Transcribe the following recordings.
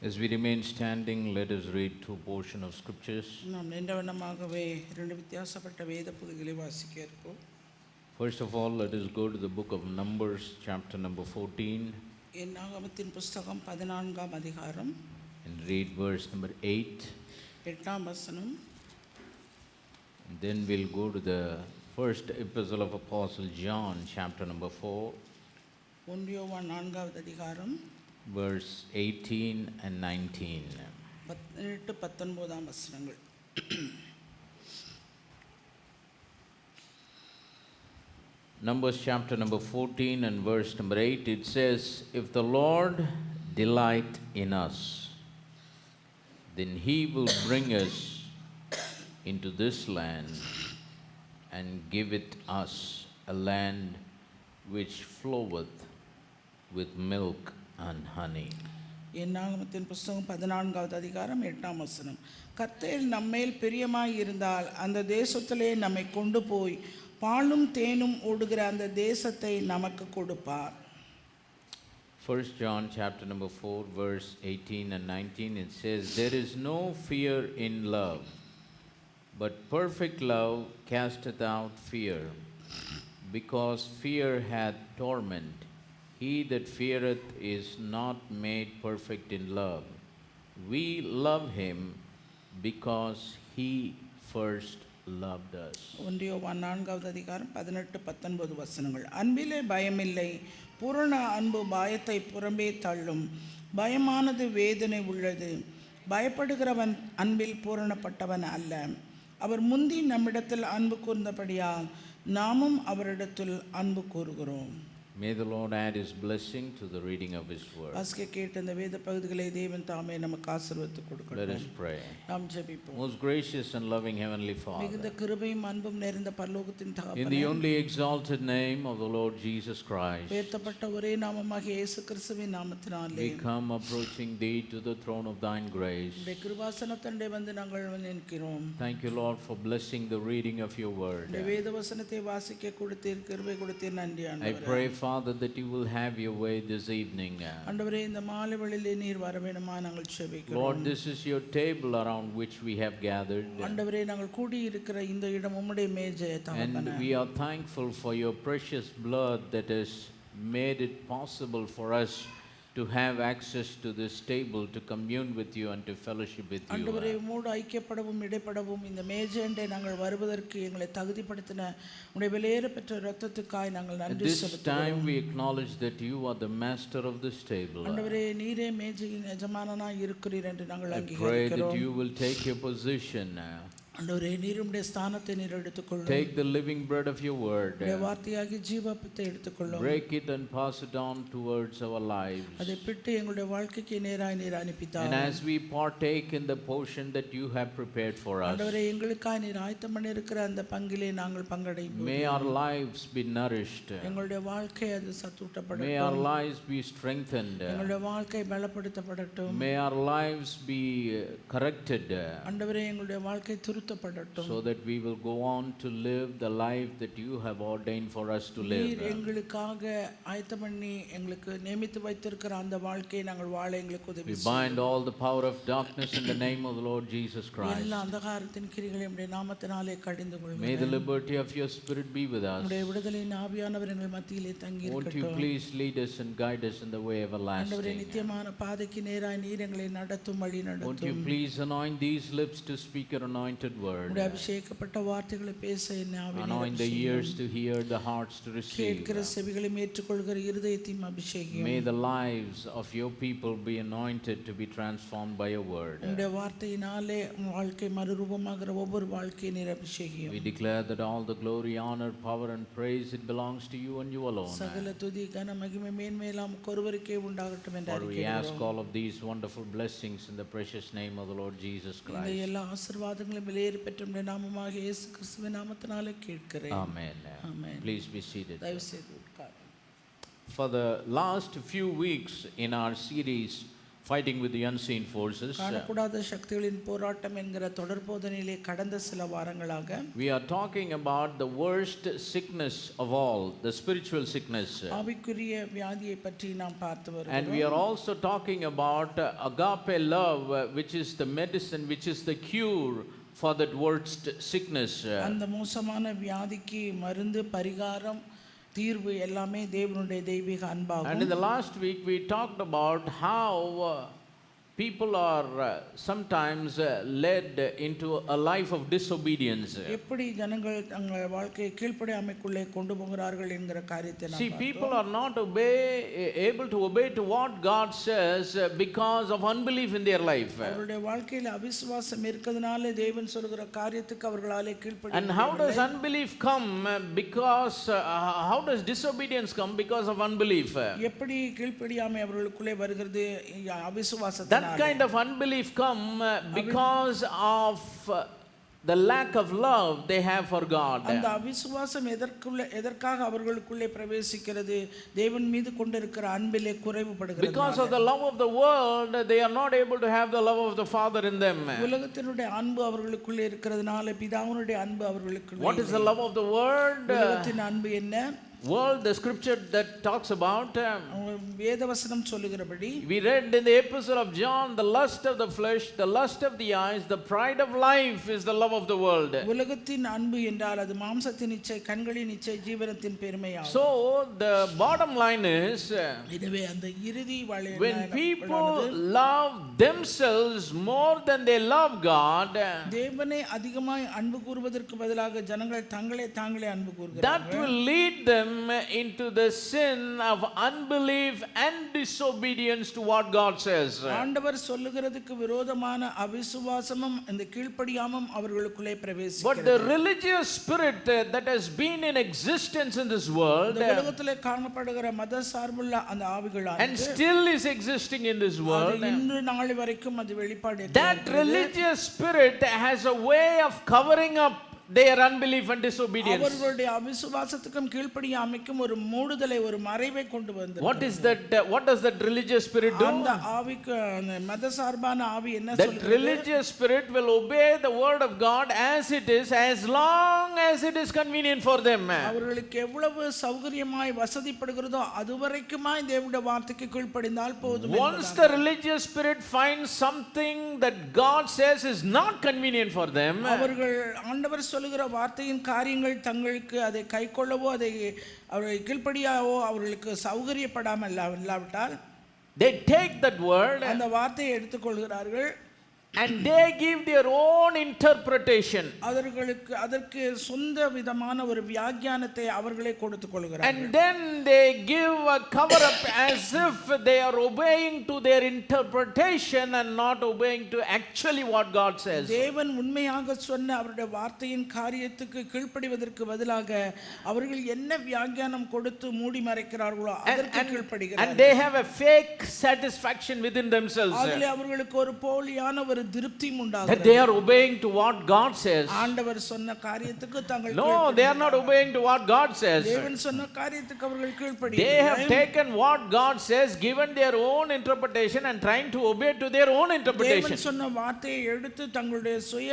As we remain standing, let us read two portions of scriptures. நாம் நின்றவண்ணமாகவே இரண்டு வித்தியாசப்பட்ட வேத பகுதிகளை வாசிக்க இருக்கோம். First of all, let us go to the book of Numbers, chapter number 14, என்னாகமத்தின் புஸ்தகம் 14ஆம் அதிகாரம் and read verse number 8. 8ஆம் வசனம். And then we'll go to the first epistle of Apostle John, chapter number 4, 1 யோவான் 4வது அதிகாரம் verse 18 and 19. 18 19ஆம் வசனங்கள். Numbers chapter number 14 and verse number 8, it says, "If the Lord delight in us, then he will bring us into this land and give it us, a land which floweth with milk and honey." என்னாகமத்தின் புஸ்தகம் 14வது அதிகாரம் 8ஆம் வசனம். கர்த்தர் நம்மேல் பிரியமாய் இருந்தால் அந்த தேசத்திலே நம்மை கொண்டு போய் பாலும் தேனும் ஓடுகிற அந்த தேசத்தை நமக்கு கொடுப்பார். 1 John chapter number 4 verse 18 and 19, it says, "There is no fear in love, but perfect love casteth out fear, because fear hath torment. He that feareth is not made perfect in love. We love him because he first loved us." 1 யோவான் 4வது அதிகாரம் 18 19 வசனங்கள். அன்பிலே பயமில்லை, பூரண அன்பு பயத்தை புறம்பே தள்ளும். பயமானது வேதனை உள்ளது, பயப்படுகிறவன் அன்பில் பூரணப்பட்டவன் அல்ல. அவர் முந்தி நம்மிடத்தில் அன்பு கூர்ந்தபடியால் நாமும் அவரிடத்தில் அன்பு கூறுகிறோம். May the Lord add his blessing to the reading of his word. வாசிக்க கேட்ட இந்த வேத பகுதிகளை தேவன் தாமே நமக்கு ஆசீர்வதித்து Let கொடுக்கட்டும். us pray. நாம் ஜெபிப்போம். Most gracious and loving heavenly மிகுந்த Father, கிருபையும் அன்பும் நிறைந்த பரலோகத்தின் in the தகப்பனே, only exalted name of the Lord Jesus Christ, உயர்த்தப்பட்ட ஒரே நாமமாகிய இயேசு கிறிஸ்துவின் நாமத்தினாலே we come approaching thee to the throne of thine grace. உம்முடைய கிருபாசனத்தண்டை வந்து நாங்கள் நிற்கிறோம். Thank you, Lord, for blessing the reading of your உம்முடைய word. வேத வசனத்தை வாசிக்க கொடுத்தீர், கிருபை கொடுத்தீர், நன்றி I ஆண்டவரே. pray, Father, that you will have your way this evening. ஆண்டவரே, இந்த மாலை வேளையிலே நீர் வர வேண்டுமா நாங்கள் ஜெபிக்கிறோம். Lord, this is your table around which we have gathered, ஆண்டவரே, நாங்கள் கூடி இருக்கிற இந்த இடம் உம்முடைய மேஜை and தகப்பனே. we are thankful for your precious blood that has made it possible for us to have access to this table, to commune with you and to fellowship with ஆண்டவரே, you. உம்மோடு ஐக்கியப்படவும் இடைப்படவும் இந்த மேஜையண்டை நாங்கள் வருவதற்கு எங்களை தகுதிப்படுத்தின உடைய விலையேற பெற்ற இரத்தத்துக்காய் நாங்கள் At நன்றி this செலுத்துகிறோம். time we acknowledge that you are the master of this table. ஆண்டவரே, நீரே மேஜையின் எஜமானனாய் இருக்கிறீர் என்று நாங்கள் I pray that அங்கீகரிக்கிறோம். you will take your position. ஆண்டவரே, நீர் உம்முடைய ஸ்தானத்தை நீர் எடுத்துக்கொள்ளும். Take the living bread of your word. உம்முடைய வார்த்தையாகி ஜீவப்பத்தை எடுத்துக்கொள்ளும். Break it and pass it on towards our lives. அதை பிட்டு எங்களுடைய வாழ்க்கைக்கு நேராய் நீர் அனுப்பித்தார். And as we partake in the portion that you have prepared for us, ஆண்டவரே, எங்களுக்காய் நீர் ஆயத்தம் பண்ணியிருக்கிற அந்த பங்கிலே நாங்கள் பங்கடைப்போம். may our lives be nourished. எங்களுடைய வாழ்க்கை அது May our சத்துட்டப்படட்டும். lives be strengthened. எங்களுடைய வாழ்க்கை பலப்படுத்தப்படட்டும். May our lives be corrected, ஆண்டவரே, எங்களுடைய வாழ்க்கை திருத்தப்படட்டும். so that we will go on to live the life that you have ordained for us to நீர் live. எங்களுக்காக ஆயத்தம் பண்ணி எங்களுக்கு நியமித்து வைத்திருக்கிற அந்த வாழ்க்கையை நாங்கள் வாழ எங்களுக்கு உதவி We செய்யும். bind all the power of darkness in the name of the Lord Jesus Christ. எல்லா அந்தகாரத்தின் கிரிகளை உம்முடைய நாமத்தினாலே கடிந்து May the கொள்கிறேன். liberty of your spirit be with us. உம்முடைய விடுதலையின் ஆவியானவர் எங்கள் மத்தியிலே தங்கி Won't you இருக்கட்டும். please lead us and guide us in the way ஆண்டவரே, everlasting? நித்தியமான பாதைக்கு நேராய் நீர் எங்களை நடத்தும், வழி Won't you நடத்தும். please anoint these lips to speak your anointed word? உம்முடைய அபிஷேகப்பட்ட வார்த்தைகளை பேச என்னை ஆவியினால் Anoint the அபிஷேகம். ears to hear, the hearts to receive. கேட்கிற செவிகளையும் ஏற்றுக்கொள்கிற இருதயத்தையும் அபிஷேகம். May the lives of your people be anointed to be transformed by your word. உம்முடைய வார்த்தையினாலே வாழ்க்கை மறுரூபமாகிற ஒவ்வொரு வாழ்க்கையை நீர் அபிஷேகம். We declare that all the glory, honor, power and praise, it belongs to you and you alone. சகல துதி கன மகிமை மேன்மையெல்லாம் ஒருவருக்கே உண்டாகட்டும் என்று For we ask அறிக்கையிடுகிறோம். all of these wonderful blessings in the precious name of the Lord Jesus இந்த Christ. எல்லா ஆசீர்வாதங்களும் வெளியேறி பெற்ற உம்முடைய நாமமாக இயேசு கிறிஸ்துவின் நாமத்தினாலே கேட்கிறேன். Amen. Amen. Please be seated. தயவு செய்து உட்காருங்கள். For the last few weeks in our series fighting with the unseen forces. காணக்கூடாத சக்திகளின் போராட்டம் என்கிற தொடர் போதனையிலே கடந்த சில வாரங்களாக We are talking about the worst sickness of all, the spiritual sickness. ஆவிக்குரிய வியாதியை பற்றி நாம் பார்த்து And வருகிறோம். we are also talking about agape love, which is the medicine, which is the cure for that worst sickness. அந்த மோசமான வியாதிக்கு மருந்து, பரிகாரம், தீர்வு எல்லாமே தேவனுடைய தெய்வீக And அன்பாகும். in the last week we talked about how people are sometimes led into a life of disobedience. எப்படி ஜனங்கள் தங்கள் வாழ்க்கையை கீழ்ப்படியாமைக்குள்ளே கொண்டு போகிறார்கள் என்கிற காரியத்தை நாம் See, பார்த்தோம். people are not able to obey to what God says because of unbelief in their life. அவருடைய வாழ்க்கையில் அவிசுவாசம் இருக்கிறதுனால தேவன் சொல்கிற காரியத்துக்கு அவர்களாலே கீழ்ப்படிய And how does unbelief come? Because how does disobedience come because of unbelief? எப்படி கீழ்ப்படியாமை அவர்களுக்குள்ளே வருகிறது அவிசுவாசத்தினால. That kind of unbelief come because of the lack of love they have for God. அந்த அவிசுவாசம் எதற்காக அவர்களுக்குள்ளே பிரவேசிக்கிறது? தேவன் மீது கொண்டிருக்கிற அன்பிலே குறைவுபடுகிறது. Because of the love of the world, they are not able to have the love of the Father in them. உலகத்தினுடைய அன்பு அவர்களுக்குள்ளே இருக்கிறதுனால பிதாவினுடைய அன்பு அவர்களுக்குள்ளே. What is the love of the world? உலகத்தின் அன்பு என்ன? World, the scripture that talks about, வேதவசனம் சொல்லுகிறபடி we read in the epistle of John, the lust of the flesh, the lust of the eyes, the pride of life is the love of the world. உலகத்தின் அன்பு என்றால் அது மாம்சத்தின் இச்சை, கண்களின் இச்சை, ஜீவனத்தின் பெருமையாகும். So the bottom line is, எனவே அந்த இறுதி when people love themselves more than they love God, தேவனை அதிகமாய் அன்பு கூறுவதற்கு பதிலாக ஜனங்கள் தங்களை தாங்களே அன்பு கூறுகிறார்கள். that will lead them into the sin of unbelief and disobedience to what God says. ஆண்டவர் சொல்லுகிறதுக்கு விரோதமான அவிசுவாசமும் இந்த கீழ்ப்படியாமையும் அவர்களுக்குள்ளே பிரவேசிக்கிறது. But the religious spirit that has been in existence in this world இந்த உலகத்திலே காணப்படுகிற மத சார்புள்ள அந்த ஆவிகளானது and still is existing in this world, இன்று நாள் வரைக்கும் அது வெளிப்பாடு. that religious spirit has a way of covering up their unbelief and disobedience. அவர்களுடைய அவிசுவாசத்துக்கும் கீழ்ப்படியாமைக்கும் ஒரு மூடுதலை, ஒரு மறைவை கொண்டு வந்தது. What is that? What does that religious spirit do? அந்த ஆவிக்கு அந்த மத சார்பான ஆவி என்ன That சொல்லுது? religious spirit will obey the word of God as it is, as long as it is convenient for them. அவர்களுக்கு எவ்வளவு சௌகரியமாய் வசதிப்படுகிறதோ அதுவரைக்குமாய் தேவனுடைய வார்த்தைக்கு கீழ்ப்படிந்தால் போதும். Once the religious spirit finds something that God says is not convenient for them, அவர்கள் ஆண்டவர் சொல்லுகிற வார்த்தையின் காரியங்கள் தங்களுக்கு அதை கைக்கொள்ளவோ அதை அவர்கள் கீழ்ப்படியாவோ அவர்களுக்கு சௌகரியப்படாமல் இல்லாவிட்டால் they take that word அந்த வார்த்தையை எடுத்துக்கொள்கிறார்கள். and they give their own interpretation. அதற்கு சொந்த விதமான ஒரு வியாக்கியானத்தை அவர்களே கொடுத்துக் கொள்கிறார்கள். And then they give a cover up as if they are obeying to their interpretation and not obeying to actually what God says. தேவன் உண்மையாக சொன்ன அவருடைய வார்த்தையின் காரியத்துக்கு கீழ்ப்படிவதற்கு பதிலாக அவர்கள் என்ன வியாக்கியானம் கொடுத்து மூடி மறைக்கிறார்களோ அதற்கு கீழ்ப்படிகிறார்கள். And they have a fake satisfaction within themselves. அதிலே அவர்களுக்கு ஒரு போலியான ஒரு திருப்தி உண்டாகிறது. That they are obeying to what God says. ஆண்டவர் சொன்ன காரியத்துக்கு தாங்கள் No, they are not obeying to what God says. தேவன் சொன்ன காரியத்துக்கு அவர்கள் They கீழ்ப்படிகிறார்கள். have taken what God says, given their own interpretation and trying to obey to their own interpretation. தேவன் சொன்ன வார்த்தையை எடுத்து தங்களுடைய சுய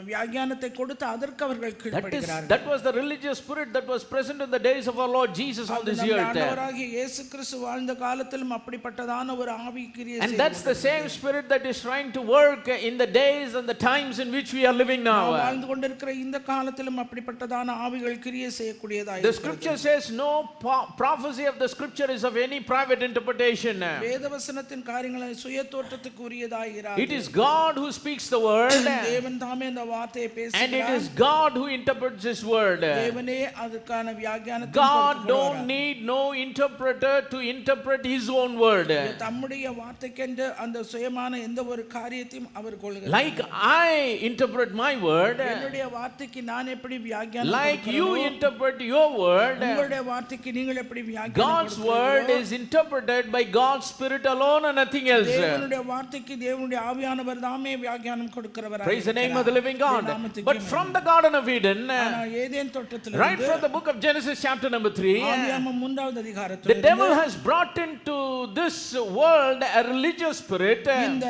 வியாக்கியானத்தை கொடுத்து அதற்கு அவர்கள் கீழ்ப்படிகிறார்கள். That was the religious spirit that was present in the days of our Lord Jesus on this earth. ஆண்டவராகிய இயேசு கிறிஸ்து வாழ்ந்த காலத்திலும் அப்படிப்பட்டதான ஒரு ஆவி கிரியை And that's the same spirit that is trying to work in the days and the times in which we are living now. வாழ்ந்து கொண்டிருக்கிற இந்த காலத்திலும் அப்படிப்பட்டதான ஆவிகள் கிரியை செய்யக்கூடியதாய் The scripture says no prophecy of the scripture is of any private interpretation. வேதவசனத்தின் காரியங்களை சுய தோற்றத்துக்கு உரியதாய் இராது. It is God who speaks the word. தேவன் தாமே அந்த வார்த்தையை பேசுகிறார். And it is God who interprets his word. தேவனே அதுக்கான வியாக்கியானத்தை God don't need no interpreter to interpret his own word. தம்முடைய வார்த்தைக்கென்று அந்த சுயமான எந்த ஒரு காரியத்தையும் அவர் கொள்கிறார். Like I interpret my word, என்னுடைய வார்த்தைக்கு நான் எப்படி வியாக்கியானம் like you கொடுக்கிறேனோ, interpret your word, உங்களுடைய வார்த்தைக்கு நீங்கள் எப்படி வியாக்கியானம் God's word கொடுக்கிறீர்களோ, is interpreted by God's Spirit alone and nothing else. தேவனுடைய வார்த்தைக்கு தேவனுடைய ஆவியானவர் தாமே வியாக்கியானம் கொடுக்கிறவராக Praise the name of the living God. நாமத்துக்கு But from the Garden of Eden, ஆனால் ஏதேன் தோட்டத்தில் right from the book of Genesis chapter number 3, ஆதியாகமம் 3வது the அதிகாரத்தில் devil has brought into this world a religious spirit, இந்த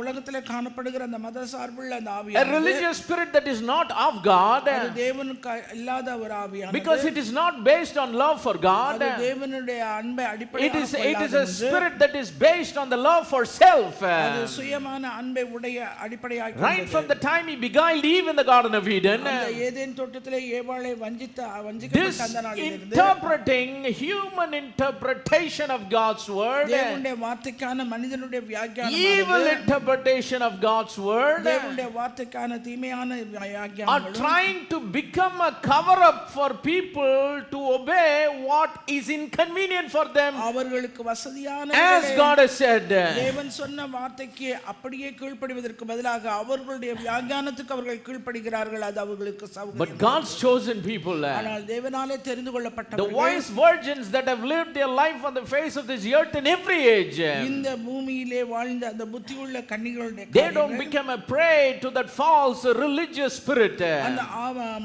உலகத்திலே காணப்படுகிற அந்த மத சார்புள்ள அந்த a ஆவியானது religious spirit that is not of God, அது தேவனுக்கு இல்லாத ஒரு ஆவியானது. because it is not based on love for God. அது தேவனுடைய அன்பை It அடிப்படையாக is a கொள்ளாதது. spirit that is based on the love for self. அது சுயமான அன்பை உடைய அடிப்படையாக Right from the time he beguiled Eve in the Garden of Eden, அந்த ஏதேன் தோட்டத்திலே ஏவாளை this வஞ்சிக்கப்பட்ட அந்த நாளிலிருந்து interpreting human interpretation of God's word, தேவனுடைய வார்த்தைக்கான மனிதனுடைய evil வியாக்கியானம், interpretation of God's word, தேவனுடைய வார்த்தைக்கான தீமையான are வியாக்கியானம் trying to become a cover up for people to obey what is inconvenient for them, அவர்களுக்கு வசதியான as God has said. தேவன் சொன்ன வார்த்தைக்கு அப்படியே கீழ்ப்படிவதற்கு பதிலாக அவர்களுடைய வியாக்கியானத்துக்கு அவர்கள் கீழ்ப்படுகிறார்கள். அது அவர்களுக்கு But சௌகரியம். God's chosen people, ஆனால் தேவனாலே தெரிந்து the கொள்ளப்பட்டவர்கள், wise virgins that have lived their life on the face of this earth in every age, இந்த பூமியிலே வாழ்ந்த அந்த புத்தியுள்ள கன்னிகளுடைய they don't காரியங்கள், become a prey to that false religious spirit. அந்த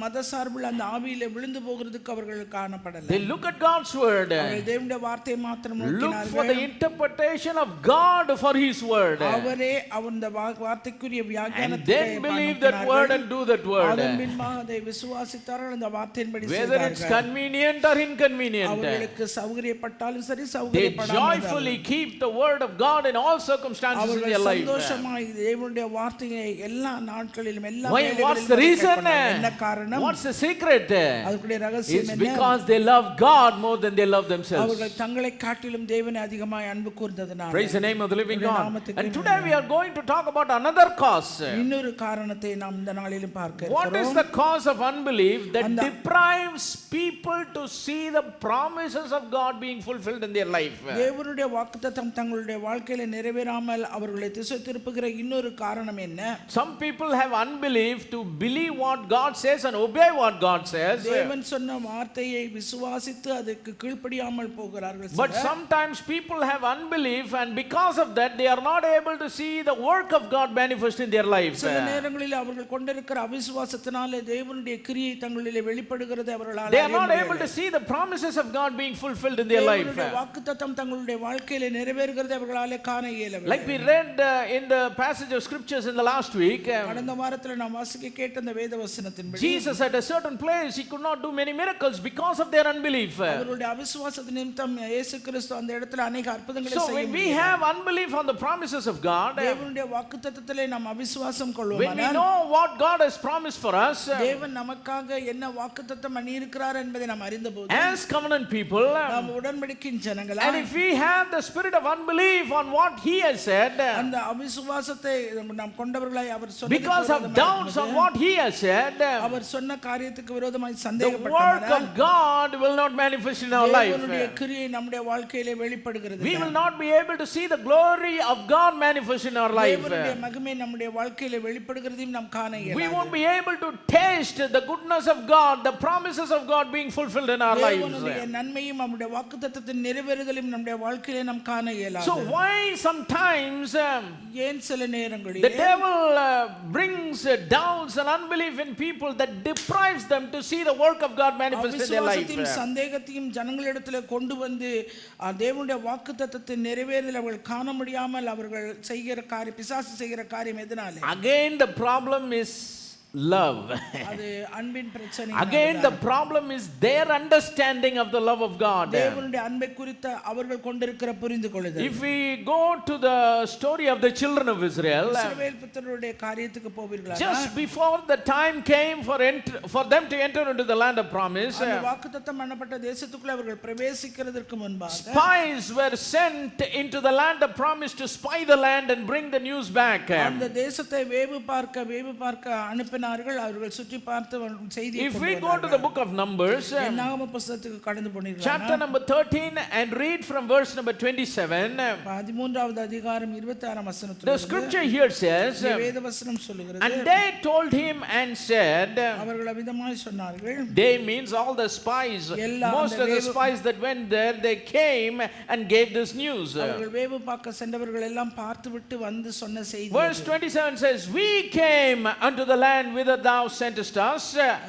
மத சார்புள்ள அந்த ஆவியிலே விழுந்து போகிறதுக்கு அவர்கள் காணப்படல. They look at God's word, அவர்கள் தேவனுடைய வார்த்தையை மாத்திரம் look for the நோக்கினார்கள். interpretation of God for His word, அவரே அந்த வார்த்தைக்குரிய and வியாக்கியானத்தை then believe that word and do that word, அதன் பின்பாக அதை விசுவாசித்தார்கள், அந்த வார்த்தையின்படி whether it's செய்தார்கள். convenient or inconvenient. அவர்களுக்கு சௌகரியப்பட்டாலும் சரி They சௌகரியப்படாமல் joyfully keep the word of God in all circumstances in அவர்கள் their life. சந்தோஷமாய் தேவனுடைய வார்த்தையை எல்லா நாட்களிலும் எல்லா Why? What's the வேளைகளிலும் reason? கேட்பார்கள். என்ன காரணம்? What's the secret? அதுக்குடைய ரகசியம் It's என்ன? because they love God more than they love themselves. அவர்கள் தங்களை காட்டிலும் தேவனை அதிகமாய் அன்பு கூர்ந்ததனால. Praise the name of the living God. நாமத்துக்கு And today we are going to talk about another cause. இன்னொரு காரணத்தை நாம் இந்த நாளிலும் பார்க்க What is இருக்கிறோம். the cause of unbelief that deprives people to see the promises of God being fulfilled in their life? தேவனுடைய வாக்குத்தத்தம் தங்களுடைய வாழ்க்கையில நிறைவேறாமல் அவர்களை திசை திருப்புகிற இன்னொரு காரணம் என்ன? Some people have unbelief to believe what God says and obey what God says. தேவன் சொன்ன வார்த்தையை விசுவாசித்து அதுக்கு கீழ்ப்படியாமல் போகிறார்கள். But sometimes people have unbelief, and because of that they are not able to see the work of God manifest in their life. சில நேரங்களில் அவர்கள் கொண்டிருக்கிற அவிசுவாசத்தினாலே தேவனுடைய கிரியை தங்களிலே வெளிப்படுகிறது அவர்களால் They are not able to see the promises of God being fulfilled in their life. வாக்குத்தத்தம் தங்களுடைய வாழ்க்கையிலே நிறைவேறுகிறது அவர்களாலே காண இயலவில்லை. Like we read in the passage of scriptures in the last week, கடந்த வாரத்தில் நாம் வாசிக்க கேட்ட அந்த வேத வசனத்தின்படி Jesus at a certain place he could not do many miracles because of their unbelief. அவருடைய அவிசுவாசத்தின் நிமித்தம் இயேசு கிறிஸ்து அந்த இடத்துல அநேக அற்புதங்களை So செய்ய when we have unbelief on the promises of God, தேவனுடைய வாக்குத்தத்தத்திலே நாம் அவிசுவாசம் when we கொள்வோமானால் know what God has promised for us, தேவன் நமக்காக என்ன வாக்குத்தத்தம் பண்ணி இருக்கிறார் என்பதை நாம் அறிந்தபோது as covenant people, நாம் உடன்படிக்கையின் ஜனங்களா and if we have the spirit of unbelief on what he has said, அந்த அவிசுவாசத்தை நாம் கொண்டவர்களாய் அவர் because of doubts on what he has said, அவர் சொன்ன காரியத்துக்கு விரோதமாய் the work சந்தேகப்பட்டோமானால் of God will not manifest in our life. தேவனுடைய கிரியை நம்முடைய வாழ்க்கையிலே வெளிப்படுகிறது. We will not be able to see the glory of God manifest in our life. தேவனுடைய மகிமை நம்முடைய வாழ்க்கையிலே வெளிப்படுகிறதையும் நாம் காண We இயலாது. won't be able to taste the goodness of God, the promises of God being fulfilled in our lives. தேவனுடைய நன்மையும் நம்முடைய வாக்குத்தத்தத்தின் நிறைவேறுதலும் நம்முடைய வாழ்க்கையிலே நாம் காண இயலாது. So why sometimes ஏன் சில the நேரங்களிலே devil brings doubts and unbelief in people that deprives them to see the work of God manifest in their life? அவிசுவாசத்தையும் சந்தேகத்தையும் ஜனங்களிடத்திலே கொண்டு வந்து தேவனுடைய வாக்குத்தத்தத்தின் நிறைவேறுதலை அவர்கள் காண முடியாமல் அவர்கள் செய்கிற காரியம், பிசாசு செய்கிற காரியம் எதனாலே? Again the problem is love. அது அன்பின் பிரச்சனை. Again the problem is their understanding of the love of God. தேவனுடைய அன்பை குறித்த அவர்கள் கொண்டிருக்கிற புரிந்து கொள்ளுதல். If we go to the story of the children of Israel, இஸ்ரவேல் புத்திரருடைய காரியத்துக்கு போவீர்களா? just before the time came for them to enter into the land of promise, அந்த வாக்குத்தத்தம் பண்ணப்பட்ட தேசத்துக்குள்ள அவர்கள் பிரவேசிக்கிறதற்கு முன்பாக spies were sent into the land of promise to spy the land and bring the news back. அந்த தேசத்தை வேவு பார்க்க அனுப்பினார்கள் இறங்கினார்கள். அவர்கள் சுற்றி பார்த்து செய்தியை If கொண்டு we go to the book of Numbers, என்னாகம புத்தகத்துக்கு கடந்து போனீர்கள். chapter number 13, and read from verse number 27, 13வது அதிகாரம் 26ஆம் வசனத்தில் the scripture here says, வேத வசனம் சொல்லுகிறது, and they told him and said, அவர்கள் அவிதமாய் சொன்னார்கள். they means all the spies, எல்லா most of the spies that went there, they came and gave this news. அவர்கள் வேவு பார்க்க சென்றவர்கள் எல்லாம் பார்த்துவிட்டு வந்து சொன்ன செய்தி. Verse 27 says, we came unto the land whither thou sentest us,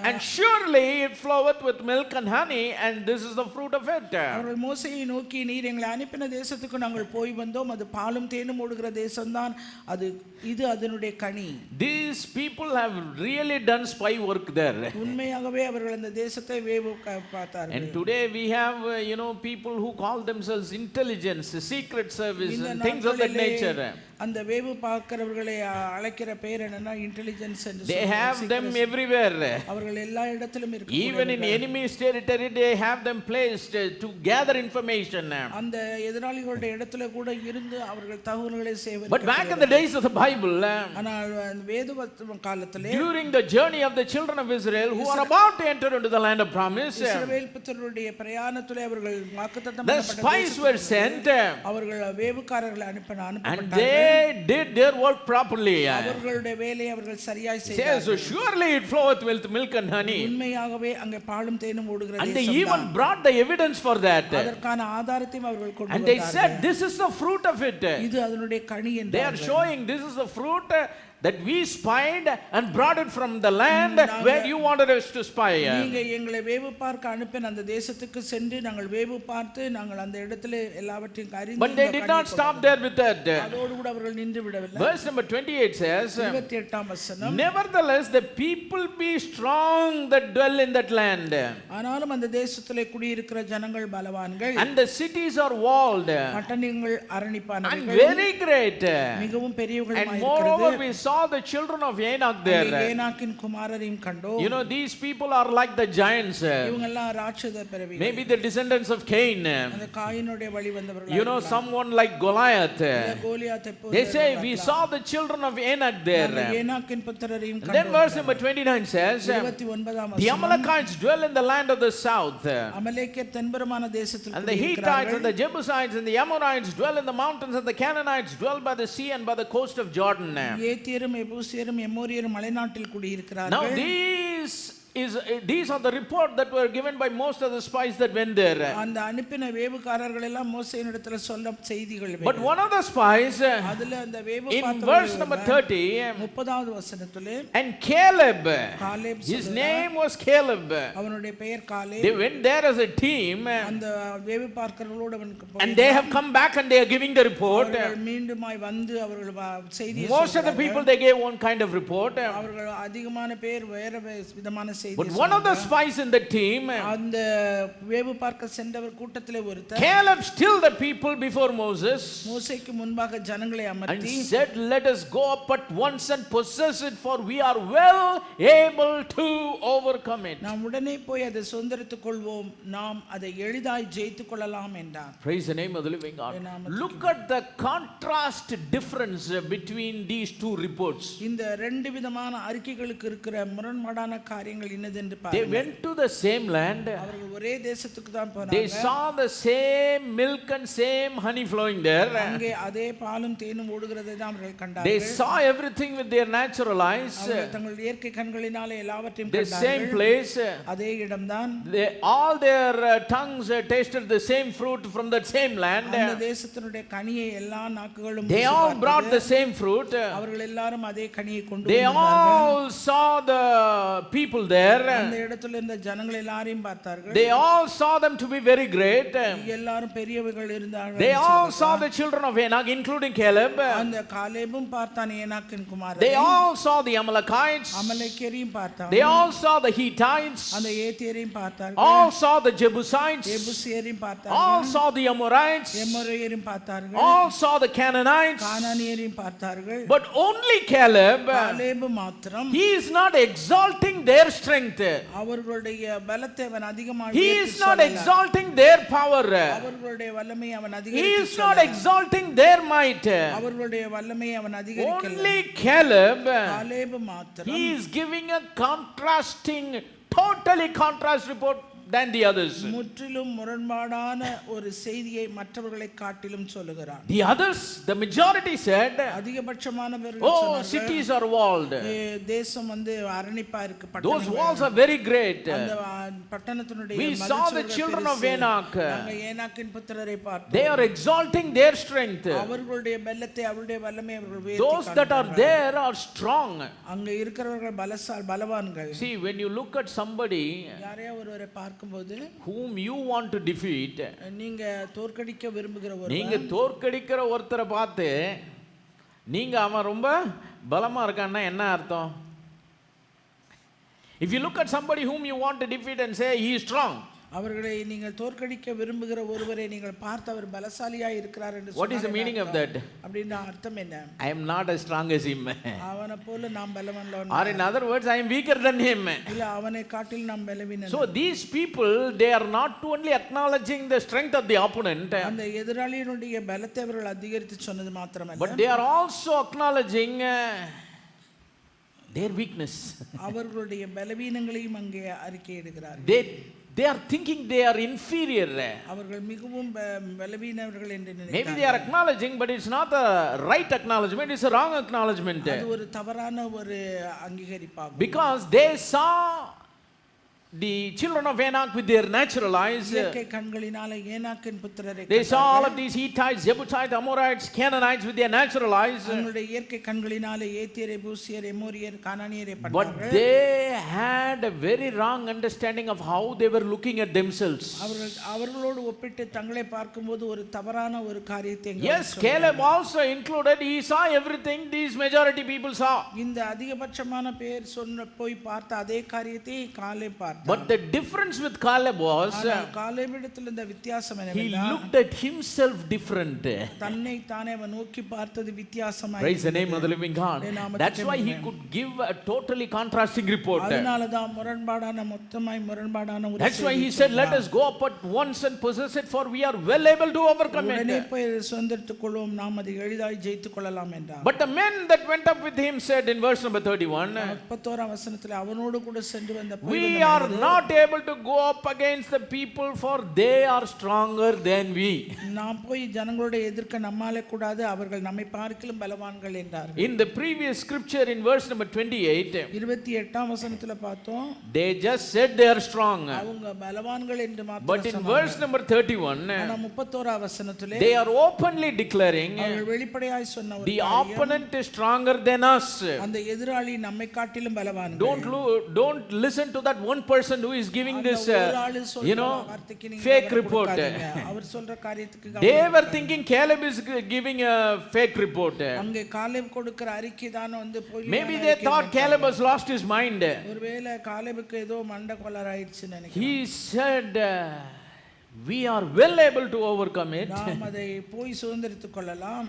and surely it floweth with milk and honey, and this is the fruit of it. அவர்கள் மோசேயை நோக்கி, நீர் எங்களை அனுப்பின தேசத்துக்கு நாங்கள் போய் வந்தோம், அது பாலும் தேனும் ஓடுகிற தேசம்தான், இது அதனுடைய கனி. These people have really done spy work there. உண்மையாகவே அவர்கள் அந்த தேசத்தை வேவு பார்த்தார்கள். And today we have people who call themselves intelligence, secret service, and things of that nature. அந்த வேவு பார்க்கிறவர்களை அழைக்கிற பேர் என்னன்னா இன்டெலிஜென்ஸ் என்று They have them everywhere. அவர்கள் எல்லா இடத்திலும் இருக்காங்க. Even in enemy's territory they have them placed to gather information. அந்த எதிராளிகளுடைய இடத்துல கூட இருந்து அவர்கள் தகவல்களை சேகரிக்கிறார்கள். But back in the days of the Bible, ஆனால் வேத காலத்திலே, during the journey of the children of Israel who are about to enter into the land of promise, இஸ்ரவேல் புத்திரருடைய பிரயாணத்திலே அவர்கள் வாக்குத்தத்தம் the spies were sent, அவர்கள் வேவுக்காரர்களை அனுப்பப்பட்டார்கள். and they did their work properly. அவர்களுடைய வேலையை அவர்கள் சரியாய் செய்தார்கள். So surely it floweth with milk and honey. உண்மையாகவே அங்கே பாலும் தேனும் ஓடுகிற தேசம். And they even brought the evidence for that. அதற்கான ஆதாரத்தையும் அவர்கள் கொண்டு And they said, this is the fruit of it. இது அதனுடைய கனி என்று. They are showing this is the fruit that we spied and brought it from the land where you wanted us to spy. நீங்க எங்களை வேவு பார்க்க அனுப்பின அந்த தேசத்துக்கு சென்று நாங்கள் வேவு பார்த்து நாங்கள் அந்த இடத்திலே எல்லாவற்றையும் அறிந்து. But they did not stop there with that. அதோடு கூட அவர்கள் நின்று விடவில்லை. Verse number 28 says, 28ஆம் வசனம், nevertheless the people be strong that dwell in that land. ஆனாலும் அந்த தேசத்திலே குடியிருக்கிற ஜனங்கள் பலவான்கள். And the cities are walled. பட்டணங்கள் அரணிப்பானவைகள். And very great. மிகவும் பெரியவைகளாய் And இருக்கிறது. moreover we saw the children of Enoch there. ஏனாக்கின் குமாரரையும் கண்டோம். These people are like the giants. இவங்க எல்லாம் ராட்சத பிறவிகள். Maybe the descendants of Cain. அந்த காயினுடைய வழி வந்தவர்கள். Someone like Goliath. கோலியாத்தை போல. They say we saw the children of Enoch there. ஏனாக்கின் புத்திரரையும் கண்டோம். Then verse number 29 says, 29ஆம் வசனம், the Amalekites dwell in the land of the south. அமலேக்கியர் தென்புறமான தேசத்தில் And the Hittites and the Jebusites and the Amorites dwell in the mountains, and the Canaanites dwell by the sea and by the coast of Jordan. ஏத்தியரும் எபூசியரும் எமோரியரும் மலைநாட்டில் குடியிருக்கிறார்கள். Now these are the report that were given by most of the spies that went there. அந்த அனுப்பின வேவுக்காரர்கள் எல்லாம் மோசேயினிடத்தில் சொல்ல செய்திகள். But one of the spies, அதுல அந்த வேவு in verse number 30, 30வது வசனத்திலே, and Caleb, his name was Caleb, அவனுடைய பெயர் Caleb. they went there as a team, அந்த வேவு பார்க்கிறவர்களோடு and they have come back and they are giving the report. மீண்டுமாய் வந்து அவர்கள் செய்தியை Most of the people they gave one kind of report. அவர்கள் அதிகமான பேர் வேற விதமான செய்தி. But one of the spies in the team, அந்த வேவு பார்க்க சென்றவர் கூட்டத்திலே ஒருத்தர், Caleb stilled the people before Moses, மோசேக்கு முன்பாக ஜனங்களை and அமர்த்தி said, let us go up at once and possess it, for we are well able to overcome it. நாம் உடனே போய் அதை சுதந்தரித்துக் கொள்வோம், நாம் அதை எளிதாய் ஜெயித்துக் கொள்ளலாம் என்றார். Praise the name of the living God. Look at the contrast difference between these two reports. இந்த ரெண்டு விதமான அறிக்கைகளுக்கு இருக்கிற முரண்பாடான காரியங்கள் என்னதென்று They பாருங்கள். went to the same land. அவர்கள் ஒரே தேசத்துக்கு தான் போனாங்க. They saw the same milk and same honey flowing there. அங்கே அதே பாலும் தேனும் ஓடுகிறதை தான் அவர்கள் கண்டார்கள். They saw everything with their natural eyes. அவர்கள் தங்கள் இயற்கை கண்களினாலே எல்லாவற்றையும் The கண்டார்கள். same place. அதே இடம்தான். All their tongues tasted the same fruit from that same land. அந்த தேசத்தினுடைய கனியை எல்லா நாக்குகளும் They all brought the same fruit. அவர்கள் எல்லாரும் அதே கனியை கொண்டு They all saw the people there. அந்த இடத்துல இருந்த ஜனங்கள் எல்லாரையும் பார்த்தார்கள். They all saw them to be very great. எல்லாரும் பெரியவர்கள் இருந்தார்கள். They all saw the children of Enoch, including Caleb. அந்த காலேபும் பார்த்தான் ஏனாக்கின் குமாரரை. They all saw the Amalekites. அமலேக்கியரையும் பார்த்தார்கள். They all saw the Hittites. அந்த ஏத்தியரையும் பார்த்தார்கள். All saw the Jebusites. எபூசியரையும் பார்த்தார்கள். All saw the Amorites. எமோரியரையும் பார்த்தார்கள். All saw the Canaanites. கானானியரையும் பார்த்தார்கள். But only Caleb, காலேபு மாத்திரம் he is not exalting their strength. அவர்களுடைய பலத்தை அவன் அதிகமாக He is not exalting their power. அவர்களுடைய வல்லமையை அவன் He அதிகரித்து is not exalting their might. அவர்களுடைய வல்லமையை அவன் அதிகரிக்கல. Only Caleb, காலேபு மாத்திரம் he is giving a contrasting, totally contrast report than the others. முற்றிலும் முரண்பாடான ஒரு செய்தியை மற்றவர்களை காட்டிலும் சொல்லுகிறான். The others, the majority said, அதிகபட்சமானவர்கள் oh, சொன்னார்கள், cities are walled. தேசம் வந்து அரணிப்பா இருக்கு, Those walls are very great. அந்த பட்டணத்தினுடைய We saw the children of Anak. நாங்கள் ஏனாக்கின் புத்திரரை பார்த்தோம். They are exalting their strength. அவர்களுடைய பலத்தை அவருடைய வல்லமையை அவர்கள் Those that are there are strong. அங்க இருக்கிறவர்கள் பலவான்கள். See, when you look at somebody யாரையா ஒருவரை பார்க்கும்போது whom you want to defeat, நீங்க தோற்கடிக்க விரும்புகிற நீங்க தோற்கடிக்கிற ஒருத்தரை பார்த்து நீங்க அவன் ரொம்ப பலமா இருக்கான்னா என்ன அர்த்தம்? If you look at somebody whom you want to defeat and say he is strong, அவர்களை நீங்கள் தோற்கடிக்க விரும்புகிற ஒருவரை நீங்கள் பார்த்து அவர் பலசாலியா இருக்கிறார் என்று what is the meaning of that? அப்படினா அர்த்தம் என்ன? I am not as strong as him. அவனை போல நாம் பலவான்லவன். Or in other words, I am weaker than him. இல்ல அவனை காட்டில் நாம் பலவீனன். So these people, they are not only acknowledging the strength of the opponent, அந்த எதிராளியினுடைய பலத்தை அவர்கள் அதிகரித்து சொன்னது மாத்திரமல்ல, but they are also acknowledging their weakness. அவர்களுடைய பலவீனங்களையும் அங்கே அறிக்கையிடுகிறார்கள். They are thinking they are inferior. அவர்கள் மிகவும் பலவீனர்கள் என்று நினைக்கிறார்கள். Maybe they are acknowledging, but it's not a right acknowledgement, it's a wrong acknowledgement. அது ஒரு தவறான ஒரு அங்கீகரிப்பாகும். Because they saw the children of Anak with their natural eyes. இயற்கை கண்களினால ஏனாக்கின் புத்திரரை They saw all of these Hittites, Jebusites, Amorites, Canaanites with their natural eyes. அவங்களுடைய இயற்கை கண்களினால ஏத்தியர், எபூசியர், எமோரியர், கானானியரை But பார்த்தார்கள். they had a very wrong understanding of how they were looking at themselves. அவர்களோடு ஒப்பிட்டு தங்களை பார்க்கும்போது ஒரு தவறான ஒரு காரியத்தை Yes, Caleb also included. He saw everything these majority people saw. இந்த அதிகபட்சமான பேர் சொன்ன போய் பார்த்த அதே காரியத்தை காலேப் பார்த்தார். But the difference with Caleb was காலேபிடத்தில் இந்த வித்தியாசம் he என்னவென்றால் looked at himself different. தன்னை தானே அவன் நோக்கி பார்த்தது வித்தியாசமாய். Praise the name of the living God. That's why he could give a totally contrasting report. அதனால தான் முரண்பாடான மொத்தமாய் முரண்பாடான ஒரு That's why he said, let us go up at once and possess it, for we are well able to overcome உடனே it. போய் சுதந்திரத்துக் கொள்வோம், நாம் அதை எளிதாய் ஜெயித்துக் கொள்ளலாம் என்றார். But the men that went up with him said in verse number 31, 31ஆம் வசனத்தில் அவனோடு கூட சென்று வந்த we are not able to go up against the people, for they are stronger than we. நாம் போய் ஜனங்களோட எதிர்க்க நம்மாலே கூடாது, அவர்கள் நம்மை பார்க்கிலும் பலவான்கள் என்றார். In the previous scripture in verse number 28, 28ஆம் வசனத்துல பார்த்தோம், they just said they are strong. அவங்க பலவான்கள் என்று மாத்திரம் But in verse number 31, ஆனா 31ஆம் வசனத்திலே they are openly declaring அவர்கள் வெளிப்படையாய் சொன்ன ஒரு the opponent is stronger than us. அந்த எதிராளி நம்மை காட்டிலும் பலவான்கள். Don't listen to that one person who is giving this fake report. அவர் சொல்ற காரியத்துக்கு They were thinking Caleb is giving a fake report. அங்கே காலேப் கொடுக்கிற அறிக்கை தான் வந்து போய் Maybe they thought Caleb has lost his mind. ஒருவேளை காலேபுக்கு ஏதோ மண்ட கொலர் ஆயிடுச்சு நினைக்கிறேன். He said we are well able to overcome it. நாம் அதை போய் சுதந்திரித்துக் கொள்ளலாம்.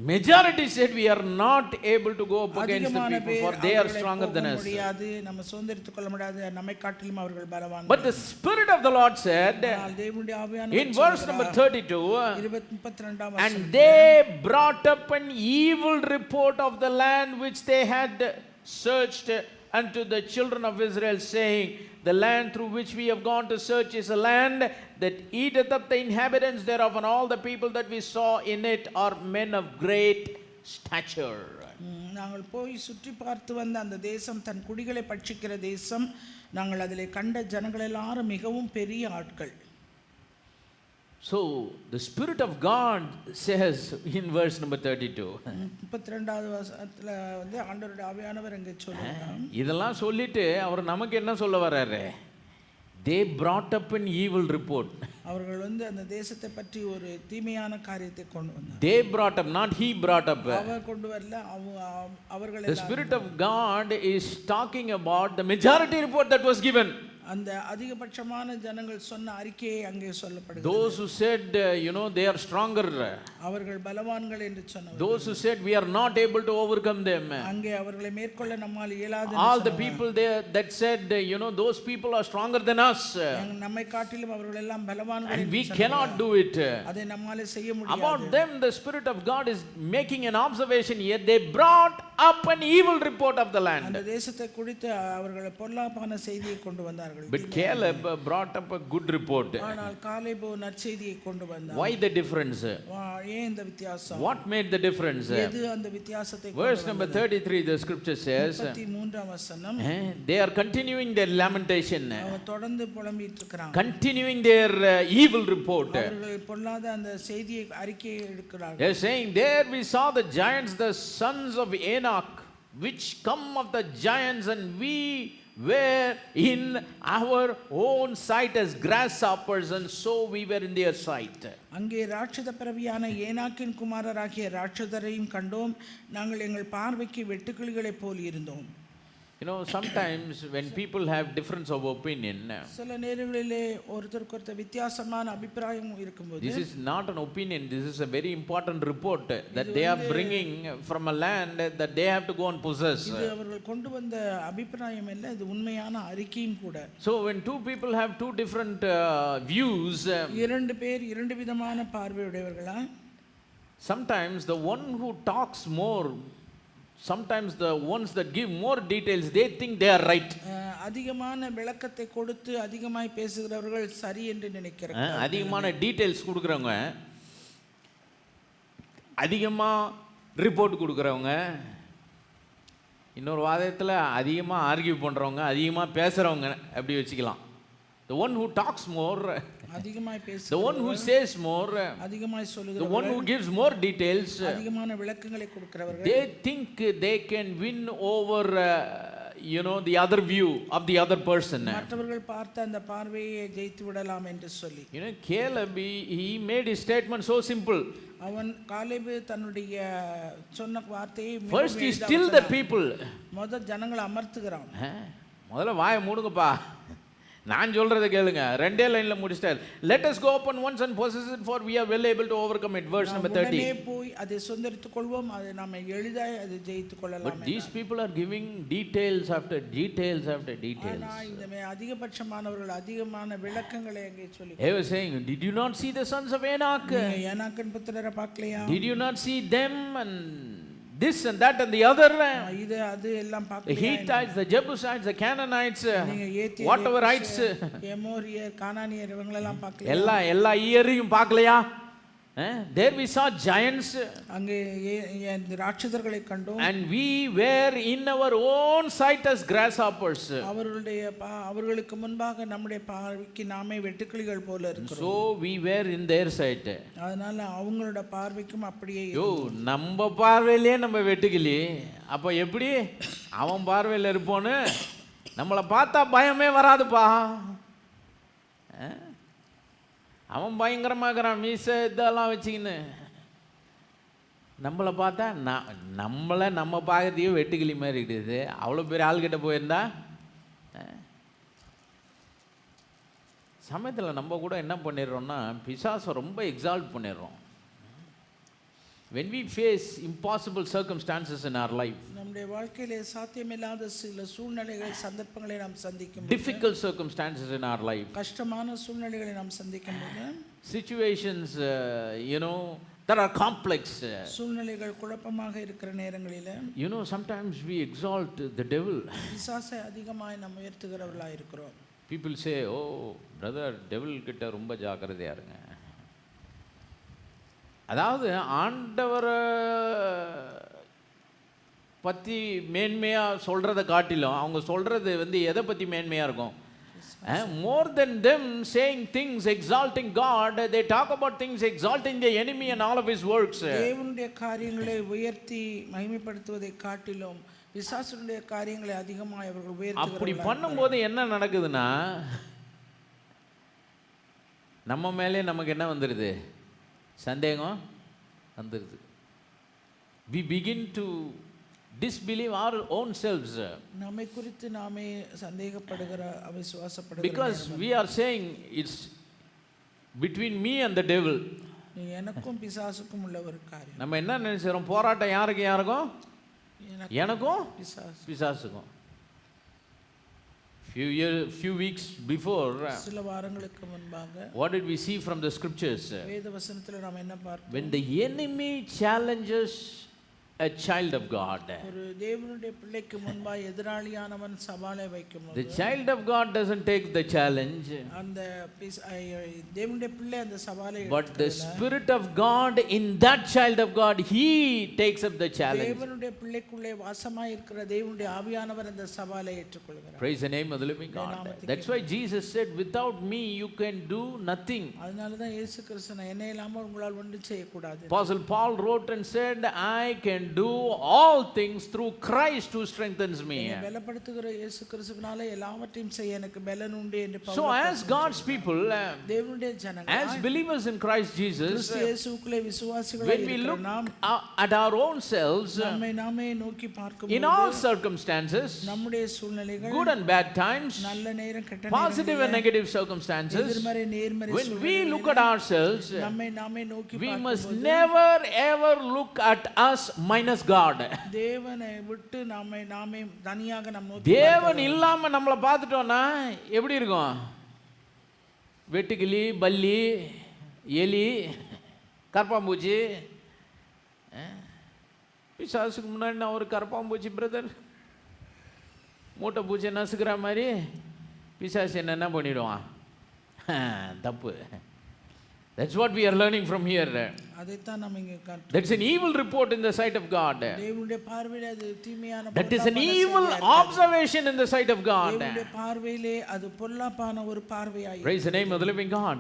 Majority said we are not able to go up against the people, for they are stronger than us. முடியாது, நம்ம சுதந்திரித்துக் கொள்ள முடியாது, நம்மை காட்டிலும் அவர்கள் பலவான்கள். But the Spirit of the Lord said தேவனுடைய ஆவியானவர் in verse number 32, 32ஆம் and they brought up an evil report of the land which they had searched unto the children of Israel, saying, the land through which we have gone to search is a land that eateth up the inhabitants thereof, and all the people that we saw in it are men of great stature. நாங்கள் போய் சுற்றி பார்த்து வந்த அந்த தேசம் தன் குடிகளை பட்சிக்கிற தேசம், நாங்கள் அதிலே கண்ட ஜனங்கள் எல்லாரும் மிகவும் பெரிய ஆட்கள். So the Spirit of God says in verse number 32, 32வது வசனத்துல வந்து ஆண்டவருடைய ஆவியானவர் அங்கே சொல்றார், இதெல்லாம் சொல்லிட்டு அவர் நமக்கு என்ன சொல்ல வர்றாரு? They brought up an evil report. அவர்கள் வந்து அந்த தேசத்தை பற்றி ஒரு தீமையான காரியத்தை கொண்டு வந்தார். They brought up, not he brought up. அவர் கொண்டு வரல, அவர்கள். The Spirit of God is talking about the majority report that was given. அந்த அதிகபட்சமான ஜனங்கள் சொன்ன அறிக்கையை அங்கே சொல்லப்படுகிறது. Those who said, they are stronger. அவர்கள் பலவான்கள் என்று சொன்னவர். Those who said we are not able to overcome them. அங்கே அவர்களை மேற்கொள்ள நம்மால் இயலாது. All the people there that said, those people are stronger than us. நம்மை காட்டிலும் அவர்கள் எல்லாம் பலவான்கள். And we cannot do it. அதை நம்மாலே செய்ய முடியாது. About them, the Spirit of God is making an observation here. They brought up an evil report of the land. அந்த தேசத்தை குறித்து அவர்கள் பொல்லாப்பான செய்தியை கொண்டு வந்தார்கள். But Caleb brought up a good report. ஆனால் காலேபு நற்செய்தியை கொண்டு வந்தார். Why the difference? ஏன் இந்த வித்தியாசம்? What made the difference? எது அந்த வித்தியாசத்தை? Verse number 33, the scripture says, 33ஆம் வசனம், they are continuing their lamentation, அவங்க தொடர்ந்து புலம்பிட்டு இருக்காங்க. continuing their evil report. அவர்கள் பொல்லாத அந்த செய்தியை அறிக்கையை எடுக்கிறார்கள். They are saying, there we saw the giants, the sons of Enoch, which come of the giants, and we were in our own sight as grasshoppers, and so we were in their sight. அங்கே ராட்சத பிறவியான ஏனாக்கின் குமாரராகிய ராட்சதரையும் கண்டோம், நாங்கள் எங்கள் பார்வைக்கு வெட்டுக்கிளிகளைப் போல் இருந்தோம். Sometimes when people have difference of opinion, சில நேரங்களிலே ஒருத்தருக்கு வித்தியாசமான அபிப்பிராயம் இருக்கும்போது, this is not an opinion, this is a very important report that they are bringing from a land that they have to go and possess. இது அவர்கள் கொண்டு வந்த அபிப்பிராயம் இல்ல, இது உண்மையான அறிக்கையும் கூட. So when two people have two different views, இரண்டு பேர் இரண்டு விதமான பார்வையுடையவர்களா, sometimes the one who talks more, sometimes the ones that give more details, they think they are right. அதிகமான விளக்கத்தை கொடுத்து அதிகமாய் பேசுகிறவர்கள் சரி என்று நினைக்கிறார்கள். அதிகமான டீடைல்ஸ் கொடுக்கறவங்க, அதிகமா ரிப்போர்ட் கொடுக்கறவங்க, இன்னொரு வாதத்துல அதிகமா ஆர்கியூ பண்றவங்க, அதிகமா பேசுறவங்க அப்படி வச்சுக்கலாம். The one who talks more, அதிகமாய் பேசுகிறவர், the one who says more, அதிகமாய் சொல்லுகிறவர், the one who gives more details, அதிகமான விளக்கங்களை கொடுக்கிறவர்கள், they think they can win over the other view of the other person. மற்றவர்கள் பார்த்த அந்த பார்வையை ஜெயித்து விடலாம் என்று சொல்லி. Caleb, he made his statement so simple. அவன் காலேபு தன்னுடைய சொன்ன வார்த்தையை First he still the people. முதல் ஜனங்களை அமர்த்துகிறான். முதல்ல வாயை மூடுங்கப்பா, நான் சொல்றதை கேளுங்க. ரெண்டே லைன்ல முடிச்சிட்டார். Let us go up once and possess it, for we are well able to overcome it. Verse number 30. உடனே போய் அதை சொந்தரித்துக் கொள்வோம், அதை நாம எளிதாய் அதை ஜெயித்துக் கொள்ளலாம். But these people are giving details after details after details. ஆனா இந்த அதிகபட்சமானவர்கள் அதிகமான விளக்கங்களை அங்கே சொல்லி. They were saying, did you not see the sons of Enoch? ஏனாக்கின் புத்திரரை பார்க்கலையா? Did you not see them and this and that and the other? இது அது எல்லாம் The பார்க்கலையா? Hittites, the Jebusites, the Canaanites, whateverites, எமோரியர், கானானியர் இவங்களெல்லாம் பார்க்கலையா? எல்லா இயரையும் பார்க்கலையா? There we saw giants, அங்கே ராட்சதர்களை கண்டோம், and we were in our own sight as grasshoppers. அவர்களுக்கு முன்பாக நம்முடைய பார்வைக்கு நாமே வெட்டுக்கிளிகள் போல இருக்கிறோம். So we were in their sight. அதனால அவங்களோட பார்வைக்கும் அப்படியே. நம்ம பார்வையிலே நம்ம வெட்டுக்கிளி, அப்ப எப்படி அவன் பார்வையில் இருப்போன்னு நம்மளை பார்த்தா பயமே வராதுப்பா. அவன் பயங்கரமாகறான், மீசை இதெல்லாம் வச்சுக்கின்னு. நம்மளை பார்த்தா நம்ம பார்க்கறதையோ வெட்டுக்கிளி மாதிரி இருக்குது. அவ்வளோ பெரிய ஆள்கிட்ட போயிருந்தா சமயத்தில் நம்ம கூட என்ன பண்ணிடுறோம்னா, பிசாசை ரொம்ப எக்ஸால்ட் பண்ணிடுறோம். When we face impossible circumstances in our life, நம்முடைய வாழ்க்கையிலே சாத்தியமில்லாத சில சூழ்நிலைகள் சந்தர்ப்பங்களை நாம் சந்திக்கும், difficult circumstances in our life, கஷ்டமான சூழ்நிலைகளை நாம் சந்திக்கும் போது, situations that are complex, சூழ்நிலைகள் குழப்பமாக இருக்கிற நேரங்களிலே, sometimes we exalt the devil. பிசாசை அதிகமாய் நாம் உயர்த்துகிறவர்களாக இருக்கிறோம். People say, oh brother, devil கிட்ட ரொம்ப ஜாக்கிரதையா இருங்க. அதாவது ஆண்டவரை பற்றி மேன்மையாக சொல்கிறத காட்டிலும் அவங்க சொல்கிறது எதை பற்றி மேன்மையாக இருக்கும்? More than them saying things exalting God, they talk about things exalting the enemy and all of his works. தேவனுடைய காரியங்களை உயர்த்தி மகிமைப்படுத்துவதை காட்டிலும் பிசாசுடைய காரியங்களை அதிகமாக அவர்கள் உயர்த்துகிறார்கள். அப்படி பண்ணும்போது என்ன நடக்குதுன்னா, நம்ம மேலே நமக்கு என்ன வந்துடுது? சந்தேகம் வந்துடுது. We begin to disbelieve our own selves நம்மை குறித்து நாமே சந்தேகப்படுகிற அவிசுவாசப்படுகிற because we are saying it's between me and the devil. எனக்கும் பிசாசுக்கும் உள்ள ஒரு காரியம். நம்ம என்ன நினைச்சோம், போராட்டம் யாருக்கும் எனக்கும் பிசாசு பிசாசுக்கும். few weeks before, சில வாரங்களுக்கு முன்பாக what did we see from the scriptures? வேத வசனத்துல நாம் என்ன பார்த்தோம்? When the enemy challenges a child of God, ஒரு தேவனுடைய பிள்ளைக்கு முன்பாக எதிராளியானவன் சவாலை வைக்கும்போது the child of God doesn't take the challenge, அந்த தேவனுடைய பிள்ளை அந்த சவாலை but the spirit of God in that child of God, he takes up the challenge. தேவனுடைய பிள்ளைக்குள்ளே வாசமாய் இருக்கிற தேவனுடைய ஆவியானவர் அந்த சவாலை ஏற்றுக்கொள்கிறார். Praise the name of the living God. That's why Jesus said, without me you can do nothing. அதனால தான் இயேசு கிறிஸ்து என்னை இல்லாமல் உங்களால் ஒன்றும் செய்ய கூடாது. Apostle Paul wrote and said, I can do all things through Christ who strengthens me. பலப்படுத்துகிற இயேசு கிறிஸ்துவினாலே எல்லாவற்றையும் செய்ய எனக்கு பலன் உண்டு என்று Pavul. So as God's people, தேவனுடைய ஜனங்கள், as believers in Christ Jesus, கிறிஸ்து இயேசுவுக்குள்ளே விசுவாசிகளாய் இருக்கிற நாம் at our own selves, நம்மை நாமே நோக்கி பார்க்கும்போது in all circumstances, நம்முடைய சூழ்நிலைகள், good and bad times, நல்ல நேரம் கெட்ட positive and negative circumstances, எதிர்மறை நேர்மறை when we look at ourselves, நம்மை நாமே நோக்கி we must never ever look at us minus God. தேவனை விட்டு நாமே தனியாக நாம் நோக்கி தேவன் இல்லாம நம்மளை பார்த்துட்டோம்னா எப்படி இருக்கும்? வெட்டுக்கிளி, பல்லி, எலி, கரப்பாம்பூச்சி. பிசாசுக்கு முன்னாடி நான் ஒரு கரப்பாம்பூச்சி பிரதர், மூட்டை பூச்சி நசுக்கிற மாதிரி பிசாசு என்ன பண்ணிடுவான்? தப்பு. That's what we are learning from here. அதைத்தான் நாம் இங்கே கற்றோம். That's an evil report in the sight of God. தேவனுடைய பார்வையிலே அது தீமையான, That is an evil observation in the sight of God. தேவனுடைய பார்வையிலே அது பொல்லாப்பான ஒரு பார்வையாய். Praise the name of the living God.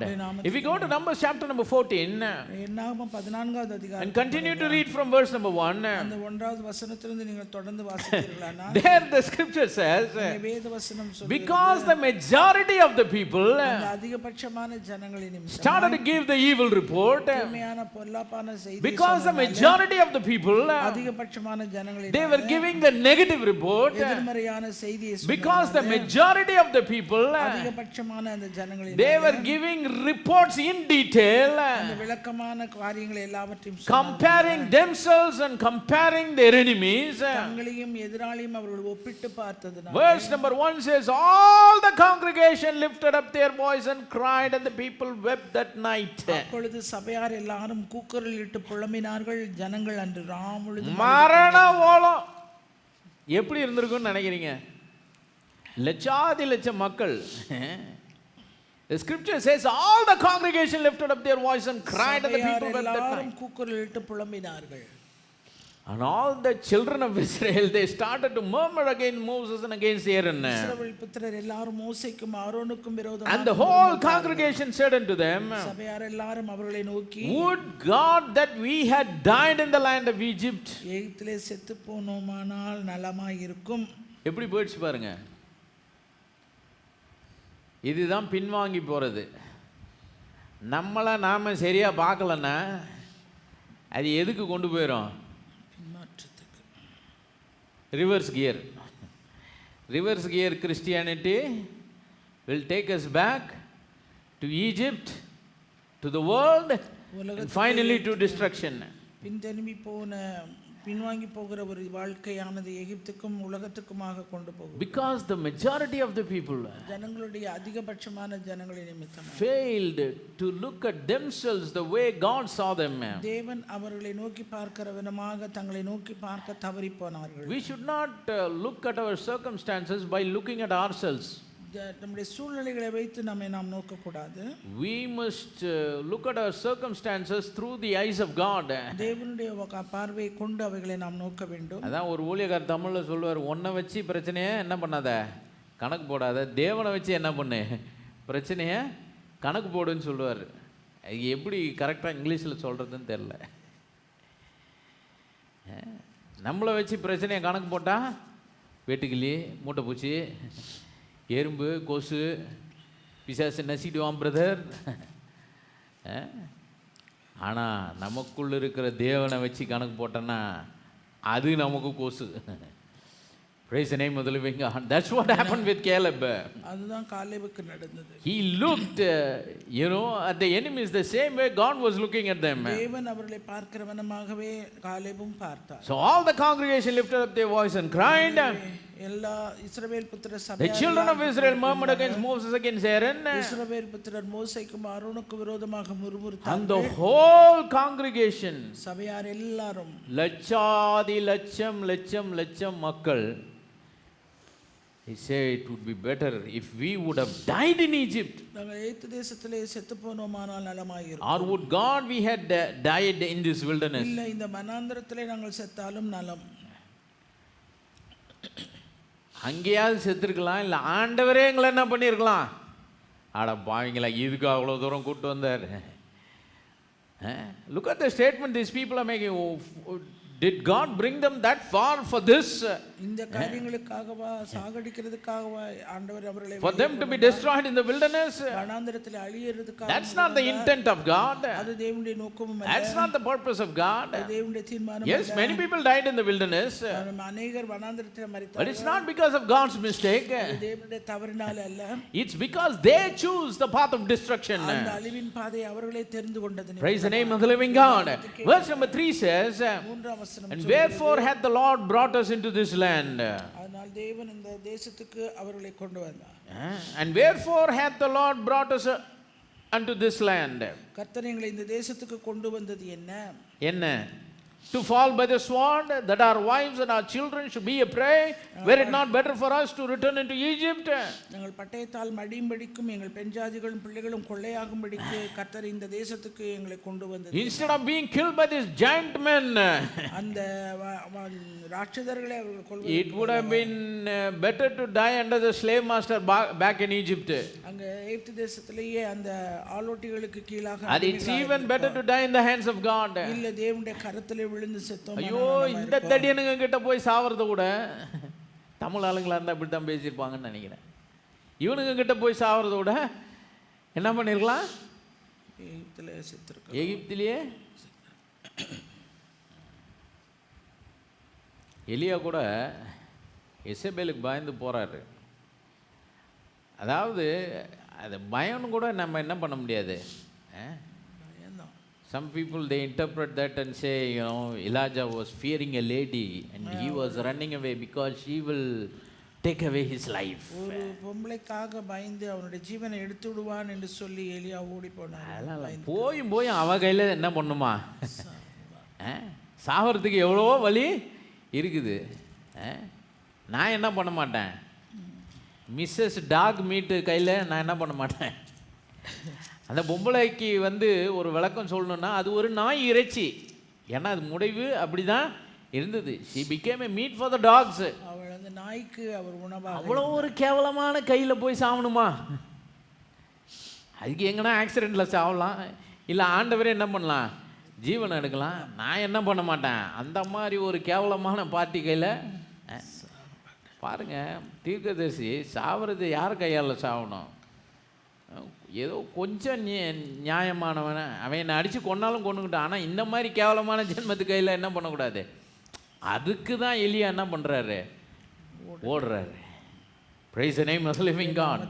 If we go to Numbers chapter number 14 என்னாகமம் 14வது அதிகாரம் and continue to read from verse number 1, அந்த 1வது வசனத்திலிருந்து நீங்கள் தொடர்ந்து வாசிப்பீர்களானால் there the scripture says, வேத வசனம் சொல்லுகிறது, because the majority of the people அந்த அதிகபட்சமான ஜனங்களின் நிமித்தம் started to give the evil report, தீமையான பொல்லாப்பான செய்தி, because the majority of the people அதிகபட்சமான ஜனங்களின் they were giving the negative report, எதிர்மறையான செய்தியை because the majority of the people அதிகபட்சமான அந்த ஜனங்களின் they were giving reports in detail, அந்த விளக்கமான காரியங்களை எல்லாவற்றையும் comparing themselves and comparing their enemies. தங்களையும் எதிராளியும் அவர்கள் ஒப்பிட்டு பார்த்ததுனால Verse number 1 says, all the congregation lifted up their voice and cried, and the people wept that night. அப்பொழுது சபையார் எல்லாரும் கூக்குரலிட்டு புலம்பினார்கள், ஜனங்கள் அன்று ராம் முழுதும் மரண ஓலம். எப்படி இருந்திருக்கும்னு நினைக்கிறீங்க? லட்சாதி லட்சம் மக்கள். The scripture says all the congregation lifted up their voice and cried, and the people wept that night. கூக்குரலிட்டு புலம்பினார்கள். And all the children of Israel, they started to murmur against Moses and against Aaron. இஸ்ரவேல் புத்திரர் எல்லாரும் மோசேக்கும் ஆரோனுக்கும் விரோதமாக, And the whole congregation said unto them, சபையார் எல்லாரும் அவர்களை நோக்கி, would God that we had died in the land of Egypt. எகிப்திலே செத்து போனோமானால் நலமாய் இருக்கும். எப்படி போயிடுச்சு பாருங்க. இதுதான் பின்வாங்கி போறது. நம்மளை நாம சரியா பார்க்கலன்னா அது எதுக்கு கொண்டு போயிடும்? Reverse gear. Reverse gear Christianity will take us back to Egypt, to the world, and finally to destruction. பின்வாங்கி போகிற ஒரு வாழ்க்கையானது எகிப்துக்கும் உலகத்துக்குமாக கொண்டு போகும். Because the majority of the people ஜனங்களுடைய அதிகபட்சமான ஜனங்களின் நிமித்தம் failed to look at themselves the way God saw them. தேவன் அவர்களை நோக்கி பார்க்கிற விதமாக தங்களை நோக்கி பார்க்க தவறி போனார்கள். We should not look at our circumstances by looking at ourselves. நம்முடைய சூழ்நிலைகளை வைத்து நாம் நோக்க கூடாது. We must look at our circumstances through the eyes of God. தேவனுடைய பார்வையை கொண்டு அவைகளை நாம் நோக்க வேண்டும். அதான் ஒரு ஊழியக்காரர் தமிழ்ல சொல்வார், ஒன்றை வச்சு பிரச்சனையை என்ன பண்ணாத, கணக்கு போடாத, தேவனை வச்சு என்ன பண்ணு, பிரச்சனையை கணக்கு போடுன்னு சொல்லுவார். எப்படி கரெக்டாக இங்கிலீஷில் சொல்கிறதுன்னு தெரில. நம்மளை வச்சு பிரச்சனையை கணக்கு போட்டால் வெட்டுக்கிளி, மூட்டை பூச்சி, எறும்பு, கொசு, பிசாசு நசிடுவான் பிரதர். ஆனால் நமக்குள்ள இருக்கிற தேவனை வச்சு கணக்கு போட்டோன்னா அது நமக்கு கொசு. Praise the name of the living God. That's what happened with Caleb. அதுதான் காலேபுக்கு நடந்தது. He looked, at the enemies the same way God was looking at them. தேவன் அவர்களை பார்க்கிறவனமாகவே காலேபும் பார்த்தார். So all the congregation lifted up their voice and cried. எல்லா இஸ்ரவேல் புத்திர The சபையார் children of Israel murmured against Moses, against Aaron. இஸ்ரவேல் புத்திரர் மோசேக்கும் ஆரோனுக்கு விரோதமாக And முறுமுறுத்தார்கள். the whole congregation, சபையார் எல்லாரும் லட்சாதி லட்சம் மக்கள், he said it would be better if we would have died in Egypt. நாங்கள் எகிப்து தேசத்திலே செத்து போனோமானால் நலமாயிருக்கும். Or would God we had died in this wilderness? இல்லை, இந்த வனாந்தரத்திலே நாங்கள் செத்தாலும் நலம். அங்கேயாவது செத்துருக்கலாம், இல்லை ஆண்டவரே எங்களை என்ன பண்ணியிருக்கலாம். ஆட பாவீங்களா, இதுக்கு அவ்வளோ தூரம் கூப்பிட்டு வந்தார். Look at the statement these people are making. Did God bring them that far for this? இந்த காரியங்களுக்காகவா, சாகடிக்கிறதுக்காகவா ஆண்டவர் அவர்களை For them to be destroyed in the wilderness? வனாந்தரத்திலே அழியறதுக்காக? That's not the intent of God. அது தேவனுடைய நோக்கமும் அல்ல. That's not the purpose of God. அது தேவனுடைய தீர்மானம். Yes, many people died in the wilderness, அநேகர் வனாந்தரத்திலே மரித்தார்கள். but it's not because of God's mistake. அது தேவனுடைய தவறினால அல்ல. It's because they choose the path of destruction. அந்த அழிவின் பாதையை அவர்களே தெரிந்து கொண்டது. Praise the name of the living God. Verse number 3 says, and wherefore hath the Lord brought us into this land? அதனால் தேவன் இந்த தேசத்துக்கு அவர்களை கொண்டு வந்தார். And wherefore hath the Lord brought us unto this land? கர்த்தர் எங்களை இந்த தேசத்துக்கு கொண்டு வந்தது என்ன? To fall by the sword, that our wives and our children should be a prey? Were it not better for us to return into Egypt? நாங்கள் பட்டயத்தால் மடியும்படிக்கும் எங்கள் பெண்ஜாதிகளும் பிள்ளைகளும் கொள்ளையாகும்படிக்கு கர்த்தர் இந்த தேசத்துக்கு எங்களை கொண்டு வந்தது. Instead of being killed by these giant men, அந்த ராட்சதர்களை அவர்கள் கொல்வது, it would have been better to die under the slave master back in Egypt. அங்க எகிப்து தேசத்திலேயே அந்த ஆளோட்டிகளுக்கு கீழாக, And it's even better to die in the hands of God. இல்ல தேவனுடைய கரத்திலே விழுந்து செத்தோம். ஐயோ, இந்த தடியனுங்க கிட்ட போய் சாவறத விட, தமிழ் ஆளுங்களா இருந்தா இப்படி தான் பேசியிருப்பாங்கன்னு நினைக்கிறேன், இவனுங்க கிட்ட போய் சாவறத விட என்ன பண்ணிருக்கலாம், எகிப்திலே செத்துருக்க. எகிப்திலேயே எலியா கூட எசபேலுக்கு பயந்து போறாரு. அதாவது அது பயம்னு கூட நம்ம என்ன பண்ண முடியாது. Some people they interpret that and say, Elijah was fearing a lady and he was running away because she will take away his life. ஒரு பொம்பளைக்காக பயந்து அவனுடைய ஜீவனை எடுத்து விடுவான் என்று சொல்லி எலியா ஓடி போனான். போய் அவ கையில என்ன பண்ணுமா, சாவறதுக்கு எவ்வளவோ வழி இருக்குது. நான் என்ன பண்ண மாட்டேன், மிஸ்ஸஸ் டாக் மீட்டு கையில் நான் என்ன பண்ண மாட்டேன். அந்த பொம்பளைக்கு ஒரு விளக்கம் சொல்லணும்னா அது ஒரு நாய் இறைச்சி. ஏன்னா அது முடிவு அப்படி தான் இருந்தது. she became a meat for the dogs. அவள் அந்த நாய்க்கு அவர் உணவாக. அவ்வளோ ஒரு கேவலமான கையில் போய் சாவணுமா? அதுக்கு எங்கன்னா ஆக்சிடெண்ட்டில் சாவலாம், இல்லை ஆண்டவரே என்ன பண்ணலாம், ஜீவனை எடுக்கலாம். நான் என்ன பண்ண மாட்டேன், அந்த மாதிரி ஒரு கேவலமான பார்ட்டி கையில். பாருங்கள், தீர்க்கதரிசி சாவறது யார் கையால் சாவணும்? ஏதோ கொஞ்சம் நியாயமானவன, அவன் என்னை அடித்து கொண்டாலும் கொண்டுக்கிட்டான். ஆனால் இந்த மாதிரி கேவலமான ஜென்மத்து கையில் என்ன பண்ணக்கூடாது. அதுக்கு தான் எலியா என்ன பண்ணுறாரு, ஓடுறாரு. Praise the name of the living God.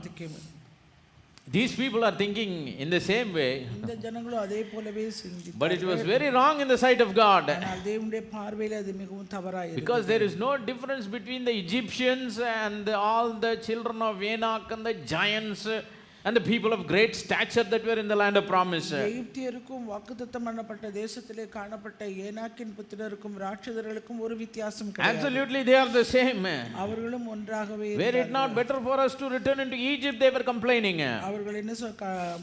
These people are thinking in the same way, இந்த ஜனங்களும் அதே போலவே சிந்தித்தார்கள். but it was very wrong in the sight of God. ஆனால் தேவனுடைய பார்வையில் அது மிகவும் தவறாக இருந்தது. Because there is no difference between the Egyptians and all the children of Enoch and the giants and the people of great stature that were in the land of promise. எகிப்தியருக்கும் வாக்குத்தத்தம் பண்ணப்பட்ட தேசத்திலே காணப்பட்ட ஏனாக்கின் புத்திரருக்கும் ராட்சதர்களுக்கும் ஒரு வித்தியாசம் கிடையாது. Absolutely they are the same. அவர்களும் ஒன்றாகவே. Were it not better for us to return into Egypt, they were complaining. அவர்கள் என்ன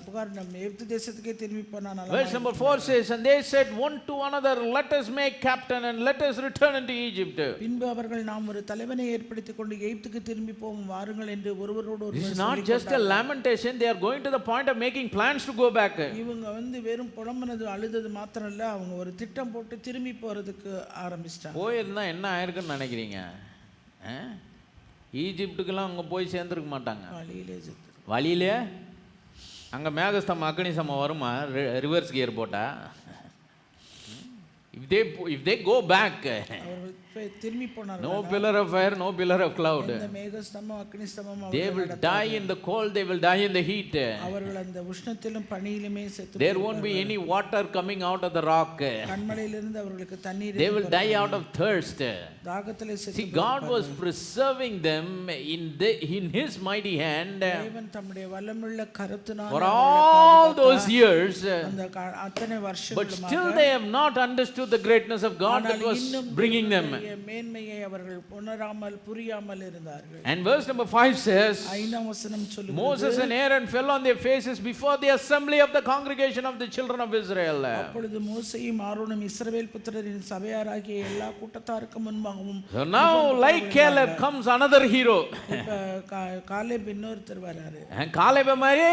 புகார், நம்ம எகிப்து தேசத்துக்கே திரும்பி போனானால. Verse number 4 says, and they said one to another, let us make captain and let us return into Egypt. பின்பு அவர்கள் நாம் ஒரு தலைவனை ஏற்படுத்திக் கொண்டு எகிப்துக்கு திரும்பி போவோம் வாருங்கள் என்று ஒருவரோடு ஒருவர். This is not just a lamentation, they are going to the point of making plans to go back. இவங்க வெறும் புலம்பனது அழுதது மாத்திரம் இல்ல, அவங்க ஒரு திட்டம் போட்டு திரும்பி போறதுக்கு ஆரம்பிச்சிட்டாங்க. போயிருந்தா என்ன ஆயிருக்குன்னு நினைக்கிறீங்க? ஈஜிப்டுக்கெல்லாம் அங்கே போய் சேர்ந்துருக்க மாட்டாங்க. வழியிலே அங்கே மேகஸ்தம் அக்னி சமம் வருமா, ரிவர்ஸ் கியர் போட்டா? If they go back, அவர்கள் திரும்பி போனார்கள். no pillar of fire, no pillar of cloud. இந்த மேக ஸ்தம்பம் அக்னி ஸ்தம்பம் They will die in the cold, they will die in the heat. அவர்கள் அந்த உஷ்ணத்திலும் பனியிலுமே செத்து There won't be any water coming out of the rock. கண்மலையிலிருந்து அவர்களுக்கு தண்ணீர் They will die out of thirst. தாகத்திலே செத்து See, God was preserving them in His mighty hand தேவன் தம்முடைய வல்லமையுள்ள கரத்தினால் for all those years. அந்த அத்தனை But வருஷங்களும் still they have not understood the greatness of God that was bringing them. மேன்மையை அவர்கள் உணராமல் புரியாமல் இருந்தார்கள். And verse number 5 says, 5ஆம் வசனம் சொல்லுகிறது, Moses and Aaron fell on their faces before the assembly of the congregation of the children of Israel. அப்பொழுது மோசேயும் ஆரோனும் இஸ்ரவேல் புத்திரரின் சபையாராகிய எல்லா கூட்டத்தாருக்கு முன்பாகவும். So now, like Caleb, comes another hero. இப்ப காலேப் இன்னொருத்தர் வராரு. And Caleb மாதிரி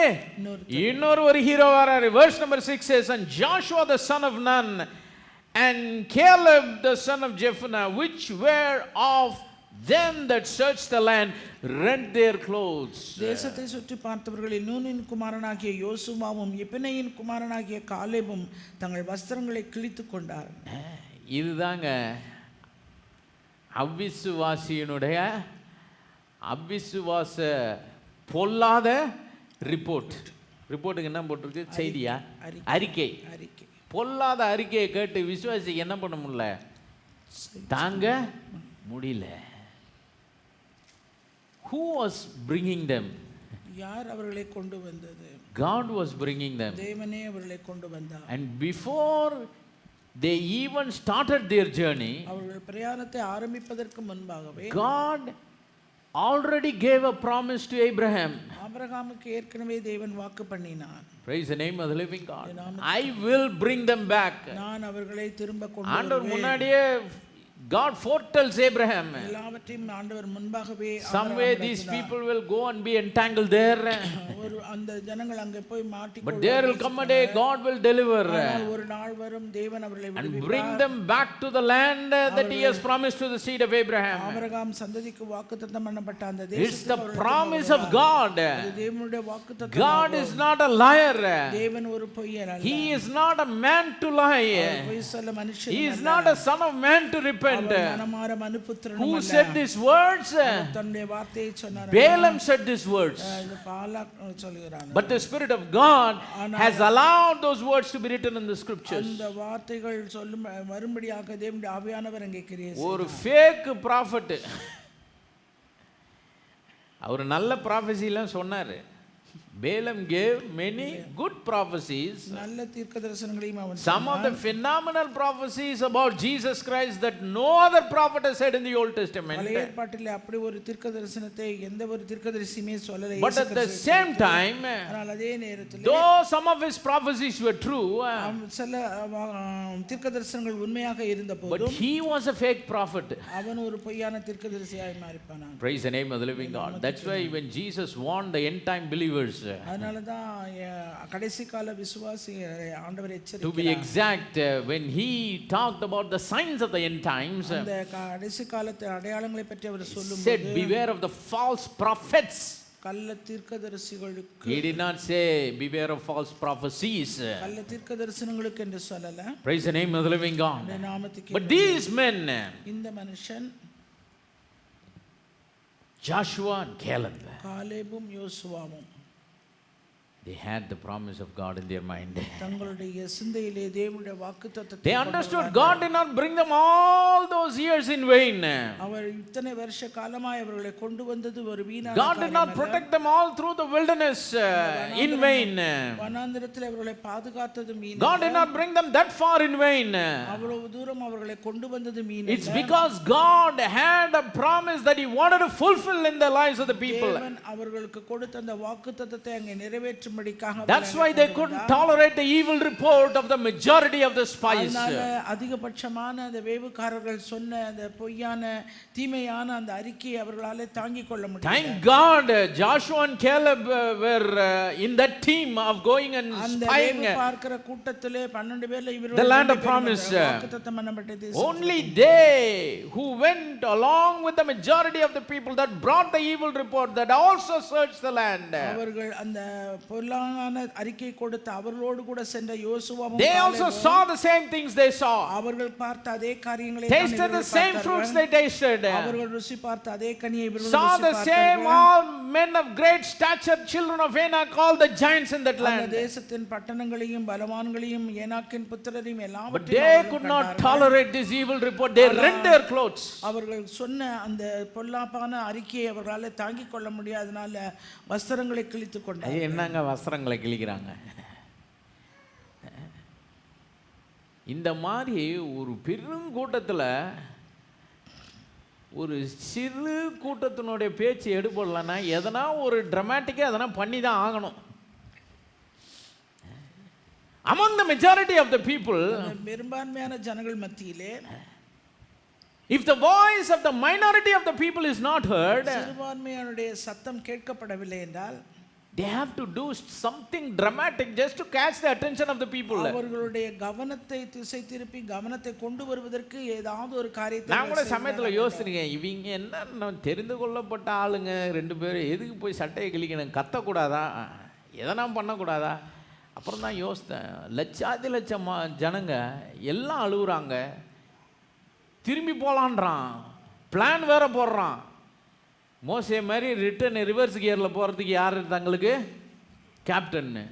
இன்னொரு ஒரு ஹீரோ வராரு. Verse number 6 says, and Joshua the son of Nun and Caleb the son of Jephunneh, which were of them that searched the land, rent their clothes. தேசத்தை சுற்றி பார்த்தவர்களில் நூனின் குமாரனாகிய யோசுவாவும் எபினையின் குமாரனாகிய காலேபும் தங்கள் வஸ்திரங்களை கிழித்துக் கொண்டார். இதுதாங்க அவிசுவாசியினுடைய அவிசுவாச பொல்லாத ரிப்போர்ட்டுக்கு என்ன போட்டிருக்கு? செய்தியா? அறிக்கை. பொல்லாத அறிக்கையை கேட்டு விசுவாசி என்ன பண்ண முடியல? தாங்க முடியல. Who was bringing them? யார் அவர்களை கொண்டு வந்தது? God was bringing them. தேவனே அவர்களை கொண்டு வந்தார். And before they even started their journey, அவர்கள் பிரயாணத்தை ஆரம்பிப்பதற்கு முன்பாகவே God already gave a promise to Abraham. ஆபிரகாமுக்கு ஏற்கனவே தேவன் வாக்கு பண்ணினார். Praise the name of the living God. I will bring them back. நான் அவர்களை திரும்ப கொண்டு வருவேன். ஆண்டவர் முன்னாடியே God foretells Abraham, எல்லாவற்றையும் ஆண்டவர் முன்பாகவே somewhere these people will go and be entangled there. ஒரு அந்த ஜனங்கள் அங்கே போய் மாட்டிக்கொள்வார்கள். But there will come a day God will deliver ஒரு நாள் வரும் தேவன் அவர்களை and bring them back to the land that He has promised to the seed of Abraham. Abraham சந்ததிக்கு வாக்குத்தத்தம் பண்ணப்பட்ட அந்த It's தேசத்துக்கு the promise of God. தேவனுடைய வாக்குத்தத்தம். God is not a liar. தேவன் ஒரு பொய்யர் அல்ல. He is not a man to lie. பொய் சொல்ல மனுஷன். He is not a son of man to repent. மனமார மனுபுத்திரனும் Who அல்ல. said these words? தன்னுடைய வார்த்தையை சொன்னார். Balaam said these words. Palak சொல்கிறான். But the Spirit of God has allowed those words to be written in the scriptures. அந்த வார்த்தைகள் சொல்லும் வரும்படியாக தேவனுடைய ஆவியானவர் அங்கே கிரியை செய்தார். ஒரு fake prophet. அவர் நல்ல prophecy எல்லாம் சொன்னாரு. Balaam gave many good prophecies. நல்ல தீர்க்கதரிசனங்களையும் அவன் Some of the phenomenal prophecies about Jesus Christ that no other prophet has said in the Old Testament. பழைய ஏற்பாட்டிலே அப்படி ஒரு தீர்க்கதரிசனத்தை எந்த ஒரு தீர்க்கதரிசியுமே சொல்லல. But at the same time, ஆனால் அதே நேரத்தில் though some of his prophecies were true, சில தீர்க்கதரிசனங்கள் உண்மையாக இருந்தபோதும் but he was a fake prophet. அவன் ஒரு பொய்யான தீர்க்கதரிசியாய் மாறிப்பானான். Praise the name of the living God. That's why when Jesus warned the end time believers, அதனால தான் கடைசி கால விசுவாசிகளை ஆண்டவர் எச்சரிக்கிறார். to be exact, when he talked about the signs of the end times, அந்த கடைசி காலத்து அடையாளங்களை பற்றி அவர் சொல்லும்போது said beware of the false prophets. கள்ள தீர்க்கதரிசிகளுக்கு. He did not say beware of false prophecies. கள்ள தீர்க்கதரிசனங்களுக்கு என்று சொல்லல. Praise the name of the living God. நாமத்துக்கு. But these men, இந்த மனுஷன் Joshua and Caleb, காலேபும் யோசுவாவும், they had the promise of God in their mind. தங்களுடைய சிந்தையிலே தேவனுடைய வாக்குத்தத்தத்தை They understood God did not bring them all those years in vain. அவர் இத்தனை வருஷ காலமாய் அவர்களை கொண்டு வந்தது ஒரு வீணான God did not protect them all through the wilderness in vain. வனாந்திரத்தில் அவர்களை பாதுகாத்ததும் வீண். God did not bring them that far in vain. அவ்வளவு தூரம் அவர்களை கொண்டு வந்தது வீண். It's because God had a promise that He wanted to fulfill in the lives of the people. தேவன் அவர்களுக்கு கொடுத்த அந்த வாக்குத்தத்தத்தை அங்கே நிறைவேற்றும்படிக்காக. That's why they couldn't tolerate the evil report of the majority of the spies. அதிகபட்சமான அந்த வேவுக்காரர்கள் சொன்ன அந்த பொய்யான தீமையான அந்த அறிக்கையை அவர்களாலே தாங்கிக் கொள்ள முடியல. Thank God Joshua and Caleb were in that team of going and spying பார்க்கிற கூட்டத்திலே 12 பேர்ல இவர்கள் the land of promise. வாக்குத்தத்தம் பண்ணப்பட்ட தேசம். Only they who went along with the majority of the people that brought the evil report that also searched the land. அவர்கள் அந்த பொல்லாங்கான அறிக்கை கொடுத்த அவர்களோடு கூட சென்ற யோசுவாவும் They also saw the same things they saw. அவர்கள் பார்த்த அதே காரியங்களை Tasted the same fruits they tasted. அவர்கள் ருசி பார்த்த அதே கனியை இவர்கள் Saw the same all men of great stature, children of Anak, all the giants in that அந்த land. தேசத்தின் பட்டணங்களையும் பலவான்களையும் ஏனாக்கின் புத்திரரையும் But எல்லாவற்றையும் they could not tolerate this evil report. They rent their clothes. அவர்கள் சொன்ன அந்த பொல்லாப்பான அறிக்கையை அவர்களால் தாங்கிக் கொள்ள முடியாதனால வஸ்திரங்களை கிழித்துக் கொண்டார்கள். என்னங்க வஸ்திரங்களை கிழிக்கிறாங்க? இந்த மாதிரி ஒரு பெருங்கூட்டத்தில் ஒரு சிறு கூட்டத்தினுடைய பேச்சு எடுபடலன்னா எதனா ஒரு ட்ராமாட்டிக்காக எதனா பண்ணி தான் ஆகணும். Among the majority of the people, பெரும்பான்மையான ஜனங்கள் மத்தியிலே, if the voice of the minority of the people is not heard, சிறுபான்மையினுடைய சத்தம் கேட்கப்படவில்லை என்றால், they have to do something dramatic just to catch the attention of the people. அவர்களுடைய கவனத்தை திசை திருப்பி கவனத்தை கொண்டு வருவதற்கு ஏதாவது ஒரு காரியத்தை நான் கூட சமயத்தில் யோசிச்சிருக்கேன், இவங்க என்ன தெரிந்து கொள்ளப்பட்ட ஆளுங்க ரெண்டு பேரும் எதுக்கு போய் சட்டையை கிழிக்கணும், கத்தக்கூடாதா, எதனா பண்ணக்கூடாதா? அப்புறம் தான் யோசித்தேன், லட்சாதி லட்சம் ஜனங்க எல்லாம் அழுகுறாங்க, திரும்பி போகலான்றான், பிளான் வேற போடுறான். மோசே மாதிரி ரிட்டர்ன் ரிவர்ஸ் கியரில் போகிறதுக்கு யார் தங்களுக்கு கேப்டன்னு.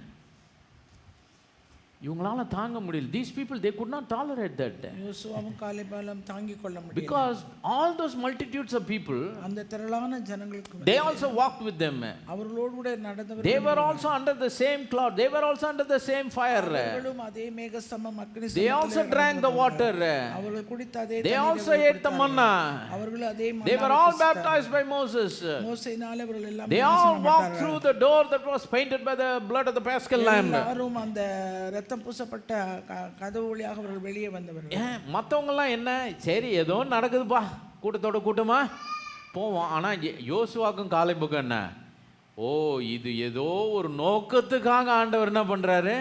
இவங்களால தாங்க முடியல. These people, they could not tolerate that. யோசுவாவும் காலேபும் தாங்கிக் கொள்ள முடியல. Because all those multitudes of people, அந்த திரளான ஜனங்களுக்கு, they also walked with them. அவர்களோடு கூட நடந்தவர்கள், They were also under the same cloud. They were also under the same fire. அவர்களும் அதே மேகஸ்தம்பம் அக்கினி ஸ்தம்பத்திலே, They also drank the water. அவர்கள் குடித்த அதே They தண்ணீரை also ate the manna. அவர்கள் அதே They were all baptized by Moses. மோசேயினாலே அவர்கள் எல்லாம் They all walked through the door that was painted by the blood of the Paschal lamb. எல்லாரும் அந்த இரத்தம் பூசப்பட்ட கதவு வழியாக அவர்கள் வெளியே வந்தவர்கள். மற்றவங்கெல்லாம் என்ன, சரி ஏதோ நடக்குதுப்பா, கூட்டத்தோட கூட்டமா போவோம். ஆனால் யோசுவாக்கும் காலேபுக்கும் என்ன, ஓ இது ஏதோ ஒரு நோக்கத்துக்காக ஆண்டவர் என்ன பண்ணுறாரு.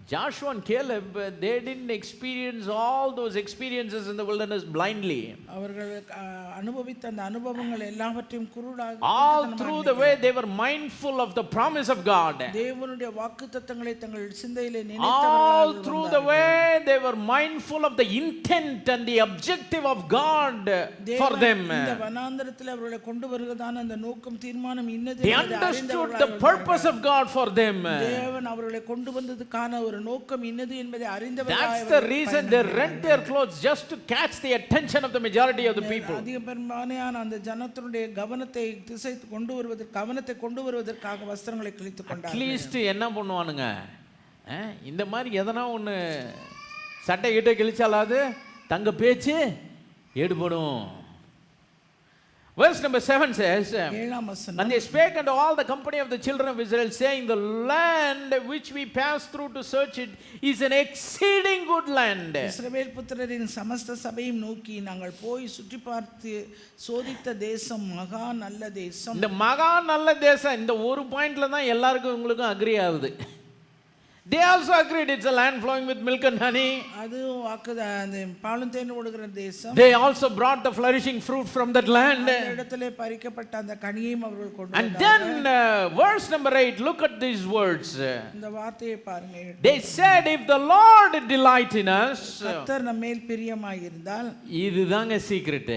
Joshua and Caleb, they didn't experience all those experiences in the wilderness blindly. அவர்கள் அனுபவித்த அந்த அனுபவங்கள் எல்லாவற்றையும் குருடாக, all through the way they were mindful of the promise of God. தேவனுடைய வாக்குத்தத்தங்களை தங்கள் சிந்தையிலே all நினைத்தவர்களாக, through the way they were mindful of the intent and the objective of God for them. இந்த வனாந்தரத்தில் அவர்களை கொண்டு வருவதான அந்த நோக்கம் தீர்மானம் இன்னது They understood the purpose of God for them. தேவன் அவர்களை கொண்டு வந்ததுக்கான ஒரு நோக்கம் இன்னது என்பதை அறிந்தவர்களாக, that's the reason they rent their clothes, just to catch the attention of the majority of the people. அதிக பெரும்பாலான அந்த ஜனத்தினுடைய கவனத்தை திசை கொண்டு வருவதற்கு, கவனத்தை கொண்டு வருவதற்காக வஸ்திரங்களை கிழித்துக் கொண்டார்கள். அட்லீஸ்ட் என்ன பண்ணுவானுங்க, இந்த மாதிரி எதனா ஒன்று சட்டை கிட்ட கிழிச்சாலாவது தங்க பேச்சு எடுபடும். Verse number 7 says, and they spake unto all the company of the children of Israel, saying, the land which we passed through to search it is an exceeding good land. இஸ்ரவேல் புத்திரரின் சமஸ்த சபையும் நோக்கி, நாங்கள் போய் சுற்றி பார்த்து சோதித்த தேசம் மகா நல்ல தேசம். இந்த மகா நல்ல தேசம், இந்த ஒரு பாயிண்ட்ல தான் எல்லாருக்கும் உங்களுக்கும் அக்ரி ஆகுது. They also agreed it's a land flowing with milk and honey. அது அந்த பாலும் தேனும் ஓடுகிற தேசம். They also brought the flourishing fruit from that land. அந்த இடத்திலே பறிக்கப்பட்ட அந்த கனியையும் அவர்கள் கொண்டு and then verse number 8, look at these words. இந்த வார்த்தையை பாருங்க. They said, if the Lord delight in us, கர்த்தர் நம்மேல் பிரியமாய் இருந்தால், இதுதாங்க சீக்ரெட்,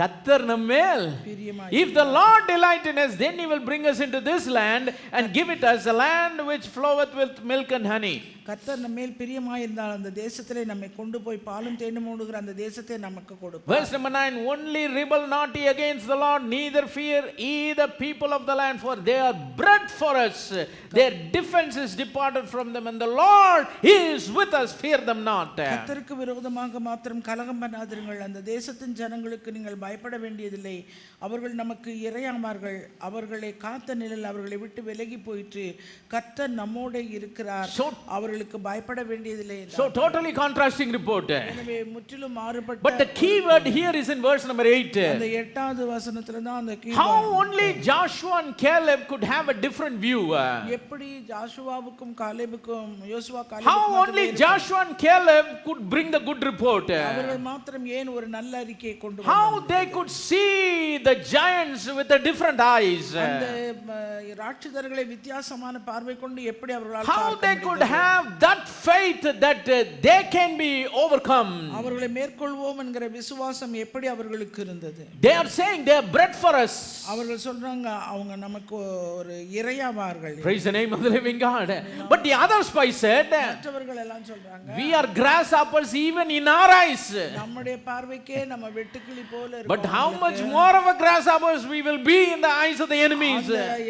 கர்த்தர் நம்மேல், பிரியமாய், if the Lord delight in us, then he will bring us into this land and give it us, a land which floweth with milk and honey. கர்த்தர் நம்மேல் பிரியமாய் இருந்தால் அந்த தேசத்திலே நம்மை கொண்டு போய் பாலும் தேனும் ஓடுகிற அந்த தேசத்தை நமக்கு கொடுப்பார். Verse number 9, only rebel not ye against the Lord, neither fear ye the people of the land, for they are bread for us, their defense is departed from them, and the Lord is with us, fear them not. கர்த்தருக்கு விரோதமாக மாத்திரம் கலகம் பண்ணாதிருங்கள், அந்த தேசத்தின் ஜனங்களுக்கு நீங்கள் பயப்பட வேண்டியதில்லை, அவர்கள் நமக்கு இறையாமார்கள், அவர்களை காத்த நிழல் அவர்களை விட்டு விலகி போயிற்று, கர்த்தர் நம்மோடு இருக்கிறார், அவர்களுக்கு பயப்பட வேண்டியதில்லை. So totally contrasting report. எனவே முற்றிலும் மாறுபட்ட. But the key word here is in verse number 8. அந்த 8வது வசனத்துல தான் அந்த key. How only Joshua and Caleb could have a different view. எப்படி ஜாஷுவாவுக்கும் காலேபுக்கும், யோசுவா காலேபுக்கும், how only Joshua and Caleb could bring the good report. அவர்கள் மாத்திரம் ஏன் ஒரு நல்ல அறிக்கையை கொண்டு how they could see the giants with the different eyes. அந்த ராட்சதர்களை வித்தியாசமான பார்வை கொண்டு எப்படி அவர்களால் How பார்க்க they could முடிந்தது? have that faith that they can be overcome. அவர்களை மேற்கொள்வோம் என்கிற விசுவாசம் எப்படி அவர்களுக்கு இருந்தது? They are saying they are bread for us. அவர்கள் சொல்றாங்க அவங்க நமக்கு ஒரு இறையாவார்கள். Praise the name of the living God. But the other spies said, மற்றவர்கள் எல்லாம் சொல்றாங்க we are grasshoppers even in our eyes. நம்முடைய பார்வைக்கே நம்ம வெட்டுக்கிளி போல But இருக்கோம். how much more of a grasshoppers we will be in the eyes of the enemies.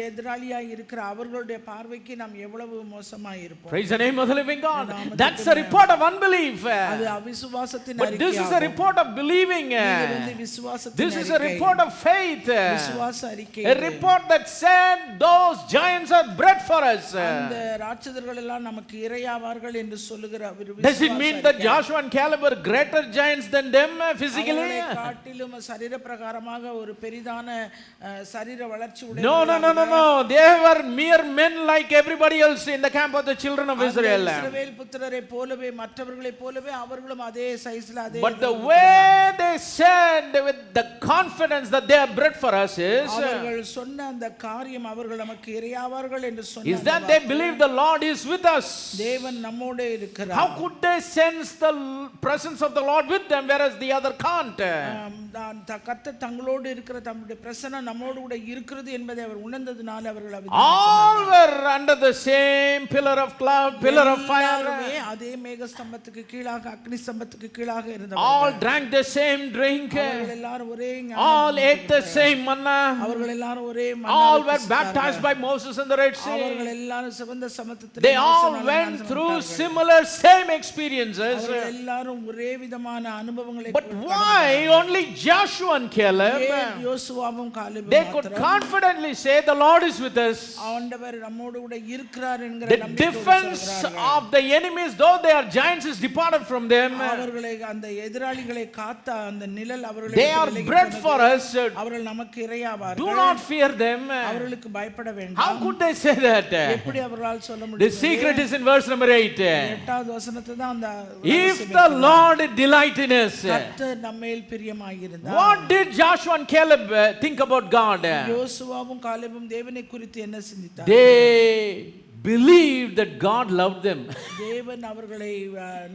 எதிராளியாய் இருக்கிற அவர்களுடைய பார்வைக்கு நாம் எவ்வளவு மோசமாய் இருப்போம். Praise the name of the living God. That's a report of unbelief. அது அவிசுவாசத்தின் But this is a அறிக்கையாகும். report of believing. இது வந்து விசுவாசத்தின் This is a அறிக்கை. report of faith. விசுவாச அறிக்கை. A report that said those giants are bread for us. அந்த ராட்சதர்கள் எல்லாம் நமக்கு இரையாவார்கள் என்று சொல்லுகிற ஒரு Does it mean that Joshua and Caleb were greater giants than them physically? அவர்களை காட்டிலும் சரீர பிரகாரமாக ஒரு பெரிதான சரீர வளர்ச்சி உடைய No. They were mere men like everybody else in the camp of the children of Israel. இஸ்ரவேல் புத்திரரை போலவே மற்றவர்களை போலவே அவர்களும் அதே சைஸ்ல அதே But the way they said with the confidence that they are bread for us is அவர்கள் சொன்ன அந்த காரியம் அவர்கள் நமக்கு இரையாவார்கள் என்று சொன்னார்கள். is that they believe the Lord is with us. தேவன் நம்மோடு இருக்கிறார். How could they sense the presence of the Lord with them whereas the other can't? கர்த்தர் தங்களோடு இருக்கிற தம்முடைய பிரசன்னம் நம்மோடு கூட இருக்கிறது என்பதை அவர் உணர்ந்ததனால அவர்கள் All were under the same pillar of cloud, pillar of fire. அதே மேக ஸ்தம்பத்துக்கு கீழாக அக்னி ஸ்தம்பத்துக்கு கீழாக இருந்தவர்கள். All drank the same drink. அவர்கள் எல்லாரும் ஒரே All ate the same manna. அவர்கள் எல்லாரும் ஒரே All were baptized by Moses in the Red Sea. அவர்கள் எல்லாரும் சிவந்த சமுத்திரத்தில் They all went through similar same experiences. அவர்கள் எல்லாரும் ஒரே விதமான அனுபவங்களை But why only Joshua and Caleb? யோசுவாவும் காலேபும் They could confidently say the Lord is with us. ஆண்டவர் நம்மோடு கூட இருக்கிறார் என்கிற The நம்பிக்கையோடு defense சொல்கிறார்கள். of the enemies, though they are giants, is departed from them. அவர்களை அந்த எதிராளிகளை காத்த அந்த நிழல் அவர்களை They are bread for us. அவர்கள் நமக்கு இரையாவார்கள். Do not fear them. அவர்களுக்கு பயப்பட How வேண்டாம். could they say that? எப்படி அவர்களால் சொல்ல The முடியும்? secret is in verse number 8. 8வது வசனத்தை தான் அந்த If the Lord delight in us. கர்த்தர் நம்மேல் பிரியமாயிருந்தார். What did Joshua and Caleb think about God? யோசுவாவும் காலேபும் தேவனை குறித்து என்ன சிந்தித்தார்? They believed that God loved them. தேவன் அவர்களை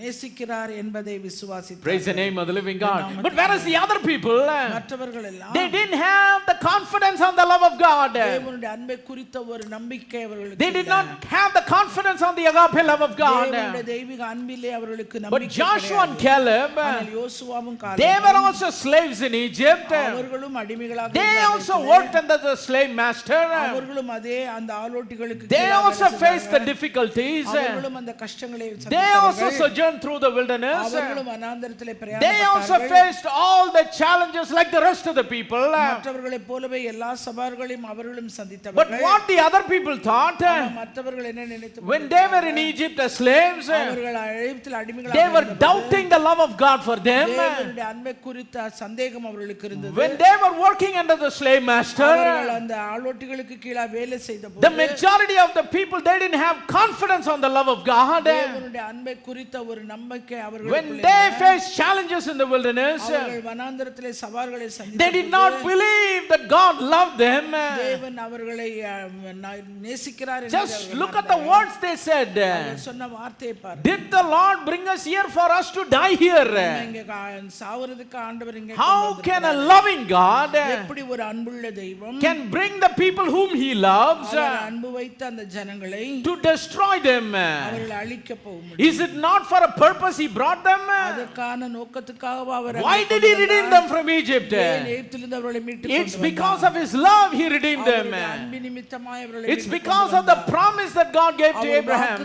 நேசிக்கிறார் என்பதை விசுவாசித்தார். Praise the name of the living God. But whereas the other people, மற்றவர்கள் எல்லாம் they didn't have the confidence on the love of God. தேவனுடைய அன்பை குறித்த ஒரு நம்பிக்கை அவர்களுக்கு They did not have the confidence on the agape love of God. தேவனுடைய தெய்வீக அன்பிலே அவர்களுக்கு But நம்பிக்கை Joshua and Caleb, ஆனால் யோசுவாவும் they were காலேபும் also slaves in Egypt. அவர்களும் அடிமைகளாக They also இருந்தார்கள். worked under the slave master. அவர்களும் அதே அந்த ஆளோட்டிகளுக்கு They கீழாக also faced the இருந்தார்கள். difficulties. அவர்களும் அந்த கஷ்டங்களை They also சந்தித்தார்கள். sojourned through the wilderness. அவர்களும் வனாந்தரத்திலே They also பிரயாணப்பட்டார்கள். faced all the challenges like the rest of the people. மற்றவர்களைப் போலவே எல்லா சவால்களையும் அவர்களும் But சந்தித்தவர்கள். what the other people thought, ஆனால் மற்றவர்கள் என்ன நினைத்து when they were in Egypt as slaves, அவர்கள் எகிப்தில் அடிமைகளாக they were இருந்தபோது doubting the love of God for them. தேவனுடைய அன்பை குறித்த சந்தேகம் அவர்களுக்கு இருந்தது. When they were working under the slave master, அவர்கள் அந்த ஆளோட்டிகளுக்கு கீழே வேலை செய்தபோது the majority of the people, they didn't have confidence on the love of God. தேவனுடைய அன்பை குறித்த ஒரு நம்பிக்கை When அவர்களுக்குள்ளே they faced challenges in the wilderness, அவர்கள் வனாந்தரத்திலே சவால்களை they did not believe that God loved them. தேவன் அவர்களை நேசிக்கிறார் என்று Just look at the words they said. அவர்கள் சொன்ன வார்த்தையை பாருங்க. Did the Lord bring us here for us to die here? இங்க சாவறதுக்கு ஆண்டவர் இங்க How can a loving God எப்படி ஒரு அன்புள்ள தெய்வம் can bring the people whom he loves அவர் அன்பு வைத்த அந்த ஜனங்களை to destroy them? அவர்களை அழிக்க போகும்? Is it not for a purpose he brought them? அதற்கான நோக்கத்துக்காக அவர் Why did he redeem them from Egypt? எகிப்திலிருந்து அவர்களை மீட்டு It's because of his love he redeemed them. அன்பின் நிமித்தமாய் அவர்களை It's because of the promise that God gave to Abraham.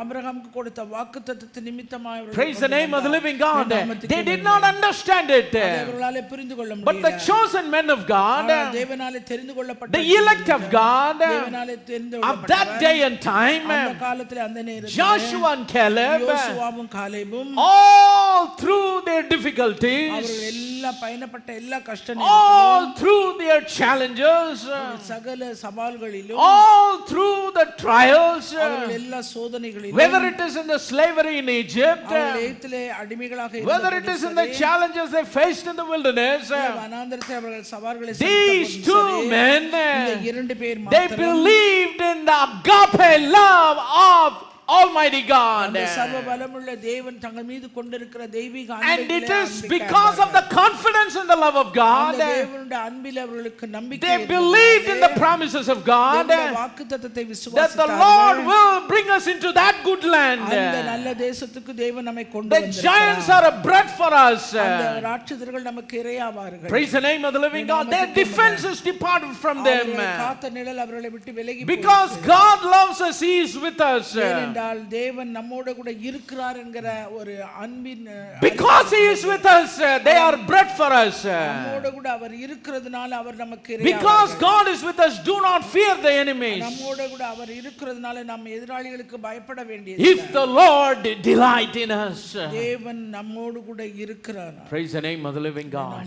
ஆபிரகாமுக்கு கொடுத்த வாக்குத்தத்தத்தின் நிமித்தமாய் அவர்களை Praise the name of the living God. They did not understand it. அவர்களாலே புரிந்து கொள்ள But the முடியல. chosen men of God, ஆனால் தேவனாலே தெரிந்து கொள்ளப்பட்ட the elect of God, தேவனாலே தெரிந்து of that day and time, அந்த காலத்திலே அந்த நேரத்திலே Joshua and Caleb, யோசுவாவும் காலேபும் all through their difficulties, அவர்கள் எல்லா பயணப்பட்ட எல்லா கஷ்ட all through their challenges, சகல சவால்களிலும், all through the trials, அவர்கள் எல்லா சோதனைகளிலும், whether it is in the slavery in Egypt, அவர்கள் எகிப்திலே அடிமைகளாக whether it is in the challenges they faced in the wilderness, வனாந்தரத்தில் அவர்கள் சவால்களை these two men, இந்த இரண்டு பேர் they believed in the agape love of Almighty God. அந்த சர்வ பலமுள்ள தேவன் தங்கள் மீது கொண்டிருக்கிற தெய்வீக And it is because of the confidence in the love of God, தேவனுடைய அன்பில் அவர்களுக்கு நம்பிக்கை they believed in the promises of God, வாக்குத்தத்தத்தை that the விசுவாசித்தார்கள். Lord will bring us into that good land. அந்த நல்ல தேசத்துக்கு தேவன் நம்மை கொண்டு The giants are a bread for us. அந்த ராட்சதர்கள் நமக்கு இரையாவார்கள். Praise the name of the living God. Their defenses departed from them. காத்த நிழல் அவர்களை விட்டு விலகி Because God loves us, He is with us. என்றால் தேவன் நம்மோடு கூட இருக்கிறார் என்கிற ஒரு அன்பின் Because He is with us, they are bread for us. நம்மோடு கூட அவர் இருக்கிறதுனால அவர் நமக்கு இரையாவார்கள். Because God is with us, do not fear the enemies. நம்மோடு கூட அவர் இருக்கிறதுனால நாம் எதிராளிகளுக்கு பயப்பட வேண்டியதில்லை. If the Lord delight in us. தேவன் நம்மோடு கூட இருக்கிறார். Praise the name of the living God.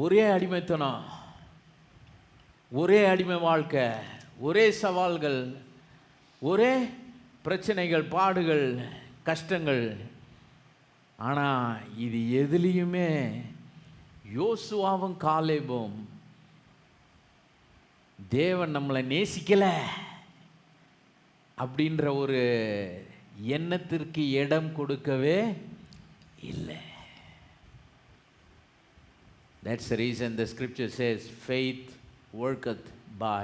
ஒரே அடிமைத்தனம், ஒரே அடிமை வாழ்க்கை, ஒரே சவால்கள், ஒரே பிரச்சனைகள், பாடுகள், கஷ்டங்கள். ஆனால் இது எதுலேயுமே யோசுவாவும் காலேபும் தேவன் நம்மளை நேசிக்கல அப்படின்ற ஒரு எண்ணத்திற்கு இடம் கொடுக்கவே இல்லை. That's the reason the scripture says faith worketh by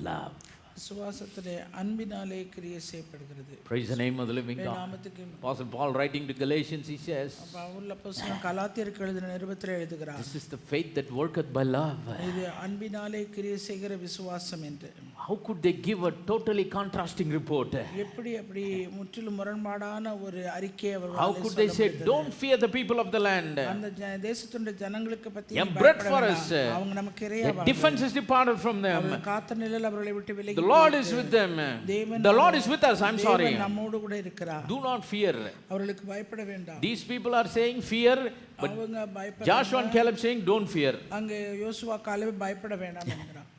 love. விசுவாசத்திலே அன்பினாலே கிரியை செய்யப்படுகிறது. Praise the name of the living God. நாமத்துக்கு Apostle Paul writing to Galatians, he says, Pavul அப்போஸ்தலன் கலாத்தியருக்கு எழுதின நிருபத்திலே எழுதுகிறார், this is the faith that worketh by love. இது அன்பினாலே கிரியை செய்கிற விசுவாசம் என்று. How could they give a totally contrasting report? எப்படி அப்படி முற்றிலும் முரண்பாடான ஒரு அறிக்கையை அவர்கள் How could they say, don't fear the people of the land? அந்த தேசத்துடைய ஜனங்களுக்கு பத்தி bread for us. அவங்க நமக்கு The இரையாவார்கள். defense is departed from them. காத்த நிழல் அவர்களை விட்டு விலகி The Lord is with them. The Lord is with us. I'm sorry. தேவன் நம்மோடு கூட இருக்கிறார். Do not fear. அவர்களுக்கு பயப்பட வேண்டாம். These people are saying fear, but அவங்க பயப்பட Joshua and Caleb saying don't fear. அங்கே யோசுவா காலேப் பயப்பட வேண்டாம் என்கிறார்.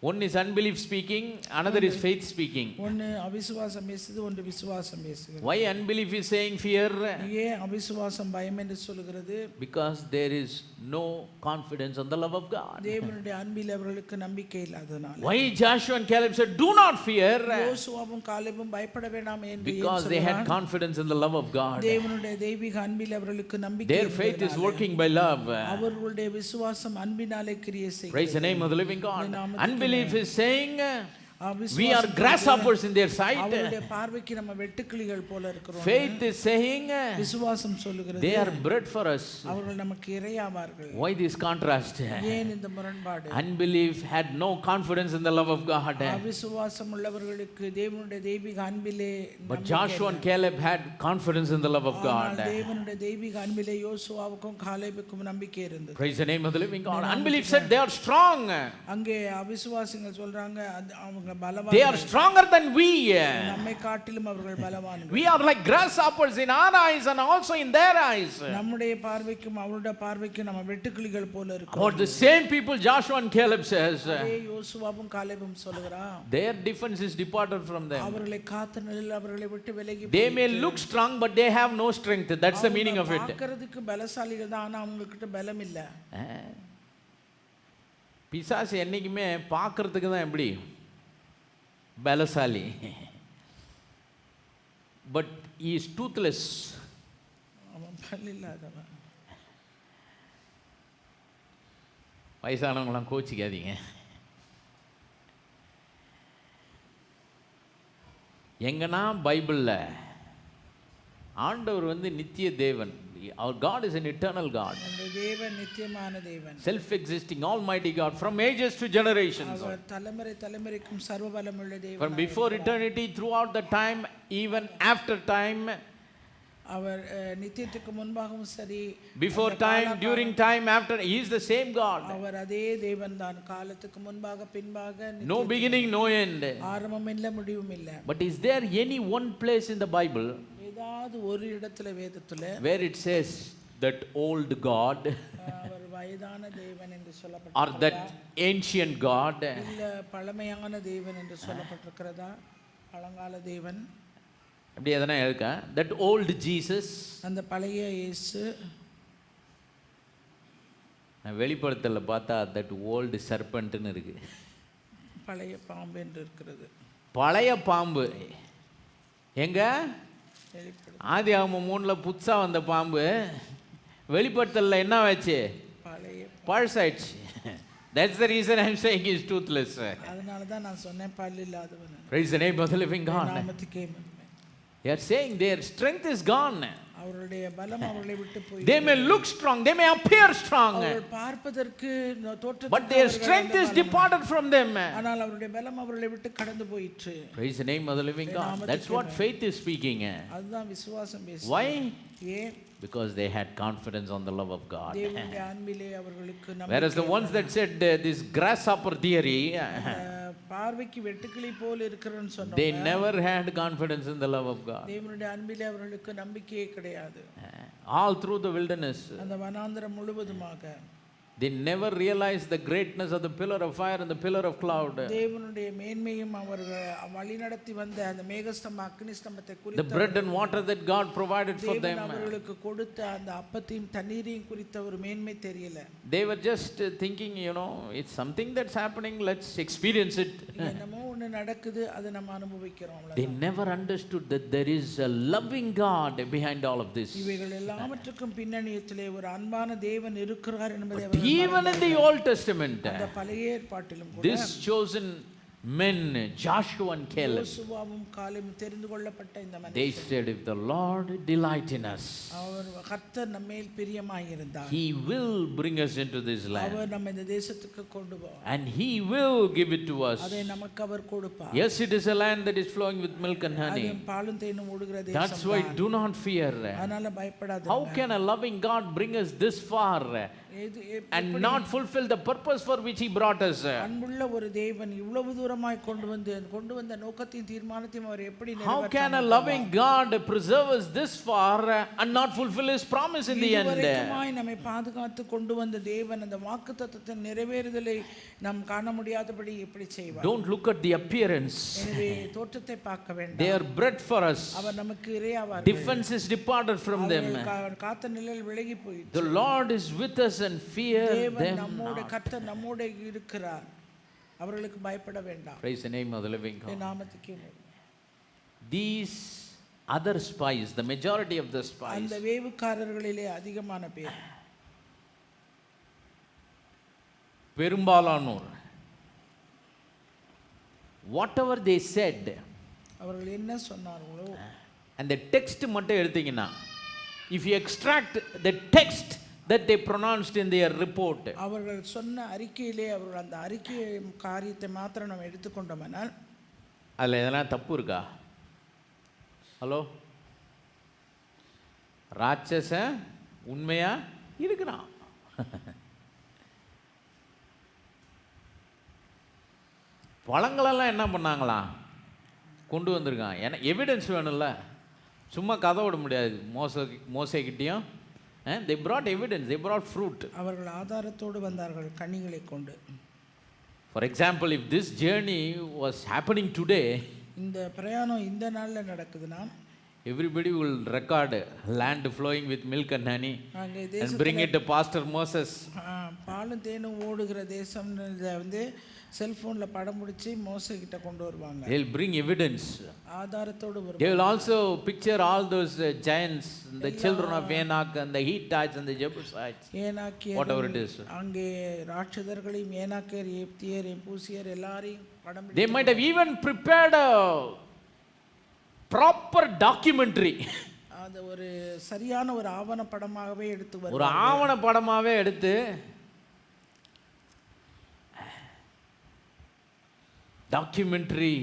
One is unbelief speaking, another is faith speaking. ஒன்னு அவிசுவாசம் பேசுது, ஒன்று விசுவாசம் பேசுகிறது. Why unbelief is saying fear? ஏன் அவிசுவாசம் பயம் என்று சொல்கிறது? Because there is no confidence on the love of God. தேவனுடைய அன்பில் அவர்களுக்கு நம்பிக்கை இல்லாததனால. Why Joshua and Caleb said do not fear? யோசுவாவும் காலேபும் பயப்பட வேண்டாம் என்று Because they had confidence in the love of God. தேவனுடைய தெய்வீக அன்பில் அவர்களுக்கு நம்பிக்கை Their faith is working by love. அவர்களுடைய விசுவாசம் அன்பினாலே கிரியை செய்கிறது. Praise the name of the living God. Unbelief is saying we are grasshoppers in their sight. அவருடைய பார்வைக்கு நம்ம வெட்டுக்கிளிகள் போல இருக்கிறோம். Faith is saying விசுவாசம் சொல்கிறது they are bread for us. அவர்கள் நமக்கு இரையாவார்கள். Why this contrast? ஏன் இந்த முரண்பாடு? Unbelief had no confidence in the love of God. அவிசுவாசம் உள்ளவர்களுக்கு தேவனுடைய தெய்வீக அன்பிலே But Joshua and Caleb had confidence in the love of God. தேவனுடைய தெய்வீக அன்பிலே யோசுவாவுக்கும் காலேபுக்கும் நம்பிக்கை இருந்தது. Praise the name of the living God. Unbelief said they are strong. அங்கே அவிசுவாசிகள் சொல்றாங்க அவங்க பலவான்கள். They are stronger than we. நம்மை காட்டிலும் அவர்கள் பலவான்கள். We are like grasshoppers in our eyes and also in their eyes. நம்முடைய பார்வைக்கும் அவருடைய பார்வைக்கும் நம்ம வெட்டுக்கிளிகள் போல இருக்கிறோம். About the same people Joshua and Caleb says. யோசுவாவும் காலேபும் சொல்றான். Their defense is departed from them. அவர்களை காத்த நிழல் அவர்களை விட்டு விலகி. They may look strong but they have no strength. That's the meaning of it. பார்க்கிறதுக்கு பலசாலிகள் தான், ஆனா அவங்க கிட்ட பலம் இல்ல. பிசாசு என்னைக்குமே பார்க்கிறதுக்கு தான் எப்படி பலசாலி, பட் he is toothless. அவன் பல் இல்லாதவன். வயசானவங்களாம் கோச்சிக்காதீங்க. எங்கன்னா பைபிளில் ஆண்டவர் நித்திய தேவன். Our God is an eternal God. தேவன் நித்தியமான தேவன். Self-existing, almighty God from ages to generations. அவர் தலைமுறை தலைமுறைக்கும் சர்வ பலமுள்ள தேவன். From before eternity, throughout the time, even after time. அவர் நித்தியத்துக்கு முன்பாகவும் சரி, before time, during time, after, he is the same God. அவர் அதே தேவன் தான். காலத்துக்கு முன்பாக பின்பாக, no beginning, no end. ஆரம்பம் இல்ல முடிவும் இல்ல. But is there any one place in the Bible ஏதாவது ஒரு இடத்துல வேதத்துல where it says that old God அவர் வயதான தேவன் என்று or சொல்லப்பட்டிருக்கிறதா that ancient God. இல்ல பழமையான தேவன் என்று சொல்லப்பட்டிருக்கிறதா? பழங்கால தேவன் அப்படி எதனா இருக்கா? That old Jesus. அந்த பழைய இயேசு. வெளிப்படுத்தல பார்த்தா that old serpentன்னு இருக்கு. பழைய பாம்பு என்று இருக்கிறது. பழைய பாம்பு எங்க? வெளிப்படு ஆதியாகமம் 3ல புதுசா வந்த பாம்பு வெளிப்படுத்தல என்ன ஆச்சு? பழைய. பழசாயிடுச்சு. That's the reason I'm saying he's toothless. அதனால தான் நான் சொன்னேன் பல் இல்லாதவன். Praise the name of the living God. நாமத்துக்கே மகிமை. They are saying their strength is gone. அவருடைய பலம் அவர்களை விட்டு போய். They may look strong, they may appear strong, அவர்கள் பார்ப்பதற்கு தோற்றத்துக்கு but their strength is departed from them. ஆனால் அவருடைய பலம் அவர்களை விட்டு கடந்து போயிற்று. Praise the name of the living God. That's what faith is speaking. அதுதான் விசுவாசம் பேசுது. Why? ஏன்? Because they had confidence on the love of God. தேவனுடைய அன்பிலே அவர்களுக்கு நம்பிக்கை. Whereas the ones that said this grasshopper theory, பார்வைக்கு வெட்டுக்கிளி போல் இருக்கிறன்னு சொன்னாங்க. they never had confidence in the love of God. தேவனுடைய அன்பிலே அவர்களுக்கு நம்பிக்கையே கிடையாது. All through the wilderness, அந்த வனாந்தரம் முழுவதுமாக they never realized the greatness of the pillar of fire and the pillar of cloud. தேவனுடைய மேன்மையும் அவர்கள் வழி நடத்தி வந்த அந்த மேகஸ்தம்ப அக்னி ஸ்தம்பத்தை குறித்து, The bread and water that God provided for them, அவர்களுக்கு கொடுத்த அந்த அப்பத்தையும் தண்ணீரையும் குறித்த ஒரு மேன்மை தெரியல. they were just thinking, it's something that's happening, let's experience it. என்னமோ ஒன்று நடக்குது, அதை நம்ம அனுபவிக்கிறோம். They never understood that there is a loving God behind all of this. இவைகள் எல்லாவற்றுக்கும் பின்னணியத்திலே ஒரு அன்பான தேவன் இருக்கிறார் என்பதை Even in the Old Testament, அந்த பழைய ஏற்பாட்டிலும் கூட this chosen men, Joshua and Caleb, யோசுவாவும் காலேபும் தெரிந்து கொள்ளப்பட்ட இந்த மனிதர்கள், they said, if the Lord delight in us, அவர் கர்த்தர் நம்மேல் பிரியமாயிருந்தார், He will bring us into this land, அவர் நம்ம இந்த தேசத்துக்கு கொண்டு போவார், and He will give it to us. அதை நமக்கு அவர் கொடுப்பார். Yes, it is a land that is flowing with milk and honey. அது பாலும் தேனும் ஓடுகிற தேசம். That's why do not fear. அதனால பயப்படாதே. How can a loving God bring us this far and not fulfill the purpose for which He brought us? அன்புள்ள ஒரு தேவன் இவ்வளவு தூரமாய் கொண்டு வந்த நோக்கத்தையும் தீர்மானத்தையும் அவர் எப்படி How can a loving God preserve us this far and not fulfill His promise in the end? இதுவரைக்குமாய் நம்மை பாதுகாத்து கொண்டு வந்த தேவன் அந்த வாக்குத்தத்தத்தின் நிறைவேறுதலை நாம் காண முடியாதபடி எப்படி செய்வார்? Don't look at the appearance. எனவே தோற்றத்தை பார்க்க வேண்டாம். They are bred for us. அவர் நமக்கு இறையாவார். Defense is departed from them. காத்த நிழல் விலகி போயிற்று. The Lord is with us and fear them நம்மோடு கர்த்தர் நம்மோடு இருக்கிறார். அவர்களுக்கு பயப்பட வேண்டாம். Praise the name of the living God. நாமத்துக்கே. These other spies, the majority of the spies, அந்த வேவுக்காரர்களிலே அதிகமான பேர், பெரும்பாலானோர், whatever they said, அவர்கள் என்ன சொன்னார்களோ, and the text மட்டும் எடுத்தீங்கன்னா, if you extract the text that they pronounced in their report, அவர்கள் சொன்ன அறிக்கையிலே அவர்கள் அந்த அறிக்கை காரியத்தை மாத்திரம் நம்ம எடுத்துக்கொண்டோம்னால் அதில் எதனா தப்பு இருக்கா? ஹலோ, ராட்சச உண்மையா இருக்கிறான். பழங்களெல்லாம் என்ன பண்ணாங்களாம்? கொண்டு வந்திருக்கான். ஏன்னா எவிடன்ஸ் வேணும்ல, சும்மா கதை விட முடியாது. மோசைக்கிட்டையும் they brought evidence, they brought fruit. அவர்கள் ஆதாரத்தோடு வந்தார்கள், கனிகளை கொண்டு. For example, if this journey was happening today, இந்த பிரயாணம் இந்த நாள்ல நடக்குதுன்னா, everybody will record land flowing with milk and honey and bring it to Pastor Moses. பாலும் தேனும் ஓடுகிற தேசம் வந்து செல்போன்ல படம் முடிச்சு மோசே கிட்ட கொண்டு வருவாங்க. They'll bring evidence. ஆதாரத்தோடு வருவாங்க. They will also picture all those giants, the children of Anak and the Hittites and the Jebusites, whatever it is. அங்கே ராட்சதர்களையும் ஏனாக்கர், ஏப்தியர், எபூசியர் எல்லாரையும் படம். They might have even prepared a proper documentary. அது ஒரு சரியான ஒரு ஆவண படமாகவே எடுத்து வருவாங்க. ஒரு ஆவண படமாவே எடுத்து documentary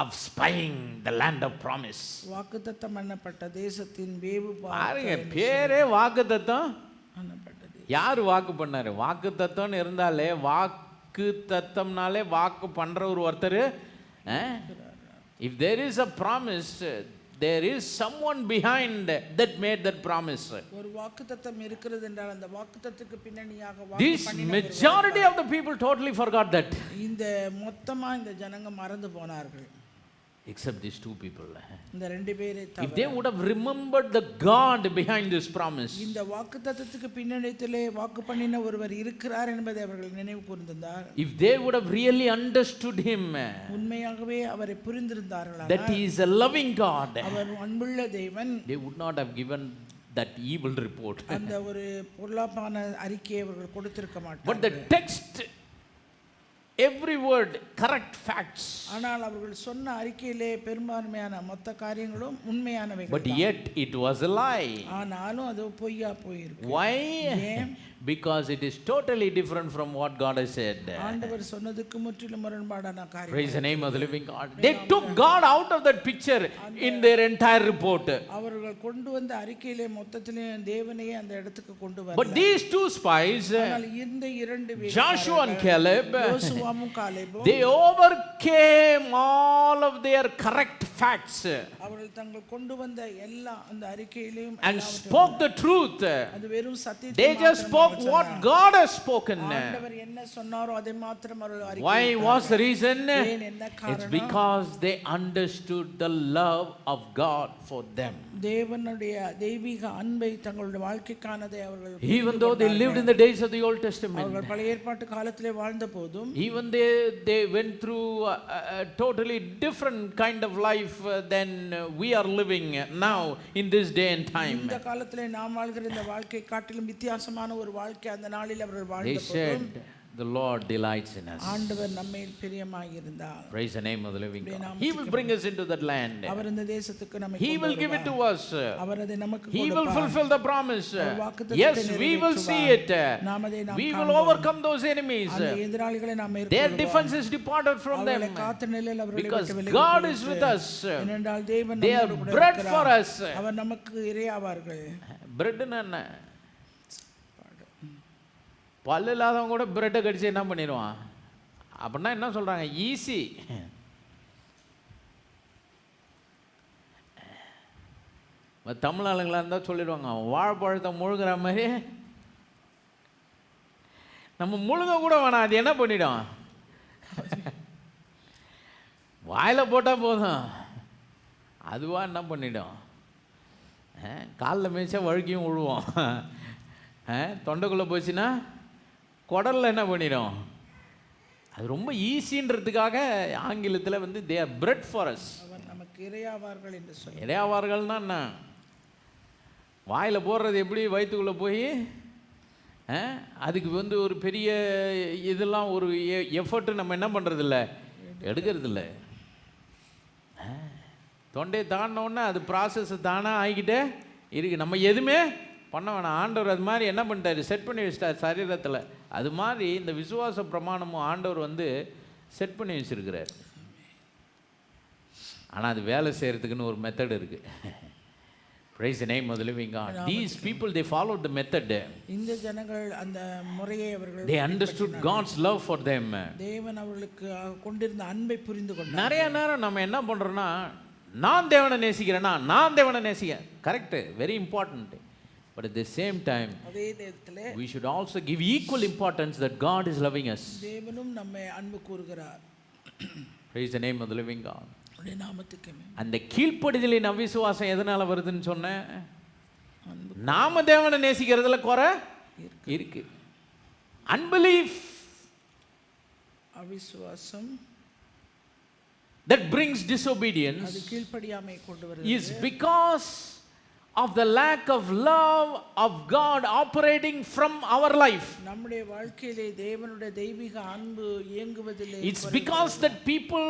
of spying the land of promise. வாக்குத்தத்தம் பண்ணப்பட்ட தேசத்தின் வேவு பாருங்க, பேரே வாக்குத்தத்தம் பண்ணப்பட்டது. யார் வாக்கு பண்ணாரு? வாக்குத்தத்தம்னு இருந்தாலே, வாக்குத்தத்தம்னாலே வாக்கு பண்ற ஒருத்தர். If there is a promise, there is someone behind that made that promise. ஒரு வாக்குத்தத்தம் இருக்கிறது என்றால் அந்த வாக்குத்தத்தத்துக்கு பின்னணியாக வாக்கு This பண்ணின ஒருவர் majority of the people totally forgot that, இந்த மொத்தமா இந்த ஜனங்க மறந்து போனார்கள், except these two people. இந்த ரெண்டு பேரை If தவிர. they would have remembered the God behind this promise, இந்த வாக்குத்தத்தத்துக்கு பின்னணியிலே வாக்கு பண்ணின ஒருவர் இருக்கிறார் என்பதை அவர்கள் நினைவு கூர்ந்திருந்தார், if they would have really understood him, உண்மையாகவே அவரை புரிந்திருந்தார்கள், that he is a loving God, அவர் அன்புள்ள தேவன், they would not have given that evil report. அந்த ஒரு பொல்லாப்பான அறிக்கையை அவர்கள் கொடுத்திருக்க But மாட்டார்கள். the text, every word, correct facts. ஆனால் அவர்கள் சொன்ன அறிக்கையிலே பெரும்பான்மையான மொத்த காரியங்களும் உண்மையானவை. But yet it was a lie. ஆனாலும் அது பொய்யா போயிருக்கு. Why? ஏன்? Because it is totally different from what God has said. ஆண்டவர் சொன்னதுக்கு முற்றிலும் முரண்பாடான காரியம். Praise the name of the living God. They took God out of that picture in their entire report. அவர்கள் கொண்டு வந்த அறிக்கையிலே மொத்தத்திலே தேவனையே அந்த இடத்துக்கு கொண்டு But வரல. these two spies, ஆனால் இந்த இரண்டு Joshua and Caleb, யோசுவாவும் காலேபும் they overcame all of their correct facts அவர்கள் தங்கள் கொண்டு வந்த எல்லா அந்த அறிக்கையிலும் and spoke the truth. அது வெறும் சத்தியத்தை They just spoke what God has spoken. ஆண்டவர் என்ன சொன்னாரோ அதை மாத்திரம் அவர்கள் அறிக்கை. Why was the reason? ஏன் என்ன It's காரணம்? because they understood the love of God for them. தேவனுடைய தெய்வீக அன்பை தங்களுடைய வாழ்க்கைக்கானதை அவர்கள் Even though they lived in the days of the Old Testament, அவர்கள் பழைய ஏற்பாட்டு காலத்திலே வாழ்ந்த போதும், even they went through a totally different kind of life than we are living now in this day and time. இந்த காலத்திலே நாம் வாழ்கிற இந்த வாழ்க்கை காட்டிலும் வித்தியாசமான ஒரு வாழ்க்கை அந்த நாளில் அவர்கள் They வாழ்ந்த said, போதும் the Lord delights in us. ஆண்டவர் நம்மேல் பிரியமாயிருந்தார். Praise the name of the living God. He will bring us into that land. அவர் இந்த தேசத்துக்கு நம்மை He will give it to us. அவர் அதை நமக்கு He will கொடுப்பார். fulfill the promise. வாக்குத்தத்தத்தை Yes, we will see it. நாம் அதை We will overcome those enemies. அந்த எதிராளிகளை நாம் Their மேற்கொள்வோம். defense is departed from அவர்களை them. காத்த நிலையில் அவர்களை Because விட்டு விலகி God போயிற்று. is with us. ஏனென்றால் தேவன் They are நம்மோடு கூட bread for இருக்கிறார். us. அவர் நமக்கு இரையாவார்கள். பிரெட்னா என்ன? பல்லு இல்லாதவங்க கூட பிரெட்டை கடிச்சு என்ன பண்ணிடுவான்? அப்படின்னா என்ன சொல்றாங்க? ஈஸி. தமிழ் ஆளுங்களா இருந்தால் சொல்லிடுவாங்க, வாழைப்பழத்தை முழுகிற மாதிரி நம்ம முழுங்க கூட வேணாம், அது என்ன பண்ணிடும்? வாயில் போட்டால் போதும், அதுவாக என்ன பண்ணிடும்? காலில் மேய்ச்சா வழுக்கியும் விழுவோம், தொண்டைக்குள்ளே போச்சுன்னா குடலில் என்ன பண்ணிடும்? அது ரொம்ப ஈஸின்றதுக்காக ஆங்கிலத்தில் வந்து they are bread for us. அவர் நமக்கு இரையாவார்கள் என்று சொல்லி. இரையாவார்கள்னா என்ன? வாயில் போடுறது எப்படி வயிற்றுக்குள்ளே போய் அதுக்கு வந்து ஒரு பெரிய இதெல்லாம் ஒரு எஃபர்ட்டு நம்ம என்ன பண்ணுறதில்ல, எடுக்கிறதில்ல. தொண்டையை தாண்டினோடனே அது ப்ராசஸ் தானாக ஆகிக்கிட்டே இருக்குது. நம்ம எதுவுமே பண்ண வேணாம். ஆண்டவர் அது மாதிரி என்ன பண்ணிட்டாரு? செட் பண்ணி வச்சிட்டார் சரீரத்தில். அது மாதிரி இந்த விசுவாச பிரமாணமும் ஆண்டவர் வந்து செட் பண்ணி வச்சிருக்கிறார். ஆனால் அது வேலை செய்கிறதுக்குன்னு ஒரு மெத்தட் இருக்குது. Praise the name of the living God. These people, they followed the method. இந்த ஜனங்கள் அந்த முறையை அவர்கள் They understood God's love for them. தேவன் அவர்களுக்கு கொண்டிருந்த அன்பை புரிந்து கொண்டார். நிறைய நேரம் நம்ம என்ன பண்ணுறோன்னா, நான் தேவனை நேசிக்கிறேன்னா நான் தேவனை நேசிக்கிறேன், correct, very important. But at the same time, அதே நேரத்தில் we should also give equal importance that God is loving us. தேவனும் நம்மை அன்பு கூறுகிறார். Praise the name of the living God. அவருடைய நாமத்துக்கு அந்த கீழ்ப்படிதலின் அவிசுவாசம் எதனால வருதுன்னு சொன்னேன்? நாம தேவனை நேசிக்கிறதுல குறை இருக்கு. அன்பிலீஃப், அவிசுவாசம் that brings disobedience அது கீழ்ப்படியாமை கொண்டு வருகிறது. is because of the lack of love of God operating from our life. நம்முடைய வாழ்க்கையிலே தேவனுடைய தெய்வீக அன்பு இயங்குவதிலே It's because that people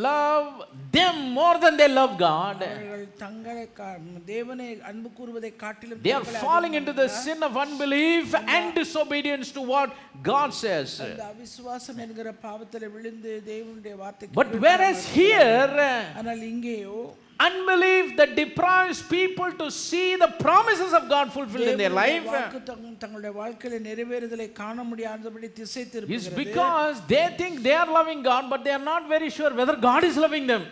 love them more than they love God. அவர்கள் தங்களை தேவனை அன்பு கூறுவதை காட்டிலும் They are falling into the sin of unbelief and disobedience to what God says. அந்த அவிசுவாசம் என்கிற பாவத்தில் விழுந்து தேவனுடைய வார்த்தைக்கு. But whereas here, ஆனால் இங்கேயோ unbelief that deprives people to see the promises of God fulfilled in their life தங்களுடைய வாழ்க்கையில நிறைவேறுதலை காண முடியாதபடி திசை is திருப்புகிறது. because they think they are loving God, but they are not very sure whether God is loving them.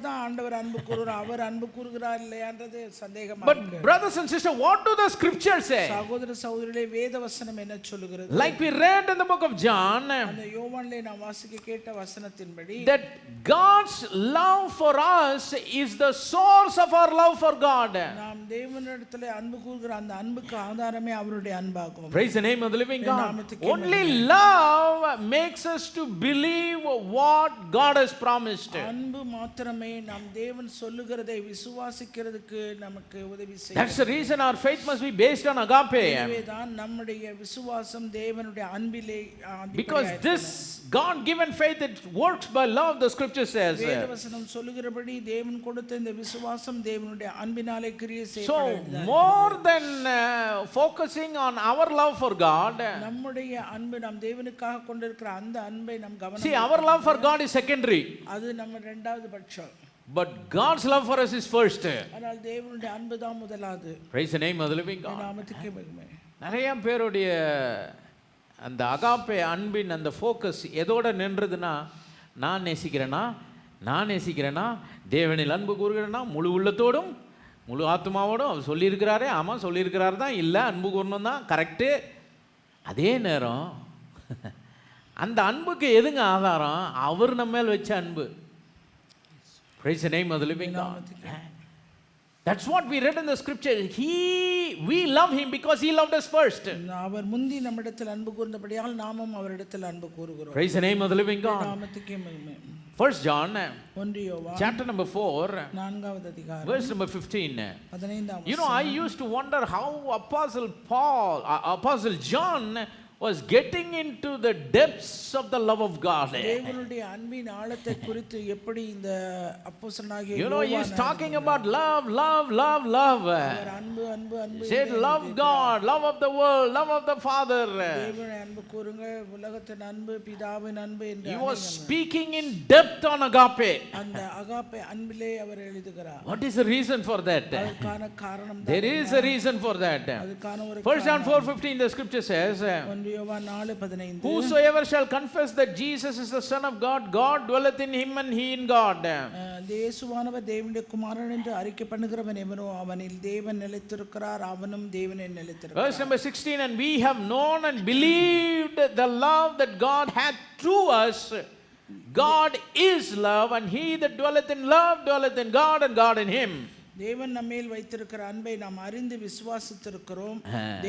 தான் ஆண்டவர் அன்பு கூறுறார், அவர் அன்பு கூறுகிறார் இல்லையான்றது சந்தேகமா But இருக்கு. brothers and sisters, what do the scriptures say? சகோதர சகோதரிகளே, வேத வசனம் என்ன சொல்லுகிறது? Like we read in the book of John, அந்த யோவானிலே நாம் வாசிக்க கேட்ட வசனத்தின்படி that God's love for us is the source of our love for God. நாம் தேவனிடத்திலே அன்பு கூறுகிற அந்த அன்புக்கு ஆதாரமே அவருடைய அன்பாகும். Praise the name of the living God. Only love makes us to believe what God has promised. அன்பு மாத்திரமே நாம் தேவன் சொல்லுகிறதை விசுவாசிக்கிறதுக்கு நமக்கு உதவி செய்யும். That's the reason our faith must be based on agape. எனவேதான் நம்முடைய விசுவாசம் தேவனுடைய அன்பிலே Because this God given faith, it works by love, the scripture says. வேதவசனம் சொல்லுகிறபடி தேவன் கொடுத்த இந்த விசுவாசம் தேவனுடைய அன்பினாலே கிரியை So செய்யப்படுகிறது. more than focusing on our love for God, நம்முடைய அன்பு நாம் தேவனுக்காக கொண்டிருக்கிற அந்த அன்பை நாம் see, கவனம் our love for God is secondary, அது நம்ம இரண்டாவது பட்சம். but God's love for us is first. ஆனால் தேவனுடைய அன்பு தான் முதலாவது. Praise the name of the living God. நாமத்துக்கே மகிமை. நிறைய பேருடைய அந்த அகாப்பே அன்பின் அந்த ஃபோக்கஸ் எதோட நின்றதுன்னா, நான் நேசிக்கிறேனா, தேவனில் அன்பு கூறுகிறேன்னா, முழு உள்ளத்தோடும் முழு ஆத்மாவோடும் அவர் சொல்லியிருக்கிறாரே, ஆமாம் சொல்லியிருக்கிறாரு தான், இல்லை அன்பு கூறணும் தான், கரெக்டு. அதே நேரம் அந்த அன்புக்கு எதுங்க ஆதாரம்? அவர் நம்ம மேல் வச்ச அன்பு. Praise the name of the living God. That's what we read in the scripture. We love him because he loved us first. அவர் முந்தி நம்மிடத்தில் அன்பு கூர்ந்தபடியால் நாமும் அவரிடத்தில் அன்பு கூறுகிறோம். Praise the name of the living God. நாமத்துக்கே மகிமை. 1 John 1 யோவான் chapter number 4 4வது அதிகாரம் verse number 15. 15ஆம் You know, I used to wonder how Apostle John was getting into the depths of the love of God. தேவனுடைய அன்பின் ஆழத்தை குறித்து எப்படி இந்த அப்போஸ்தலனாகிய You know, he is யோவான் talking about love. அவர் அன்பு அன்பு அன்பு Said love God, love of the world, love of the Father. தேவனுடைய அன்பு கூறுங்க, உலகத்தின் அன்பு, பிதாவின் அன்பு என்று He was speaking in depth on agape. அந்த அகாப்பே அன்பிலே அவர் எழுதுகிறார். What is the reason for that? அதற்கான காரணம் There is a reason for that. அதுக்கான ஒரு 1 John 4:15, the scripture says, 1 யோவான் 4:15 whosoever shall confess that Jesus is the Son of God, God dwelleth in him and he in God. இயேசுவானவர் தேவனுடைய குமாரன் என்று அறிக்கை பண்ணுகிறவன் எவனோ அவனில் தேவன் நிலைத்திருக்கிறார், அவனும் தேவனில் நிலைத்திருக்கிறார். Verse number 16, and we have known and believed the love that God hath through us. God is love, and he that dwelleth in love dwelleth in God, and God in him. தேவன் நம்மேல் வைத்திருக்கிற அன்பை நாம் அறிந்து விசுவாசித்திருக்கிறோம்.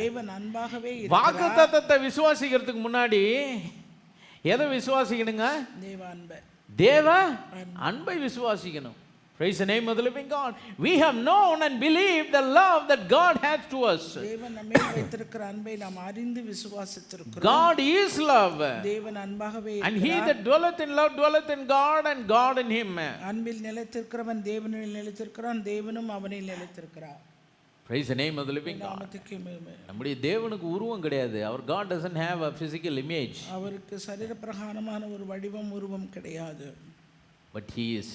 தேவன் அன்பாகவே வாக்குத்தத்தத்தை விசுவாசிக்கிறதுக்கு முன்னாடி எதை விசுவாசிக்கணுங்க? தேவ அன்பை விசுவாசிக்கணும். Praise the name of the living God. We have known and believed the love that God hath to us. தேவன் நம்மேல் வைத்திருக்கிற அன்பை நாம் அறிந்து விசுவாசித்திருக்கிறோம். God is love. தேவன் அன்பாகவே And he that dwelleth in love dwelleth in God, and God in him. அன்பில் நிலைத்திருக்கிறவன் தேவனில் நிலைத்திருக்கிறான், தேவனும் அவனில் நிலைத்திருக்கிறார். Praise the name of the living God. நம்முடைய தேவனுக்கு உருவம் கிடையாது. Our God doesn't have a physical image. அவருக்கு சரீர பிரகாரமான ஒரு வடிவம் உருவம் கிடையாது. But he is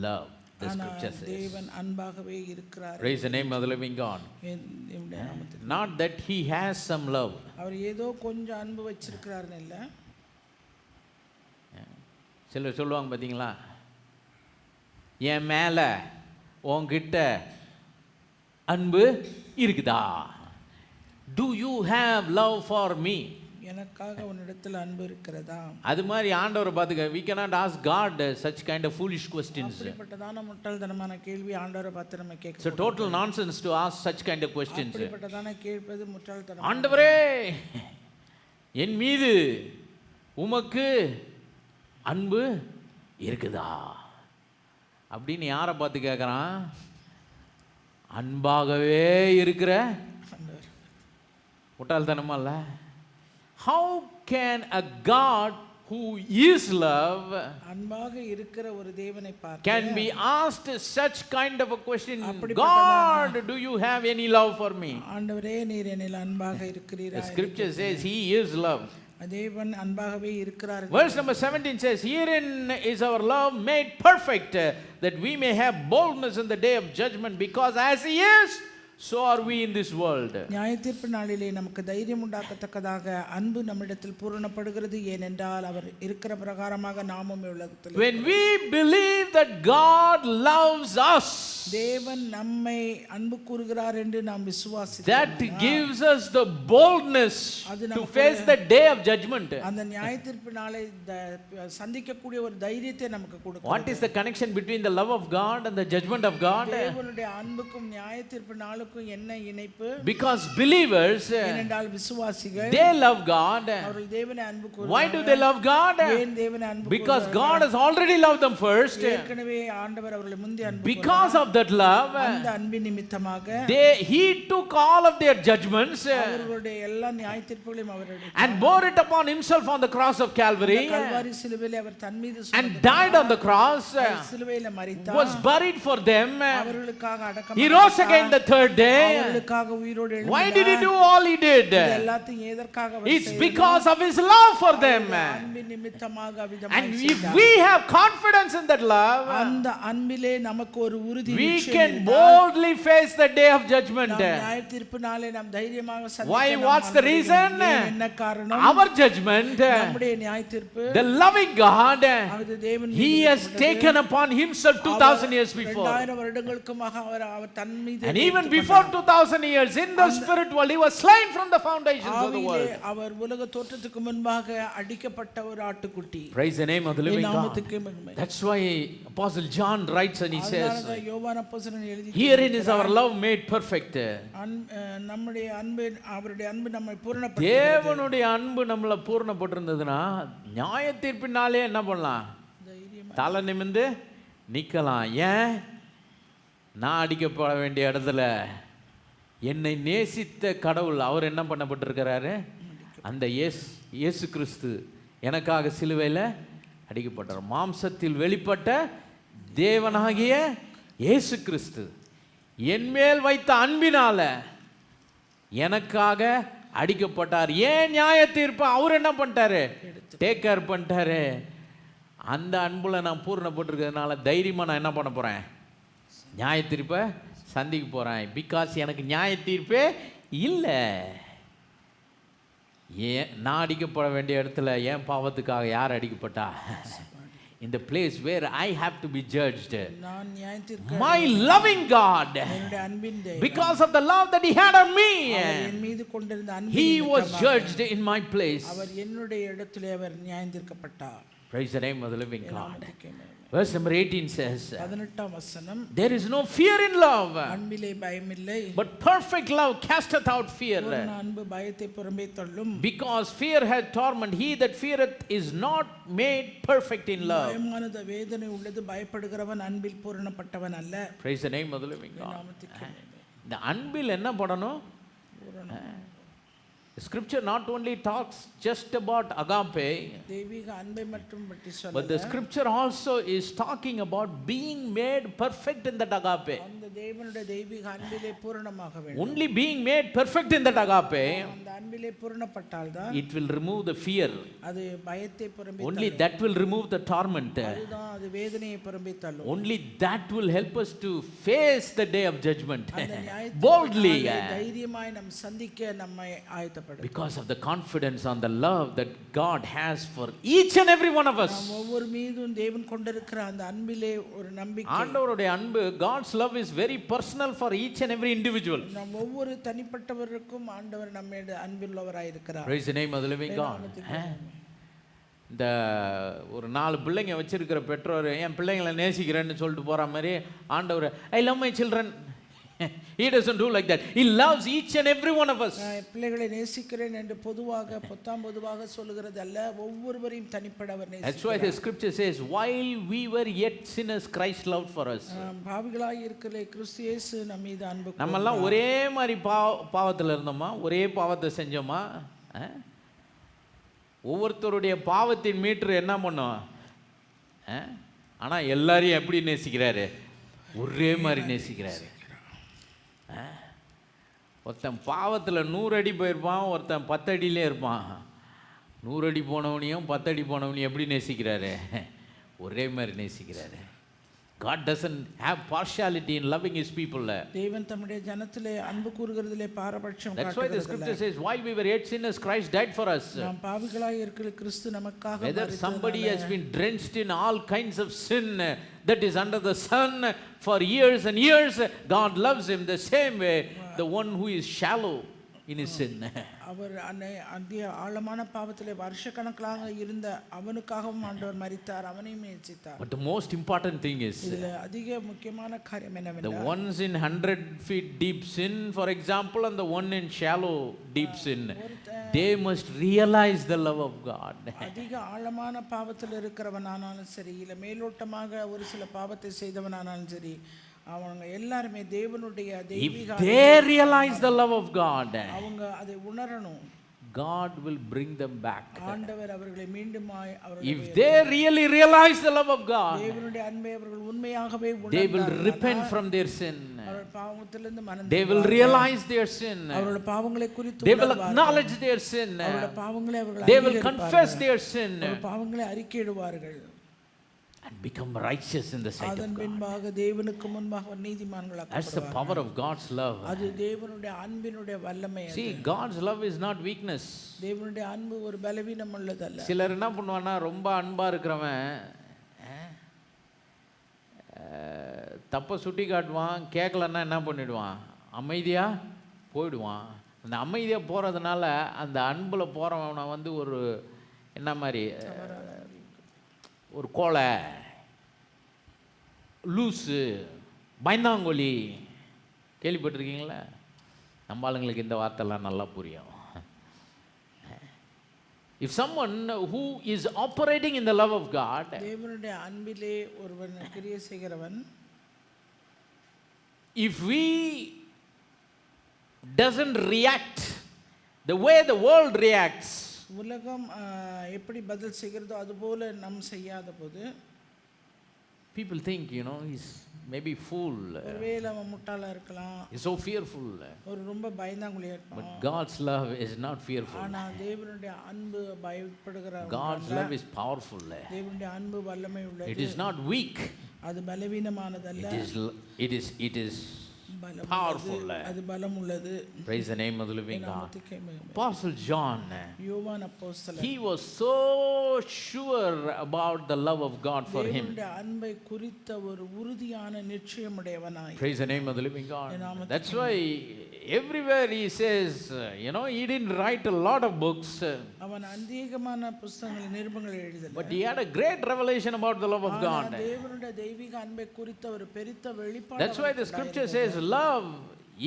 love. The scripture says. தேவன் அன்பாகவே இருக்கிறார். Praise the name of the living God. Not that he has some love. அவர் ஏதோ கொஞ்சம் அன்பு வச்சிருக்கிறார்னு இல்ல. சிலர் சொல்லுவாங்க பாத்தீங்களா, என் மேல உன்கிட்ட அன்பு இருக்குதா? Do you have love for me? எனக்காக உன்னிடத்தில் அன்பு இருக்கிறதா? அது மாதிரி ஆண்டவரை பார்த்துக்க, we cannot ask God such kind of foolish questions. அப்படிப்பட்டதான முட்டாள்தனமான கேள்வி ஆண்டவரை பார்த்து நம்ம கேட்க. So total nonsense to ask such kind of questions. அப்படிப்பட்டதான கேட்பது முட்டாள்தனம். ஆண்டவரே, என் மீது உமக்கு அன்பு இருக்குதா அப்படின்னு யாரை பார்த்து கேட்குறான்? அன்பாகவே இருக்கிற முட்டாள்தனமா இல்ல? How can a God who is love அன்பாக இருக்கிற ஒரு தேவனை பார்த்து can be asked such kind of a question? God, do you have any love for me? ஆண்டவரே, நீர் என்னில் அன்பாக இருக்கிறீரா? The scripture says he is love. தேவன் அன்பாகவே இருக்கிறார். Verse number 17 says, herein is our love made perfect, that we may have boldness in the day of judgment, because as he is, so are we in this world. நியாயத்தீர்ப்பு நாளிலே நமக்கு தைரியம் உண்டாக்கத்தக்கதாக அன்பு நம்மிடத்தில் பூரணப்படுகிறது. ஏனென்றால் அவர் இருக்கிற பிரகாரமாக நாமும் உலகத்தில் When we believe that God loves us, தேவன் நம்மை அன்பு கூறுகிறார் என்று நாம் விசுவாசிக்கிறோம். that gives us the boldness to face the day of judgment. அந்த நியாயத்தீர்ப்பு நாளை சந்திக்கக்கூடிய ஒரு தைரியத்தை நமக்கு கொடுக்கும். What is the connection between the love of God and the judgment of God? தேவனுடைய அன்புக்கும் நியாயத்தீர்ப்பு நாளுக்கும் என்ன இணைப்பு? Because believers, ஏனென்றால் விசுவாசிகள் they love God. அவர்கள் தேவனை அன்பு கூறுகிறார்கள். Why do they love God? ஏன் தேவனை அன்பு Because God has already loved them first. ஏற்கனவே ஆண்டவர் அவர்களை முந்தி அன்பு Because of that love, அந்த அன்பின் நிமித்தமாக he took all of their judgments அவர்களுடைய எல்லா நியாயத்தீர்ப்புகளையும் அவர் எடுத்தார். and bore it upon himself on the cross of Calvary Kalvari சிலுவையிலே அவர் தன் மீது and died on the cross, சிலுவையிலே மரித்தார். was buried for them. அவர்களுக்காக அடக்கம் He rose again the third day. அவர்களுக்காக உயிரோடு எழுந்தார். Why did he do all he did? எல்லாத்தையும் எதற்காக அவர் It's because of his love for them. அன்பின் நிமித்தமாக அவிதமாய் And if we have confidence in that love, அந்த அன்பிலே நமக்கு ஒரு உறுதி we நிச்சயம் can boldly face the day of judgment. நியாயத்தீர்ப்பு நாளை நாம் தைரியமாக சந்திக்க Why? What's the reason? என்ன காரணம்? Our judgment, நம்முடைய நியாயத்தீர்ப்பு the loving God, அது தேவன் he has taken upon himself 2000 years before. 2000 வருடங்களுக்குமாக அவர் தன் மீது And even before 2000 years in the spirit world, he was slain from the foundations of the world. அவர் உலக தோற்றத்துக்கு முன்பாக அடிக்கப்பட்ட ஒரு ஆட்டுக்குட்டி. Praise the name of the living God. நாமத்துக்கு மகிமை. That's why Apostle John writes and he says, யோவான் அப்போஸ்தலன் எழுதி herein is our love made perfect. நம்முடைய அன்பு அவருடைய அன்பு நம்மை பூரணப்படுத்துகிறது. தேவனுடைய அன்பு நம்மள பூரணப்பட்டிருந்ததுன்னா நியாய தீர்ப்பினாலே என்ன பண்ணலாம்? தலை நிமிர்ந்து நிக்கலாம். ஏன்? நான் அடிக்கப்பட வேண்டிய இடத்துல என்னை நேசித்த கடவுள் அவர் என்ன பண்ணப்பட்டிருக்கிறாரு? அந்த இயேசு கிறிஸ்து எனக்காக சிலுவையில் அடிக்கப்பட்டார். மாம்சத்தில் வெளிப்பட்ட தேவனாகிய இயேசு கிறிஸ்து என்மேல் வைத்த அன்பினால எனக்காக அடிக்கப்பட்டார். ஏன் நியாய தீர்ப்பு அவர் என்ன பண்ணிட்டாரு? டேக் கேர் பண்ணிட்டாரு. அந்த அன்புல நான் பூர்ணப்பட்டிருக்கிறதுனால தைரியமாக நான் என்ன பண்ண போகிறேன்? நியாய தீர்ப்பை சந்திக்க போகிறேன். பிகாஸ் எனக்கு நியாய தீர்ப்பே இல்லை. ஏன் நான் அடிக்கப்பட வேண்டிய இடத்துல என் பாவத்துக்காக யார் அடிக்கப்பட்டா? In the place where I have to be judged, my loving God, because of the love that he had on me, he was judged in my place. Praise the name of the living God. Verse number 18 says, there is no fear in love, but perfect love casteth out fear, because fear hath torment. He that feareth is not made perfect in love. Praise the name of the living God. இந்த அன்பில் என்ன பண்ணணும்? Scripture not only talks just about agape, but the scripture also is talking about being made perfect in that agape. Only being made perfect in that agape, it will remove the fear. Only that will remove the torment. Only that will help us to face the day of judgment boldly, because of the confidence on the love that God has for each and every one of us. ஆண்டவருடைய அன்பு, God's love is very personal for each and every individual. Praise the name of the living God. இந்த ஒரு 4 பிள்ளைங்க வச்சிருக்கிற பெற்றோர் என் பிள்ளைங்களை நேசிக்கிறேன்னு சொல்லிட்டு போற மாதிரி ஆண்டவர் I love my children. He doesn't do like that. He loves each and every one of us. பிள்ளைகளை நேசிக்கிறேன் என்று பொதுவாக சொல்லுகிறது அல்ல, ஒவ்வொருவரையும் தனிப்பட அவர் நேசிக்கிறார். That's why the scripture says, while we were yet sinners, Christ loved for us. பாவிகளாய் இருக்கிற கிறிஸ்து இயேசு நம்ம மீது அன்பு கூர்ந்தார். நம்ம எல்லாம் ஒரே மாதிரி பாவத்தில் இருந்தோமா? ஒரே பாவத்தை செஞ்சோமா? ஒவ்வொருத்தருடைய பாவத்தின் மீட்டர் என்ன பண்ணும்? ஆனால் எல்லாரையும் எப்படி நேசிக்கிறாரு? ஒரே மாதிரி நேசிக்கிறாரு. ஒருத்தன் பாவத்தில் 100 அடி போயிருப்பான், ஒருத்தன் 10 அடியிலே இருப்பான். 100 அடி போனவனையும் 10 அடி போனவனையும் எப்படி நேசிக்கிறாரு? ஒரே மாதிரி நேசிக்கிறாரு. God doesn't have partiality in loving his people. தேவன் தம்முடைய ஜனத்திலே அன்பு கூறுகிறதிலே பாரபட்சம் That's why the scripture says, while we were yet sinners, Christ died for us. நாம் பாவிகளாய் இருக்கிற கிறிஸ்து நமக்காக Whether somebody has been drenched in all kinds of sin that is under the sun for years and years, God loves him the same way, the one who is shallow in his sin. அவர் அதிக ஆழமான பாவத்திலே வருஷக்கணக்காக இருந்த அவனுக்காகவும் ஆண்டவர் மரித்தார், அவனையும் நேசித்தார். But the most important thing is, இதில் அதிக முக்கியமான காரியம் the என்னவென்றால், ones in 100 feet deep sin, for example, and the one in shallow deep sin, they must realize the love of God. அதிக ஆழமான பாவத்தில் இருக்கிறவனானாலும் சரி, இல்லை மேலோட்டமாக ஒரு சில பாவத்தை செய்தவனானாலும் சரி, அவங்க எல்லாருமே தேவனுடைய தெய்வீக If they realize the love of God, அவங்க அதை உணரணும். God will bring them back. ஆண்டவர் அவர்களை மீண்டும் If they really realize the love of God, தேவனுடைய அன்பை அவர்கள் உண்மையாகவே they will உணர்ந்தார்கள், repent from their sin. அவர்கள் பாவத்திலிருந்து மனம் They will realize their sin. அவருடைய பாவங்களை குறித்து They will acknowledge their sin. அவருடைய பாவங்களை அவர்கள் They will confess their sin அவர்கள் பாவங்களை அறிக்கையிடுவார்கள் and become righteous in the sight of அதன் God. பின்பாக தேவனுக்கு முன்பாக நீதிமான்களாக That's the power of God's love. அது தேவனுடைய அன்பினுடைய வல்லமை. See, God's love is not weakness. தேவனுடைய அன்பு ஒரு பலவீனம் உள்ளதல்ல. சிலர் என்ன பண்ணுவானா, ரொம்ப அன்பா இருக்கிறவன் தப்பை சுட்டி காட்டுவான், கேட்கலன்னா என்ன பண்ணிடுவான், அமைதியா போயிடுவான். அந்த அமைதியா போறதுனால அந்த அன்புல போறவனை வந்து ஒரு என்ன மாதிரி, ஒரு கோலை, லூஸு, பயந்தாங்கொலி, கேள்விப்பட்டிருக்கீங்களா? நம்ம ஆளுங்களுக்கு இந்த வார்த்தைலாம் நல்லா புரியும். If someone who is operating in the love of God, தேவனுடைய அன்பிலே ஒருவன் கிரியை செய்கிறவன், if we doesn't react the way the world reacts, உலகம் எப்படி பதில் செய்கிறதோ அதுபோல நம் செய்யாத போது, people think, he's maybe fool, ஒருவேளை அவன் முட்டாளா இருக்கலாம், he's so fearful. ஒரு ரொம்ப பயந்தாங்குழியா இருப்பான். But God's love is not fearful. ஆனா தேவனுடைய அன்பு பயப்படுகிற, God's love is powerful. தேவனுடைய அன்பு வல்லமை உள்ளது. It is not weak. அது பலவீனமானதல்ல, it is powerful. அது பலம் உள்ளது. Praise the name of the living God. நாமத்துக்கே மகிமை. Apostle John, யோவான் அப்போஸ்தலன், he was so sure about the love of God for him. தேவனுடைய அன்பை குறித்த ஒரு உறுதியான நிச்சயமுடையவனாய். Praise the name of the living God. That's why everywhere he says, he didn't write a lot of books, அவன் அநேகமான புத்தகங்கள், நிருபங்களை எழுதல. but he had a great revelation about the love of God. தேவனுடைய தெய்வீக அன்பை குறித்த ஒரு பெரிய வெளிப்பாடு. That's why the scripture says, love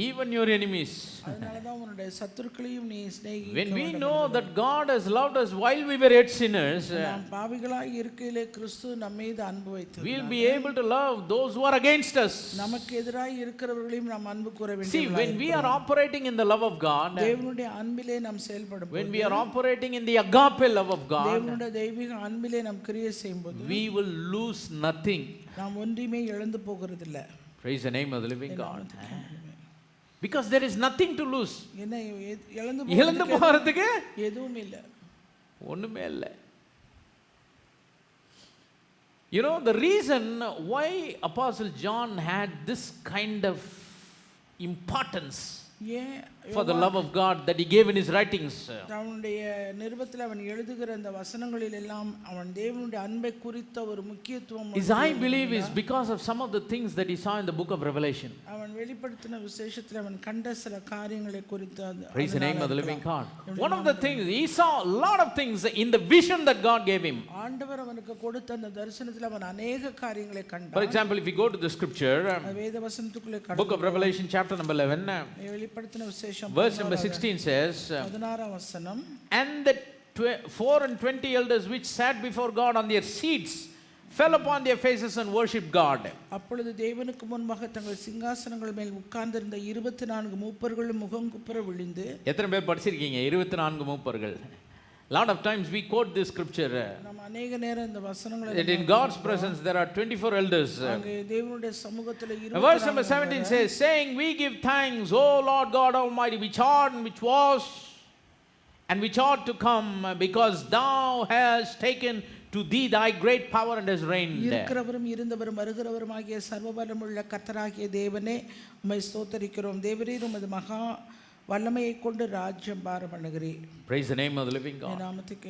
even your enemies. அதனால தான் உன்னுடைய சத்துருக்களையும் நீ சிநேகிக்க. When we know that God has loved us while we were yet sinners, நாம் பாவிகளாய் இருக்கையிலே கிறிஸ்து நம்ம மீது அன்பு வைத்தார். we will be able to love those who are against us. நமக்கு எதிராய் இருக்கிறவர்களையும் நாம் அன்பு கூற வேண்டும். See, when we are operating in the love of God, தேவனுடைய அன்பிலே நாம் செயல்படும் போது, when we are operating in the agape love of God, தேவனுடைய தெய்வீக அன்பிலே நாம் கிரியை செய்யும்போது, we will lose nothing. நாம் ஒன்றுமே இழந்து போகிறதில்லை. Praise the name of the living God. Because there is nothing to lose. என்ன இழந்து போகிறதுக்கு எதுவும் இல்லை, ஒண்ணுமே இல்லை. The reason why Apostle John had this kind of importance for the love of God that he gave in his writings, அவனுடைய நிருபத்தில் அவன் எழுதுகிற அந்த வசனங்களில் எல்லாம் அவன் தேவனுடைய அன்பை குறித்த ஒரு முக்கியத்துவம் is, I believe, is because of some of the things that he saw in the book of Revelation. அவன் வெளிப்படுத்தின விசேஷத்தில் அவன் கண்ட சில காரியங்களை குறித்து. Praise the name of the living God. One of the things, he saw a lot of things in the vision that God gave him. ஆண்டவர் அவனுக்கு கொடுத்த அந்த தரிசனத்தில் அவன் அநேக காரியங்களை கண்டான். For example, if we go to the scripture, வேத வசனத்துக்குள்ளே book of Revelation chapter number 11, வெளிப்படுத்தின விசேஷம் verse number 16 says, 16ஆம் வசனம், and the 24 elders which sat before God on their seats fell upon their faces and worshipped God. அப்பொழுது தேவனுக்கு முன்பாக தங்கள் சிங்காசனங்கள் மேல் உட்கார்ந்திருந்த 24 மூப்பர்களும் முகங்குப்புற விழுந்து. எத்தனை பேர் படிச்சிருக்கீங்க 24 மூப்பர்கள்? Lot of times we quote this scripture. நம்ம अनेक நேரம் இந்த வசனங்களை, that in God's presence there are 24 elders. அங்கே தேவனுடைய சமூகத்தில் Verse number 17 says, saying, we give thanks, O Lord God Almighty, which art and which was and which ought to come, because thou hast taken to thee thy great power and has reigned. இருக்கிறவரும் இருந்தவரும் வருகிறவருமாகிய சர்வபலமுள்ள கர்த்தராகிய தேவனே உம்மை ஸ்தோத்தரிக்கிறோம். தேவரீர் உமது மகா வல்லமையை கொண்டு ராஜ்யம் பாரம் பண்ணுகிறீர். Praise the name of the living God.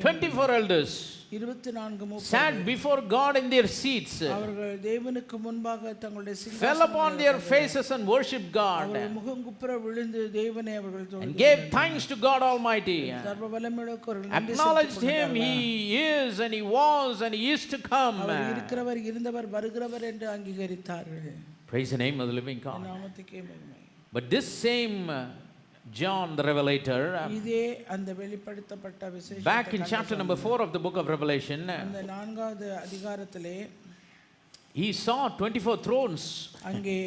24 elders 24 sat before God in their seats, அவர்கள் தேவனுக்கு முன்பாக தங்களுடைய fell upon their faces and worshiped God, முகங்குப்புற விழுந்து தேவனை அவர்கள் and gave thanks to God Almighty, சர்வ வல்லமையுள்ள acknowledged him, he is and he was and he is to come. இருக்கிறவர் இருந்தவர் வருகிறவர் என்று அங்கீகரித்தார்கள். Praise the name of the living God. நாமத்துக்கே மகிமை. But this same John the Revelator, இதே அந்த வெளிப்படுத்தப்பட்ட விசேஷத்தை back in chapter number 4 of the book of Revelation, அந்த 4வது அதிகாரத்திலே he saw 24 thrones. அங்கே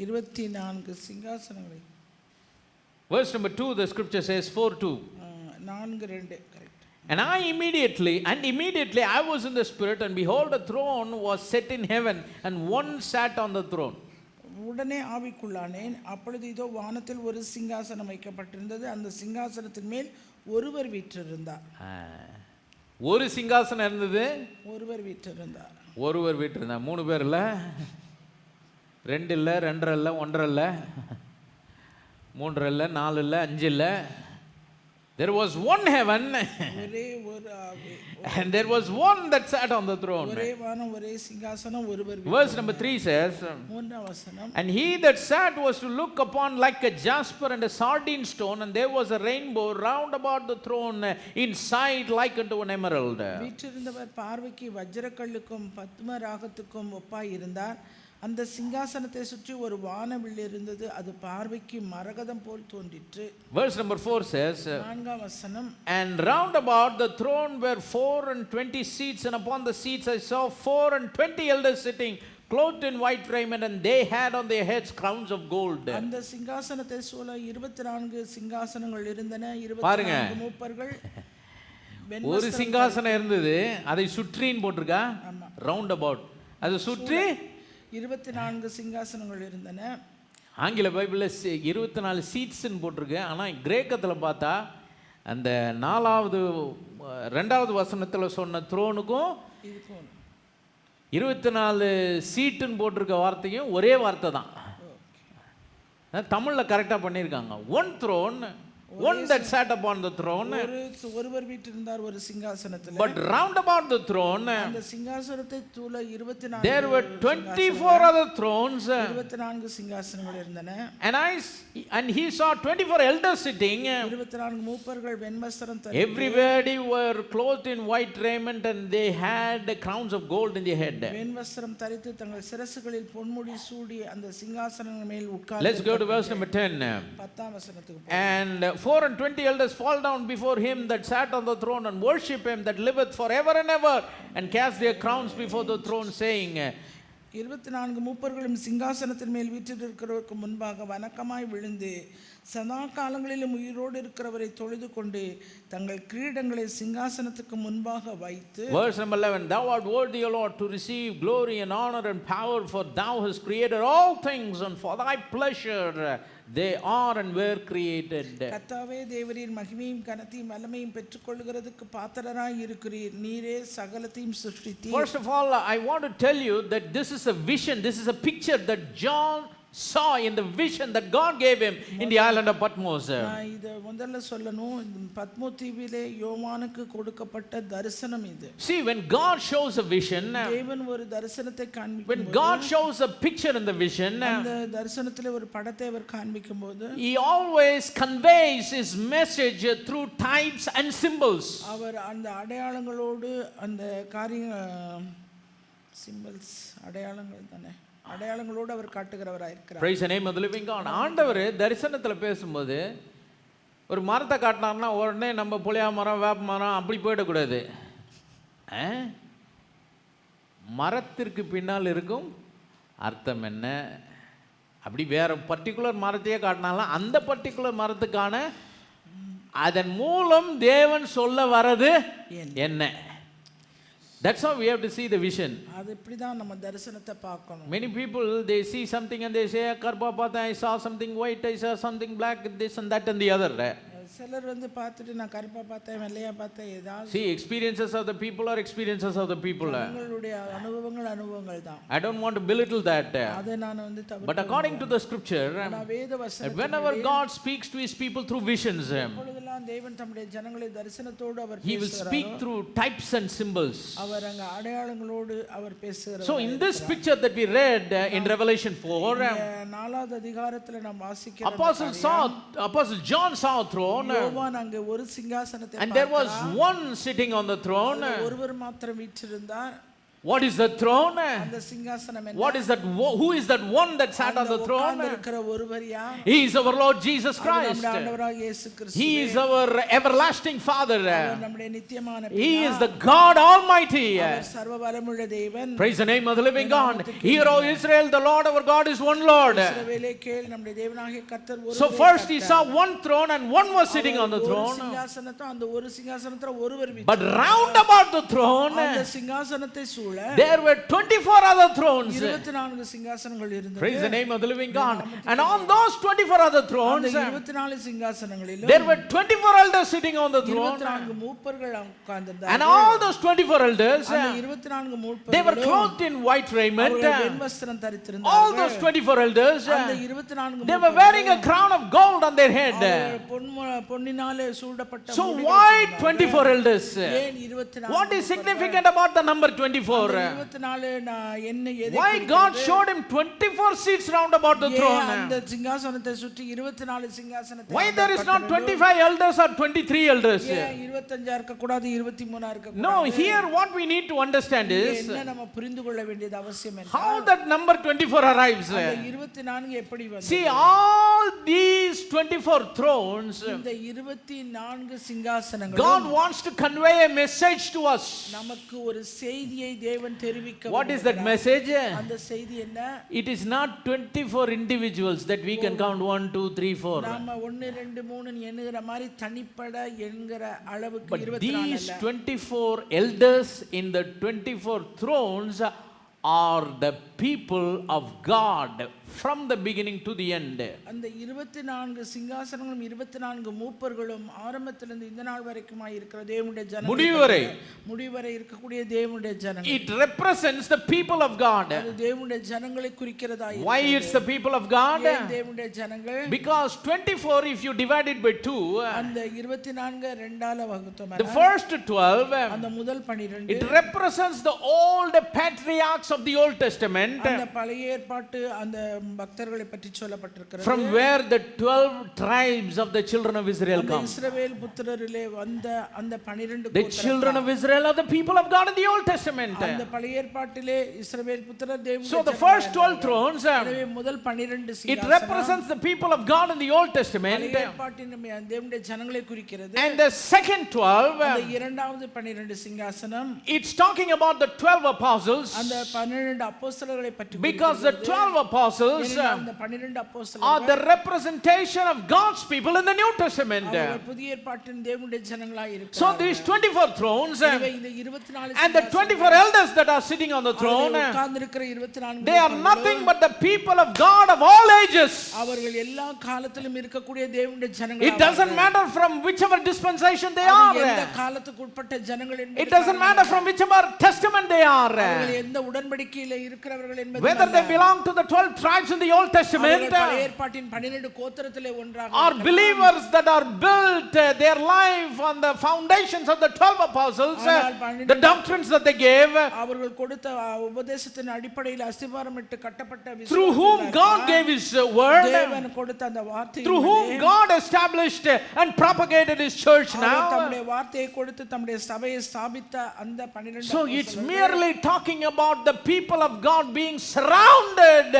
24 சிங்காசனங்களை, Verse number 2, the scripture says 4:2. 4:2 correct. And immediately I was in the spirit, and behold, a throne was set in heaven, and one sat on the throne. உடனே ஆவிக்குள்ளானேன், அப்பொழுது இதோ வானத்தில் ஒரு சிங்காசனம் வைக்கப்பட்டிருந்தது, அந்த சிங்காசனத்தின் மேல் ஒருவர் வீற்றிருந்தார். ஒரு சிங்காசனம் இருந்தது, ஒருவர் வீற்றிருந்தார். ஒருவர் வீற்றிருந்தார். 3 பேர் இல்ல, 2 இல்ல, 2 இல்ல, 1 இல்ல, 3 இல்ல, 4 இல்ல, 5 இல்ல. There was one heaven ஒரே ஒரு ஆவி, and there was one that sat on the throne. ஒரே வானம், ஒரே சிங்காசனம், ஒருவர். Verse number 3 says, 3ஆம் வசனம், and he that sat was to look upon like a jasper and a sardine stone, and there was a rainbow round about the throne, in sight like unto an emerald. வீற்றிருந்தவர் பார்வைக்கு வஜ்ரக்கல்லுக்கும் பத்ம ராகத்துக்கும் ஒப்பாய் இருந்தார். அந்த சிங்காசனத்தை சுற்றி ஒரு வானவில் இருந்தது, அது பார்வைக்கு மரகதம் போல் தோன்றிற்று. Verse number 4 says, 4ஆம் வசனம், and round about the throne were 24 seats, and upon the seats I saw 24 elders sitting, clothed in white raiment, and they had on their heads crowns of gold. அந்த சிங்காசனத்தை சூழ 24 சிங்காசனங்கள் இருந்தன. பாருங்க, 24 மூப்பர்கள். ஒரு சிங்காசனம் இருந்தது, அதை சுற்றின்னு போட்டிருக்கா, ரவுண்ட் அபவுட், அதை சுற்றி 24 சிங்காசனங்கள் இருந்தன. ஆங்கில பைபிளில் 24 சீட்ஸ்ன்னு போட்டிருக்கு. ஆனால் கிரேக்கத்தில் பார்த்தா அந்த 2வது வசனத்தில் சொன்ன த்ரோனுக்கும் 24 சீட்டுன்னு போட்டிருக்க வார்த்தையும் ஒரே வார்த்தை தான். தமிழில் கரெக்டாக பண்ணியிருக்காங்க. One throne, one that sat upon the throne, ஒருவர் வீற்றிருந்தார் ஒரு சிங்காசனத்தில். but round about the throne அந்த சிங்காசனத்தை சூழ 24 there were 24 other thrones, 24 சிங்காசனங்கள் இருந்தன. and he saw 24 elders sitting, 24 மூப்பர்கள் வெண்வஸ்திரம் தரித்து, everybody were clothed in white raiment, and they had crowns of gold in their head. வெண்வஸ்திரம் தரித்து தங்கள் சிரசுகளில் பொன்முடி சூடி அந்த சிங்காசனங்கள் மேல் உட்கார்ந்து. Let's go to verse number 10. 10ஆம் வசனத்துக்கு. And 24 elders fall down before him that sat on the throne, and worship him that liveth forever and ever, and cast their crowns before the throne, saying, 24 மூப்பர்களும் சிங்காசனத்தின் மேல் வீற்றிருக்கிறவருக்கு முன்பாக வணக்கமாய் விழுந்து சதா காலங்களிலும் உயிரோடு இருக்கிறவரை தொழுது கொண்டு தங்கள் கிரீடங்களை சிங்காசனத்துக்கு முன்பாக வைத்து. Verse number 11, thou art worthy, O Lord, to receive glory and honor and power, for thou hast created all things, and for thy pleasure they are and were created. கர்த்தாவே, தேவரீர் மகிமையும் கனத்தையும் வல்லமையும் பெற்றுக்கொள்கிறதுக்கு பாத்திரராய் இருக்கிறீர். நீரே சகலத்தையும் சிருஷ்டித்தீர். First of all, I want to tell you that this is a vision, this is a picture that John saw in the vision that God gave him in the island of Patmos. நான் இத முதல்ல சொல்லணும், பத்மோ தீவிலே யோவானுக்கு கொடுக்கப்பட்ட தரிசனம் இது. See, when God shows a vision, தேவன் ஒரு தரிசனத்தை காண்பிக்கும்போது, when God shows a picture in the vision, அந்த தரிசனத்திலே ஒரு படத்தை அவர் காண்பிக்கும்போது, he always conveys his message through types and symbols. அவர் அந்த அடையாளங்களோடு அந்த காரிய சிம்பல்ஸ், அடையாளங்கள் தானே, அடையாளங்களோடு அவர் காட்டுகிறவராக இருக்கிறார். Praise the name of the living God. ஆண்டவர் தரிசனத்தில் பேசும்போது ஒரு மரத்தை காட்டினார்னா உடனே நம்ம புளியா மரம், வேப்ப மரம் அப்படி போயிடக்கூடாது. மரத்திற்கு பின்னால் இருக்கும் அர்த்தம் என்ன, அப்படி வேற பர்டிகுலர் மரத்தையே காட்டினாலும் அந்த பர்டிகுலர் மரத்துக்கான அதன் மூலம் தேவன் சொல்ல வரது என்ன. That's how we have to see the vision. அது இப்படி தான் நம்ம தரிசனத்தை பார்க்கணும். Many people, they see something and they say, karpa pata, I saw something white, I saw something black, this and that and the other. சிலர் வந்து பார்த்துட்டு நான் கருப்பா பார்த்தேன் வெள்ளையா பார்த்தேன் ஏதாவது See, experiences of the people are experiences of the people. உங்களுடைய அனுபவங்கள் தான். I don't want to belittle that. அதை நான் வந்து But according to the scripture, நான் வேத that வசனம் whenever God speaks to his people through visions, எப்பொழுதெல்லாம் தேவன் தம்முடைய ஜனங்களை தரிசனத்தோடு அவர் he will speak through types and symbols. அவர் அங்க அடையாளங்களோடு அவர் பேசுகிறார். So in this picture that we read in Revelation 4, நாலாவது அதிகாரத்துல நாம் வாசிக்கிறோம் Apostle John saw a throne, யோவான் அங்கே ஒரு சிங்காசனத்தை and there was one sitting on the throne. ஒருவர் மாத்திரம் வீற்றிருந்தார். What is the throne? அந்த சிங்காசனம் என்ன? What is that? Who is that one that sat on the throne? இருக்கிற ஒருவர் யார்? He is our Lord Jesus Christ. நம்முடைய ஆண்டவராகிய இயேசு கிறிஸ்து. He is our everlasting Father. நம்முடைய நித்தியமான பிதா. He is the God Almighty. அவர் சர்வ வல்லமையுள்ள தேவன். Praise the name of the living God. Hear, O Israel, the Lord our God is one Lord. இஸ்ரவேலே கேள், நம்முடைய தேவனாகிய கர்த்தர் ஒருவரே. So first he saw one throne and one was sitting on the throne. சிங்காசனத்தை அந்த ஒரு சிங்காசனத்துல ஒருவர் வீற்றிருந்தார். But round about the throne அந்த சிங்காசனத்தை சூழ there were 24 other thrones. 24 சிங்காசனங்கள் இருந்தது. Praise the name of the living God. And on those 24 other thrones, அந்த 24 சிங்காசனங்களிலும் there were 24 elders sitting on the throne. 24 மூப்பர்கள் உட்கார்ந்திருந்தார்கள். And all those 24 elders, அந்த 24 மூப்பர்கள் they were clothed in white raiment. வெண்மை வஸ்திரம் தரித்திருந்தார்கள். All those 24 elders, அந்த 24 they were wearing a crown of gold on their head. பொன்னினாலே சூடப்பட்ட So why 24 elders? ஏன் 24? What is significant about the number 24? 24 என்ன எதை Why God showed him 24 seats round about the throne? அந்த சிங்காசனத்தை சுற்றி 24 சிங்காசனத்தை Why there is not 25 elders or 23 elders? 25 இருக்க கூடாது 23 இருக்க கூடாது. No, here what we need to understand is என்ன நம்ம புரிந்து கொள்ள வேண்டியது அவசியம் என்ன? how that number 24 arrives. அந்த 24 எப்படி வந்தது? See, all these 24 thrones, இந்த 24 சிங்காசனங்கள் God wants to convey a message to us. நமக்கு ஒரு செய்தியை தேவன் தெரிவிக்க. What is that message? அந்த செய்தி என்ன? It is not 24 individuals that we can count 1 2 3 4. நாம 1 2 3 ன்னு எண்ணுகிற மாதிரி தனிப்பட என்கிற அளவுக்கு But 24 these அல்ல. 24 elders in the 24 thrones are the people of God from the beginning to the end. அந்த 24 சிங்காசனங்களும் 24 மூப்பர்களும் ஆரம்பத்திலிருந்து இந்த நாள் வரைக்குமாய் இருக்கிற தேவனுடைய ஜனங்கள் முடிவரை இருக்கக்கூடிய தேவனுடைய ஜனங்கள். It represents the people of God. அது தேவனுடைய ஜனங்களை குறிக்கிறதா இருக்கிறது. Why it's the people of God? தேவனுடைய ஜனங்கள். Because 24 if you divide it by 2, அந்த 24 ரெண்டால வகுத்தோம்னா the first 12, அந்த முதல் 12 it represents the old patriarchs of the Old Testament. அந்த பழைய ஏற்பாட்டு அந்த பக்தர்களை பற்றி சொல்லப்பட்டிருக்கிறது. From where the 12 tribes of the children of Israel come. இஸ்ரவேல் புத்திரரிலே வந்த அந்த 12 The children of Israel are the people of God in the Old Testament. அந்த பழைய ஏற்பாட்டிலே இஸ்ரவேல் புத்திரர் தேவனுடைய. So the first 12 thrones, எனவே முதல் 12 சிங்காசனம் it represents the people of God in the Old Testament. பழைய ஏற்பாட்டின் தேவனுடைய ஜனங்களை குறிக்கிறது. And the second 12, அந்த இரண்டாவது 12 சிங்காசனம், it's talking about the 12 apostles. அந்த 12 அப்போஸ்தலர்களை பற்றி. Because the 12 apostles அந்த 12 அப்போஸ்தலர்கள் are the representation of God's people in the New Testament. அவர்கள் புதிய ஏற்பாட்டின் தேவனுடைய ஜனங்களாய் இருக்கிறார்கள். So these 24 thrones இந்த 24 and the 24 elders that are sitting on the throne, உட்கார்ந்திருக்கிற 24 they are nothing but the people of God of all ages. அவர்கள் எல்லா காலத்திலும் இருக்கக்கூடிய தேவனுடைய ஜனங்கள். It doesn't matter from whichever dispensation they are. எந்த காலத்துக்கு உட்பட்ட ஜனங்கள் என்பது. It doesn't matter from whichever testament they are. அவர்கள் எந்த உடன்படிக்கையில இருக்கிறவர்கள் என்பது. Whether they belong to the 12 tribes in the Old Testament ஏற்பாட்டின் 12 கோத்திரத்திலே ஒன்றாக or believers that are built their life on the foundations of the 12 apostles, the doctrines that they gave, அவர்கள் கொடுத்த உபதேசத்தின் அடிப்படையில் அஸ்திபாரமிட்டு கட்டப்பட்ட விசுவாசம், through whom God gave his word, தேவன் கொடுத்த அந்த வார்த்தை, through whom God established and propagated his church now. தம்முடைய வார்த்தையை கொடுத்து தம்முடைய சபையை ஸ்தாபித்த அந்த 12. So it's merely talking about the people of God being surrounded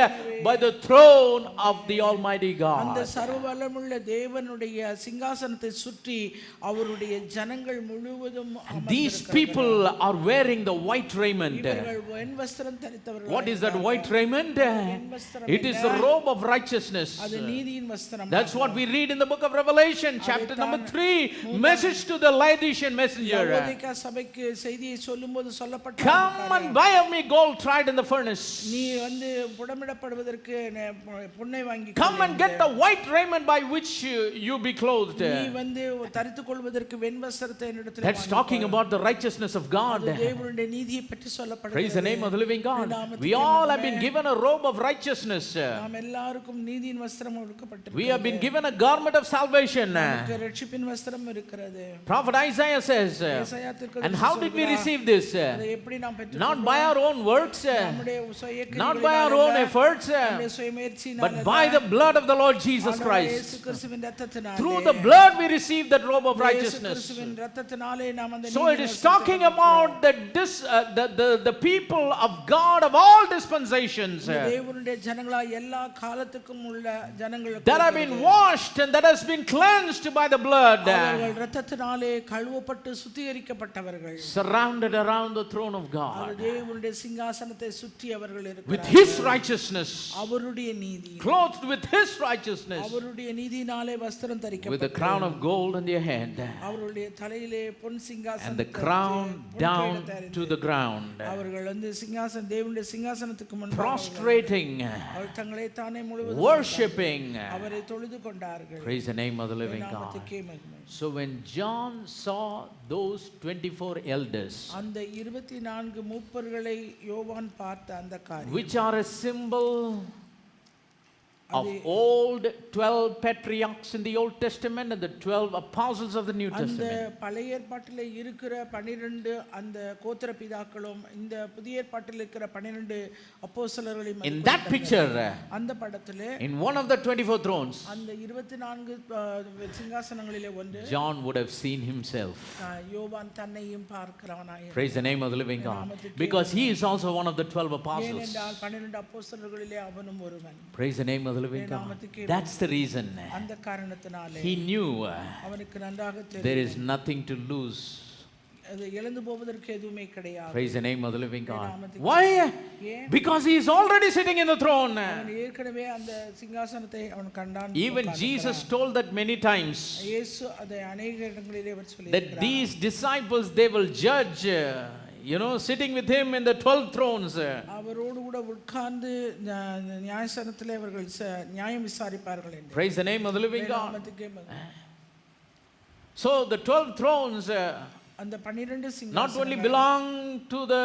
by the throne of the Almighty God. அந்த சர்வ வல்லமையுள்ள தேவனுடைய சிங்காசனத்தை சுற்றி அவருடைய ஜனங்கள் முழுவதும் அமர்ந்திருக்கிறார்கள். These people are wearing the white raiment. இவர்கள் வெண் வஸ்திரம் தரித்தவர்கள். What is that white raiment? It is the robe of righteousness. அது நீதியின் வஸ்திரம். That's what we read in the book of Revelation, chapter number 3, message to the Laodicean messenger. லவோதிக்கா சபைக்கு செய்தியை சொல்லும்போது சொல்லப்பட்ட, Come and buy of me gold tried in the furnace. நீ வந்து புடமிடப்படுவதற்கு பொன்னை வாங்கி Come and get the white raiment by which you be clothed. நீ வந்து தரித்துக் கொள்வதற்கு வெண்வஸ்திரத்தை என்னிடத்தில் That's talking about the righteousness of God. தேவனுடைய நீதியை பற்றி சொல்லப்படுகிறது. Praise the name of the living God. We all have been given a robe of righteousness. நாம் எல்லாருக்கும் நீதியின் வஸ்திரம் கொடுக்கப்பட்டிருக்கிறது. We have been given a garment of salvation. நமக்கு ரட்சிப்பின் வஸ்திரம் இருக்கிறது. Prophet Isaiah says, and how did we receive this? அதை எப்படி நாம் பெற்றுக்கொண்டோம்? Not by our own works, நம்முடைய சுய கிரியைகளினால, not by our own efforts, நம்முடைய சுய முயற்சியினால, but by the blood of the Lord Jesus Christ. இயேசு கிறிஸ்துவின் இரத்தத்தினாலே, Through the blood we receive that robe of righteousness. இயேசு கிறிஸ்துவின் இரத்தத்தினாலே நாம் அந்த So it is talking about the people of God of all dispensations தேவனுடைய ஜனங்களா எல்லா காலத்துக்கும் உள்ள ஜனங்களுக்கு that have been washed and that has been cleansed by the blood, அவர்கள் இரத்தத்தினாலே கழுவப்பட்டு சுத்திகரிக்கப்பட்டவர்கள், surrounded around the throne of God தேவனுடைய சிங்காசனத்தை சுற்றி அவர்கள் இருக்கிறார்கள். with his righteousness, அவருடைய நீதி, clothed with his righteousness, அவருடைய நீதியினாலே வஸ்திரம் தரிக்கப்பட்டு, with a crown of gold on their head அவருடைய தலையிலே பொன் சிங்காசனம், and the crown down to the ground, அவர்கள் வந்து சிங்காசனம் தேவனுடைய சிங்காசனத்துக்கு முன்பாக prostrating, அவர்கள் தங்களை தானே முழுவதும் worshiping. அவரை தொழுது கொண்டார்கள். Praise the name of the living God. So when John saw those 24 elders, அந்த 24 மூப்பர்களை யோவான் பார்த்த அந்த காரியம், which are a symbol of old 12 patriarchs in the Old Testament and the 12 apostles of the New அந்த Testament. பழைய ஏற்பாட்டிலே இருக்கிற 12 அந்த கோத்திர பிதாக்களும் இந்த புதிய ஏற்பாட்டில் இருக்கிற 12 அப்போஸ்தலர்களையும், In that picture, அந்த படத்திலே in one of the 24 thrones, அந்த 24 சிங்காசனங்களிலே ஒன்று John would have seen himself. யோவான் தன்னையும் பார்க்கிறவனாய். Praise the name of the living God, because he is also one of the 12 apostles. ஏனென்றால் 12 அப்போஸ்தலர்களிலே அவனும் ஒருவன். Praise the name of the living God. That's the reason. அந்த காரணத்தினாலே He knew அவனுக்கு நன்றாக தெரியும் there is nothing to lose. அது இழந்து போவதற்கு எதுவுமே கிடையாது. Praise the name of the living God. Why? Because he is already sitting in the throne. அவன் ஏற்கனவே அந்த சிங்காசனத்தை அவன் கண்டான். Even Jesus told that many times, இயேசு அதை अनेक இடங்களிலே அவர் that சொல்லியிருக்கிறார். these disciples, they will judge, sitting with him in the 12 thrones. அவரோடு கூட உட்கார்ந்து நியாயசனத்திலே அவர்கள் நியாயம் விசாரிப்பார்கள் என்று. Praise the name of the living God. நாமத்துக்கே மகிமை. So the 12 thrones அந்த 12 not சிங்காசனங்கள் only belong to the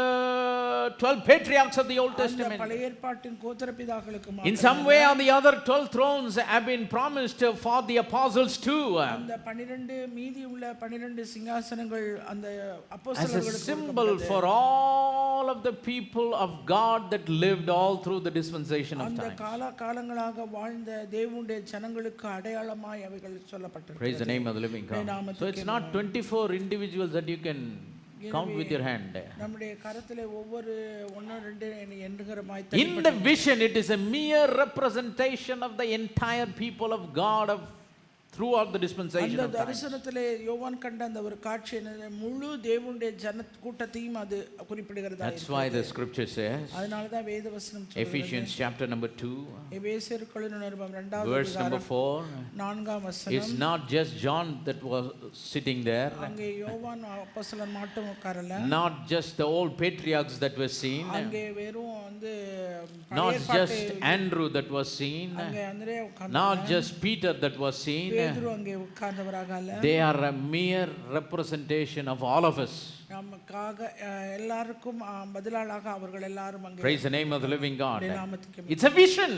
12 patriarchs of the Old அந்த Testament. பழைய ஏற்பாட்டின் கோத்திர பிதாக்களுக்கு In some way or the other, 12 thrones have been promised for the apostles too, அந்த 12 மீதி உள்ள 12 சிங்காசனங்கள் அந்த as a அப்போஸ்தலர்களுக்கு symbol for all of the people of God that lived all through the dispensation of அந்த time. காலங்களாக வாழ்ந்த தேவனுடைய ஜனங்களுக்கு அடையாளமாய் அவைகள் சொல்லப்பட்டிருக்கிறது. Praise the name of the living God. So it's not 24 individuals that you can count with your hand. நம்முடைய கரத்திலே ஒவ்வொரு 1 2 எண்ணுகிறமாய் In the vision, it is a mere representation of the entire people of God throughout the dispensation அந்த of time. தரிசனத்திலே யோவான் கண்ட அந்த ஒரு காட்சி என்னது, முழு தேவனுடைய ஜன கூட்டத்தையும் அது குறிப்பிடுகிறது. That's why the scripture says, அதனால தான் வேதவசனம் சொல்லுகிறது. Ephesians chapter number 2, எபேசியர்களின் நிருபம் 2வது verse number 4, 4ஆம் it's வசனம். not just John that was sitting there, அங்கே யோவான் அப்போஸ்தலன் மட்டும் உட்காரல, not just the old patriarchs that were seen, அங்கே வெறும் வந்து not just Andrew that was seen, அங்கே அந்திரே உட்கார்ந்து, not just Peter that was seen. பேதுரு அங்கே உட்கார்ந்தவராக அல்ல, They are a mere representation of all of us. நமக்காக எல்லாருக்கும் பதிலாளாக அவர்கள் எல்லாரும் அங்கே. Praise the name of the living God. நாமத்துக்கு It's a vision.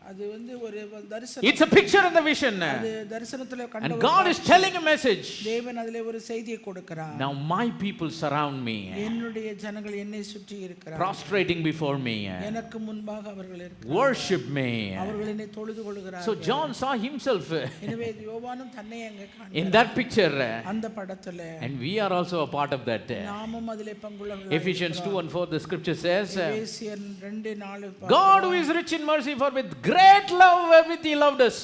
அது வந்து ஒரு தரிசனம். It's a picture in the vision. அது தரிசனத்திலே கண்ட And God is telling a message. தேவன் அதிலே ஒரு செய்தியை கொடுக்கிறார். Now my people surround me, என்னுடைய ஜனங்கள் என்னை சுற்றி இருக்கிறார்கள், prostrating before me, எனக்கு முன்பாக அவர்கள் இருக்கிறார்கள், worship me. அவர்கள் என்னை தொழுது கொள்கிறார்கள். So John saw himself எனவே யோவானும் தன்னை அங்கே காண்கிறார் in that picture, அந்த படத்திலே. and we are also a part of that. நாமும் அதிலே பங்குள்ளவர்களாக Ephesians 2:4, the scripture says, எபேசியர் 2:4 God who is rich in mercy, for with great love wherewith he loved us.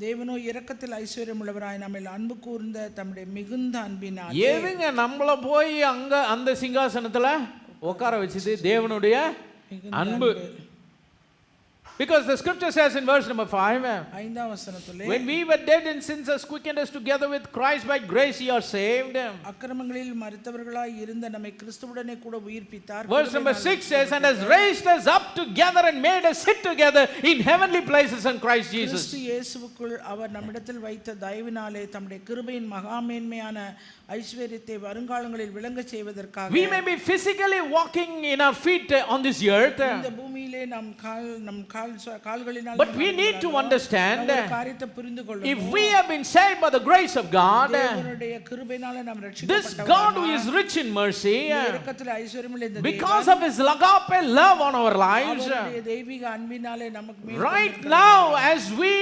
தேவனோ இரக்கத்தில் ஐஸ்வர்யம் உள்ளவராய் நம்மில் அன்பு கூர்ந்த தம்முடைய மிகுந்த அன்பினால். ஏவிங்க நம்மள போய் அங்க அந்த சிங்காசனத்துல உட்கார வச்சது தேவனுடைய அன்பு. Because the scripture says in verse number 5, ஐந்தாம் வசனத்திலே when we were dead in sins, has quickened us together with Christ, by grace ye are saved. அக்கிரமங்களில் மரித்தவர்களாய் இருந்த நம்மை கிறிஸ்துவுடனே கூட உயிர்ப்பித்தார். Verse number 6 says, and has raised us up together and made us sit together in heavenly places in Christ Jesus. கிறிஸ்து இயேசுவுக்குள் அவர் நம்மிடத்தில் வைத்த தயவினாலே தம்முடைய கிருபையின் மகாமேன்மையான ஐஸ்வரியத்தை வருங்காலங்களில் விளங்க செய்வதற்காக We may be physically walking in our feet on this earth, இந்த பூமியிலே நம் கால்களினால் but we need to understand, காரியத்தை புரிந்து கொள்ளணும். if we have been saved by the grace of God, தேவனுடைய கிருபையினாலே நாம் this ரட்சிக்கப்பட்டோம். God who is rich in mercy, இரக்கத்தில் ஐஸ்வரியமுள்ள இந்த because of his agape love on our lives, அவருடைய தெய்வீக அன்பினாலே நமக்கு மேல் right now as we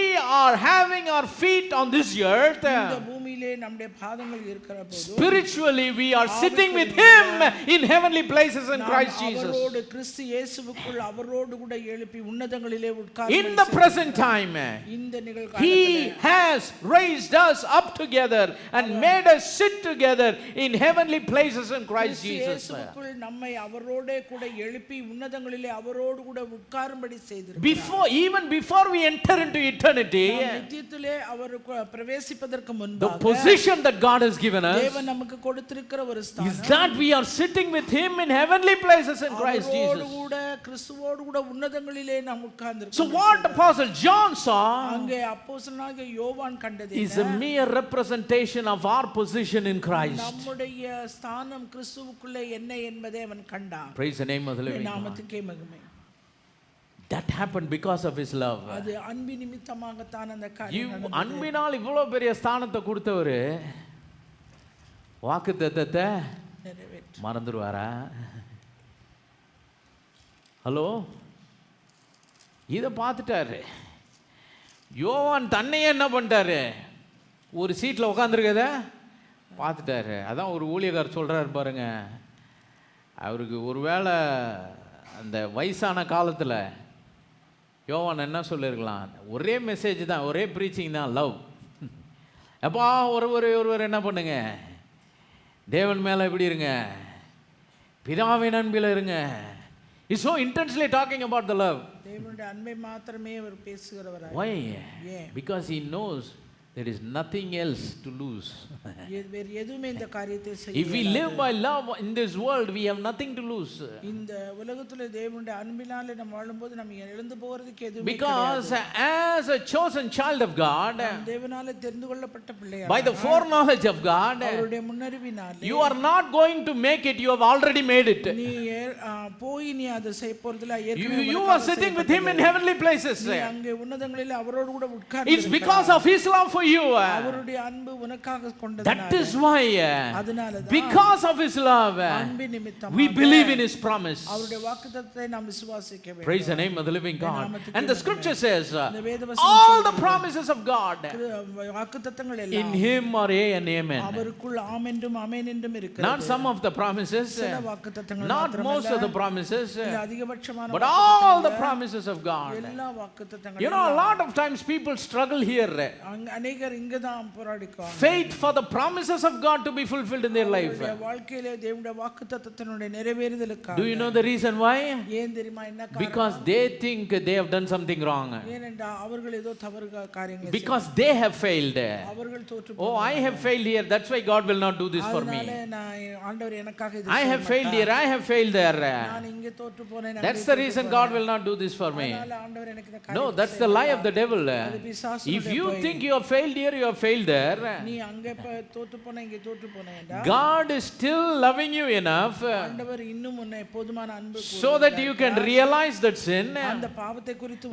are having our feet on this earth, இந்த பூமியிலே நம்முடைய பாதங்கள் இருக்கிற போது spiritually we are sitting with him in heavenly places in Christ Jesus. அவரோடு கிறிஸ்து இயேசுவுக்குள் அவரோடு கூட எழுப்பி உன்னதங்களிலே உட்கார்ந்து In the present time, இந்த நிகழ்காலத்திலே he has raised us up together and made us sit together in heavenly places in Christ Jesus. இயேசுவுக்குள் நம்மை அவரோடே கூட எழுப்பி உன்னதங்களிலே அவரோடு கூட உட்காரும்படி செய்திருக்கிறார். Even before we enter into eternity, நித்தியத்திலே அவருக்கு பிரவேசிப்பதற்கு the முன்பாக position that God has given us தேவன் நமக்கு கொடுத்திருக்கிற ஒரு is ஸ்தானம் that we are sitting with him in heavenly places in Christ அவரோடு Jesus. கூட கிறிஸ்துவோடு கூட உன்னதங்களிலே நாம் So உட்கார்ந்திருக்கிறோம். what Apostle John saw அங்கே அப்போஸ்தலனாகிய யோவான் கண்டது is a mere representation of our position in Christ. நம்முடைய ஸ்தானம் கிறிஸ்துவுக்குள்ளே என்ன என்பதை அவன் கண்டான். Praise the name of the living God. நாமத்துக்கே மகிமை. That happened because of his love. அது அன்பு நிமித்தமாக தான் அந்த காரியம் நடந்தது. அன்பினால் இவ்வளவு பெரிய ஸ்தானத்தை கொடுத்தவர் வாக்குத்தத்தத்தை நிறைவேற்று. மறந்துடுவாரா? ஹலோ, இதை பார்த்துட்டாரு யோவான். தன்னையே என்ன பண்ணிட்டாரு? ஒரு சீட்டில் உட்காந்துருக்கத பார்த்துட்டாரு. அதான் ஒரு ஊழியக்காரர் சொல்கிறாரு பாருங்க, அவருக்கு ஒருவேளை அந்த வயசான காலத்தில் யோவான் என்ன சொல்லியிருக்கலாம், ஒரே மெசேஜ் தான், ஒரே ப்ரீச்சிங் தான், லவ். எப்போ ஒருவர் என்ன பண்ணுங்க, தேவன் மேலே எப்படி இருங்க, பிதாவின் அன்பில் இருங்க. He's so intensely talking about the love. தேவனுடைய அன்பை மாத்திரமே அவர் பேசுகிறவராய். Why? ஏன்? Because he knows there is nothing else to lose. வேறு எதுவுமே இந்த காரியத்தை செய்ய If we live by love in this world, we have nothing to lose. இந்த உலகத்துல தேவனுடைய அன்பினாலே நம்ம வாழும்போது நம்ம இழந்து போறதுக்கு எதுவுமே Because as a chosen child of God, கிடையாது. தேவனாலே தெரிந்து கொள்ளப்பட்ட பிள்ளையா by the foreknowledge of God, அவருடைய முன்னறிவினாலே you are not going to make it, you have already made it. நீ போய் நீ அதை செய்ய போறதில்ல. ஏற்கனவே You are sitting with him in heavenly places. நீ அங்கே உன்னதங்களிலே அவரோடு கூட உட்கார்ந்து It's because of his love for you. அவருடைய அன்பு உனக்காக கொண்டதனால That is why, அதனால because of his love, அன்பு நிமித்தமாக we believe in his promise. அவருடைய வாக்குத்தத்தத்தை நாம் விசுவாசிக்க வேண்டும். Praise the name of the living God. And the scripture says, இந்த வேதவசனம் all the promises of God வாக்குத்தத்தங்கள் in எல்லாம் him are yea and amen. அவருக்குள் ஆம் என்றும் ஆமென் என்றும் இருக்கிறது. Not some of the promises, சில வாக்குத்தத்தங்கள் not மாத்திரமல்ல, most of the promises, இல்ல அதிகபட்சமான but all the promises of God. எல்லா வாக்குத்தத்தங்களும். You know, a lot of times people struggle here. அநேகர் இங்க தான் போராடிக்குவாங்க. Faith for the promises of God to be fulfilled in their life. அவருடைய வாழ்க்கையிலே தேவனுடைய வாக்குத்தத்தத்தினுடைய நிறைவேறுதலுக்காக. Do you know the reason why? ஏன் தெரியுமா என்ன காரணம்? Because they think they have done something wrong. ஏனென்றால் அவர்கள் ஏதோ தவறு காரியங்களை Because they have failed. அவர்கள் தோற்று Oh, I have failed here, that's why God will not do this for me. அதனால நான் ஆண்டவர் எனக்காக இது I have failed here, I have failed there. நான் இங்க தோற்று போனேன். That's the reason God will not do this for me. அதனால ஆண்டவர் எனக்கு இந்த No, காரியத்தை that's the lie of the devil. If you think you have failed here, you have failed there. நீ அங்க தோற்று போன இங்க தோற்று போனேன்டா. God is still loving you enough ஆண்டவர் இன்னும் உன்னை போதுமான அன்பு so that you can realize that sin, அந்த பாவத்தை குறித்து